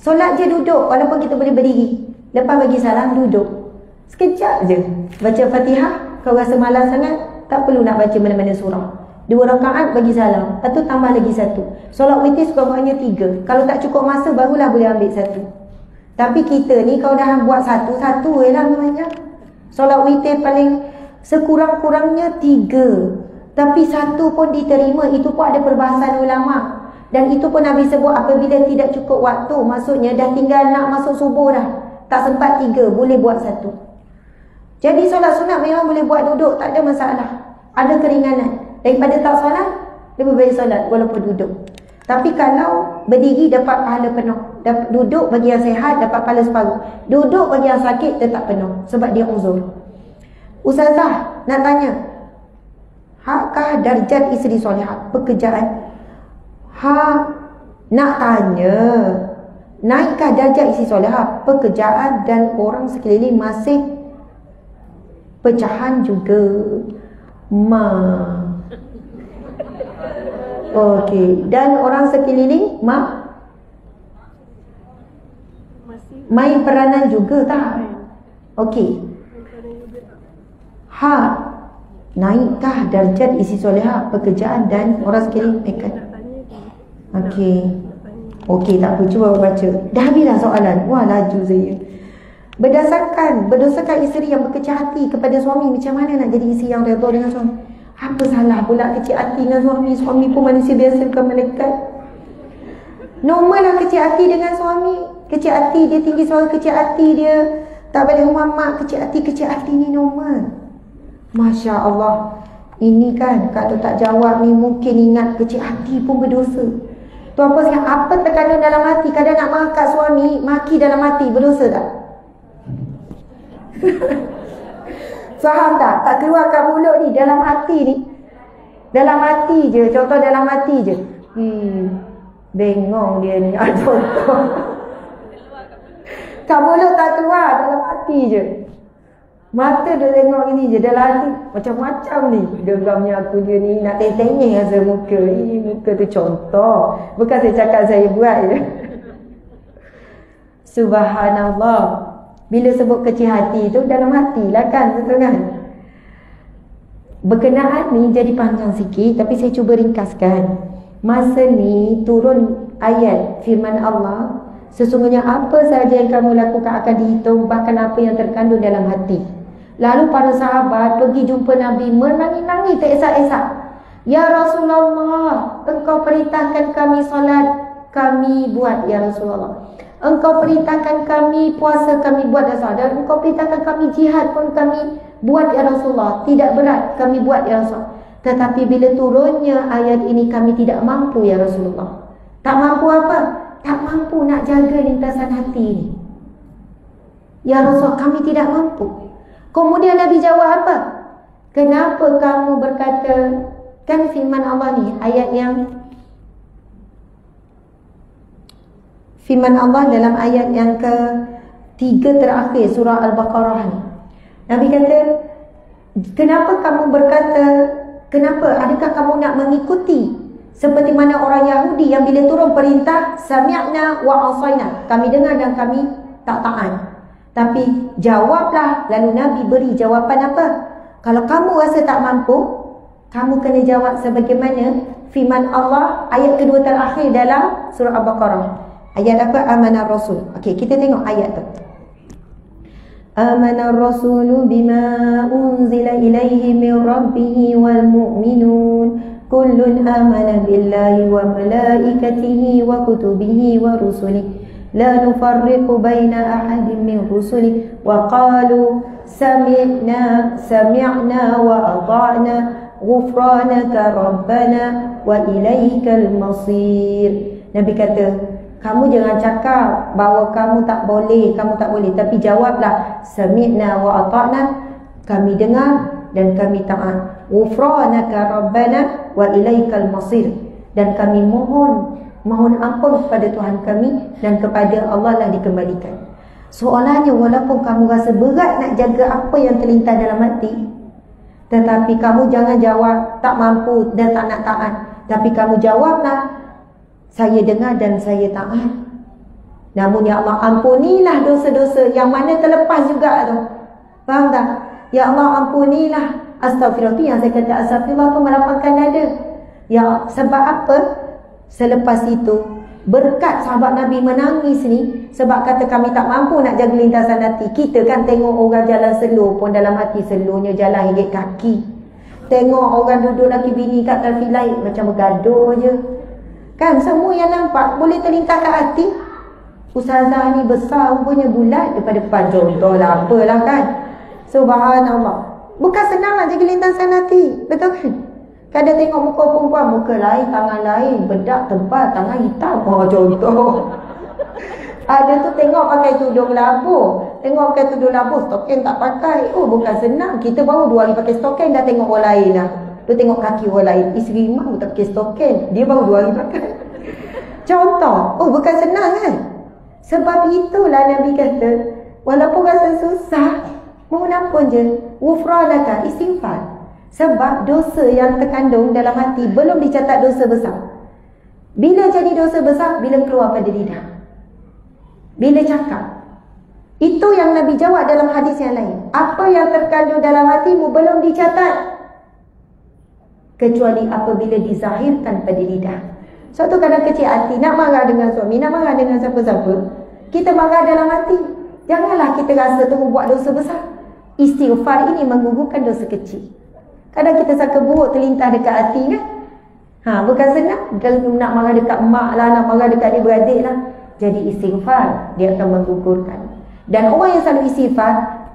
Solat je duduk, walaupun kita boleh berdiri. Lepas bagi salam duduk. Sekejap je baca Fatihah. Kau rasa malas sangat, tak perlu nak baca mana-mana surah. 2 rakaat bagi salam, lepas tu tambah lagi 1. Solat witir sekurang-kurangnya 3. Kalau tak cukup masa barulah boleh ambil 1. Tapi kita ni kalau dah buat 1 je lah namanya. Solat witir paling sekurang-kurangnya 3. Tapi 1 pun diterima. Itu pun ada perbahasan ulama. Dan itu pun Nabi sebut apabila tidak cukup waktu, maksudnya dah tinggal nak masuk subuh dah, tak sempat 3, boleh buat 1. Jadi solat sunat memang boleh buat duduk, tak ada masalah. Ada keringanan. Daripada tak solat, lebih baik solat walaupun duduk. Tapi kalau berdiri dapat pahala penuh. Duduk bagi yang sehat dapat pahala separuh. Duduk bagi yang sakit tetap penuh sebab dia uzur. Ustazah nak tanya, hakkah darjat isteri solehah pekerjaan? Nak tanya, naikkah darjat isteri solehah pekerjaan dan orang sekeliling masih pecahan juga? Okey, dan orang sekeliling main peranan juga tak? Okey. Naikkah darjat isteri solehah pekerjaan dan orang sekeliling ikat? Okey, tak apa, cuba baca. Dah habislah soalan. Wah, laju saya. Berdasarkan isteri yang berkecil hati kepada suami, macam mana nak jadi isteri yang redha dengan suami? Apa salah pula kecil hati dengan suami? Suami pun manusia biasa, bukan malaikat. Normal lah kecil hati dengan suami. Kecil hati dia, tinggi suara kecil hati dia, tak balik rumah mak, kecil hati ni normal. Masya Allah. Ini kan kalau tak jawab ni mungkin ingat kecil hati pun berdosa. Tu apa sekarang? Apa tekanan dalam hati? Kadang nak marah kat suami, maki dalam hati, berdosa tak? Faham tak? Tak keluar kat mulut ni, dalam hati ni. Dalam hati je, contoh dalam hati je. Bengong dia ni, contoh. Kat mulut tak keluar, dalam hati je. Mata dia tengok gini je, dalam hati macam-macam ni. Geramnya aku dia ni, nak tengok rasa muka. Ini muka tu contoh. Bukan saya cakap saya buat je. Subhanallah. Bila sebut kecil hati tu, dalam hati lah kan, betul kan? Berkenaan ni jadi panjang sikit, tapi saya cuba ringkaskan. Masa ni turun ayat firman Allah, sesungguhnya apa sahaja yang kamu lakukan akan dihitung, bahkan apa yang terkandung dalam hati. Lalu para sahabat pergi jumpa Nabi menangis-nangis teresak-esak. Ya Rasulullah, engkau perintahkan kami solat, kami buat ya Rasulullah. Engkau perintahkan kami puasa, kami buat ya Rasulullah. Dan engkau perintahkan kami jihad pun kami buat ya Rasulullah. Tidak berat, kami buat ya Rasulullah. Tetapi bila turunnya ayat ini, kami tidak mampu ya Rasulullah. Tak mampu apa? Tak mampu nak jaga lintasan hati ini. Ya Rasulullah, kami tidak mampu. Kemudian Nabi jawab apa? Kenapa kamu berkata, kan firman Allah ni, ayat yang firman Allah dalam ayat yang ke-3 terakhir surah Al-Baqarah ni. Nabi kata, kenapa kamu berkata, kenapa? Adakah kamu nak mengikuti seperti mana orang Yahudi yang bila turun perintah sami'na wa asaina, kami dengar dan kami tak taat. Tapi jawablah, lalu Nabi beri jawapan apa? Kalau kamu rasa tak mampu, kamu kena jawab sebagaimana firman Allah ayat kedua terakhir dalam surah Al-Baqarah. Ayat apa? Amanar Rasul. Okey, kita tengok ayat tu. Amanar Rasulu bima unzila ilaihi min rabbih wal mu'minun kullun amana billahi wa malaikatihi wa kutubihi wa rusulihi la nufarriqu baina ahadin min rusuli wa qalu sami'na wa ata'na ghufranaka rabbana wa ilaikal masir. Nabi kata, kamu jangan cakap bahawa kamu tak boleh, tapi jawablah sami'na wa ata'na, kami dengar dan kami taat. Ghufranaka rabbana wa ilaikal masir, dan kami mohon ampun kepada Tuhan kami dan kepada Allah lah dikembalikan. Soalannya, walaupun kamu rasa berat nak jaga apa yang terlintas dalam hati, tetapi kamu jangan jawab tak mampu dan tak nak taat, tapi kamu jawablah saya dengar dan saya taat. Namun ya Allah, ampunilah dosa-dosa yang mana terlepas juga tu. Faham tak? Ya Allah, ampunilah. Astaghfirullah tu yang saya kata astaghfirullah tu melapangkan dada. Ya, sebab apa? Selepas itu, berkat sahabat Nabi menangis ni, sebab kata kami tak mampu nak jaga lintasan hati. Kita kan tengok orang jalan slow pun dalam hati slownya jalan higit kaki. Tengok orang duduk laki bini kat traffic light macam bergaduh je. Kan semua yang nampak boleh terlintas kat hati. Ustazah ni besar rupanya bulat daripada depan, contohlah apalah kan. Subhanallah. Bukan senang nak jaga lintasan hati, betul kan? Kadang tengok muka perempuan, muka lain, tangan lain, bedak tebal, tangan hitam, contoh. Ada tu tengok pakai tudung labuh, tengok pakai tudung labuh, stokin tak pakai. Oh, bukan senang. Kita baru 2 hari pakai stokin dah tengok orang lain lah. Tu tengok kaki orang lain, isteri mak tak pakai stokin, dia baru 2 hari pakai. Contoh. Oh, bukan senang kan? Sebab itulah Nabi kata, walaupun rasa susah, mohon ampun je. Ghufranaka, istighfar. Sebab dosa yang terkandung dalam hati belum dicatat dosa besar. Bila jadi dosa besar? Bila keluar pada lidah, bila cakap. Itu yang Nabi jawab dalam hadis yang lain. Apa yang terkandung dalam hatimu belum dicatat, kecuali apabila dizahirkan pada lidah. Suatu kadang kecil hati, nak marah dengan suami, nak marah dengan siapa-siapa, kita marah dalam hati. Janganlah kita rasa tu buat dosa besar. Istighfar ini menggugurkan dosa kecil. Kadang kita sangka buruk terlintas dekat hati kan. Bukan senang. Nak marah dekat mak lah, nak marah dekat adik-beradik lah. Jadi istighfar, dia akan menggugurkan. Dan orang yang selalu istighfar,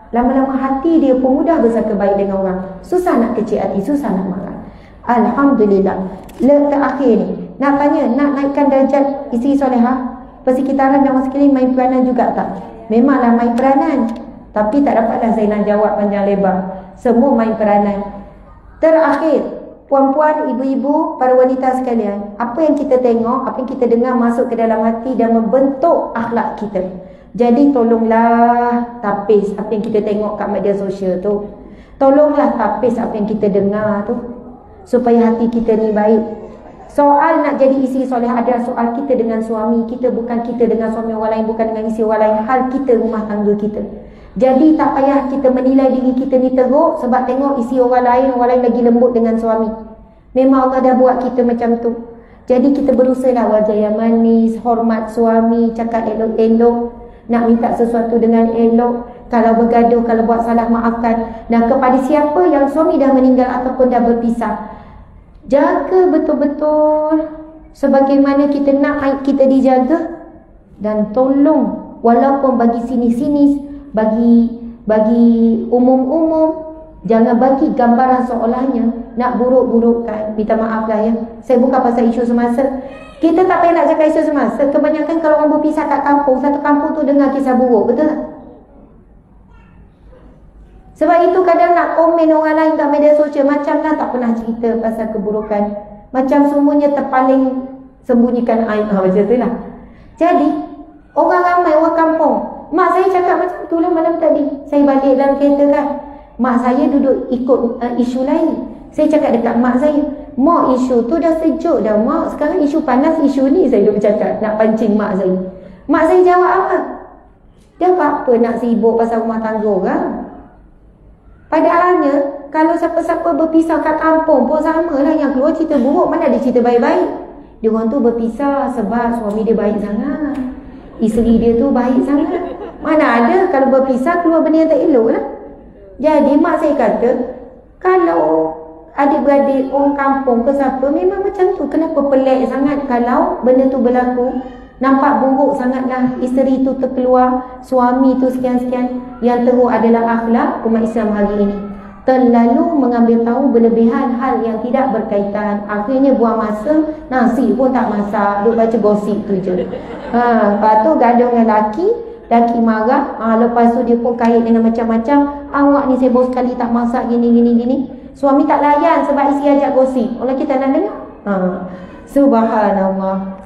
lama-lama hati dia pun mudah bersangka baik dengan orang. Susah nak kecil hati, susah nak marah. Alhamdulillah. Terakhir ni, nak tanya, nak naikkan darjat isteri solehah, persekitaran dan orang sekeliling main peranan juga tak? Memanglah main peranan, tapi tak dapatlah saya nak jawab panjang lebar. Semua main peranan. Terakhir, puan-puan, ibu-ibu, para wanita sekalian, apa yang kita tengok, apa yang kita dengar masuk ke dalam hati dan membentuk akhlak kita. Jadi tolonglah tapis apa yang kita tengok kat media sosial tu. Tolonglah tapis apa yang kita dengar tu, supaya hati kita ni baik. Soal nak jadi isteri soleh adalah soal kita dengan suami kita, bukan kita dengan suami orang lain, bukan dengan isteri orang lain. Hal kita, rumah tangga kita. Jadi tak payah kita menilai diri kita ni teruk sebab tengok isteri orang lain lagi lembut dengan suami. Memang Allah dah buat kita macam tu. Jadi kita berusaha lah wajah yang manis, hormat suami, cakap elok-elok, nak minta sesuatu dengan elok, kalau bergaduh, kalau buat salah maafkan. Dan kepada siapa yang suami dah meninggal ataupun dah berpisah, jaga betul-betul sebagaimana kita nak kita dijaga. Dan tolong, walaupun bagi sinis-sinis, bagi umum-umum, jangan bagi gambaran seolahnya nak buruk-burukkan. Minta maaf lah ya, saya bukan pasal isu semasa. Kita tak payah nak cakap isu semasa. Kebanyakan kalau orang berpisah kat kampung, satu kampung tu dengar kisah buruk, betul tak? Sebab itu kadang nak komen orang lain kat media sosial, macam lah tak pernah cerita pasal keburukan, macam semuanya terpaling sembunyikan aib. Macam tu lah. Jadi orang ramai, orang kampung, mak saya cakap macam tu lah malam tadi. Saya balik dalam kereta kan, mak saya duduk ikut isu lain. Saya cakap dekat mak saya, mak isu tu dah sejuk dah mak, sekarang isu panas, isu ni. Saya duduk cakap, nak pancing mak saya. Mak saya jawab apa? Dia apa nak sibuk pasal rumah tangga orang? Padahalnya kalau siapa-siapa berpisah kat kampung pun sama lah, yang keluar cerita buruk, mana ada cerita baik-baik. Dia orang tu berpisah sebab suami dia baik sangat, isteri dia tu baik sangat. Mana ada kalau berpisah keluar benda yang tak elok lah. Jadi mak saya kata, kalau adik-beradik orang kampung ke siapa, memang macam tu. Kenapa pelik sangat kalau benda tu berlaku? Nampak buruk sangatlah, isteri tu terkeluar, suami tu sekian-sekian. Yang teruk adalah akhlak umat Islam hari ini, terlalu mengambil tahu berlebihan hal yang tidak berkaitan. Akhirnya buang masa, nasi pun tak masak, duk baca gosip tu je. Lepas tu gaduh dengan laki marah. Lepas tu dia pun kait dengan macam-macam. Awak ni sibuk sekali tak masak, gini. Suami tak layan sebab isteri ajak gosip. Orang kita nak dengar. Subhanallah.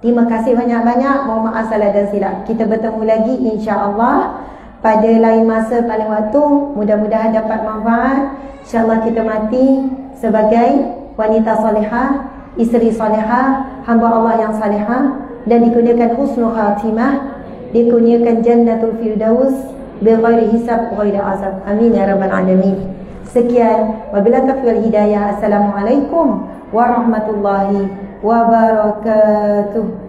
Terima kasih banyak-banyak. Mohon maaf salah dan silap. Kita bertemu lagi insya-Allah pada lain masa, paling waktu. Mudah-mudahan dapat manfaat. InsyaAllah kita mati sebagai wanita salihah, isteri salihah, hamba Allah yang salihah, dan dikurniakan husnul khatimah, dikurniakan jannatul firdaus bighairi hisab wa ghairi azab. Amin ya rabbal alamin. Sekian, wabillahi taufiq wal hidayah. Assalamualaikum warahmatullahi wabarakatuh.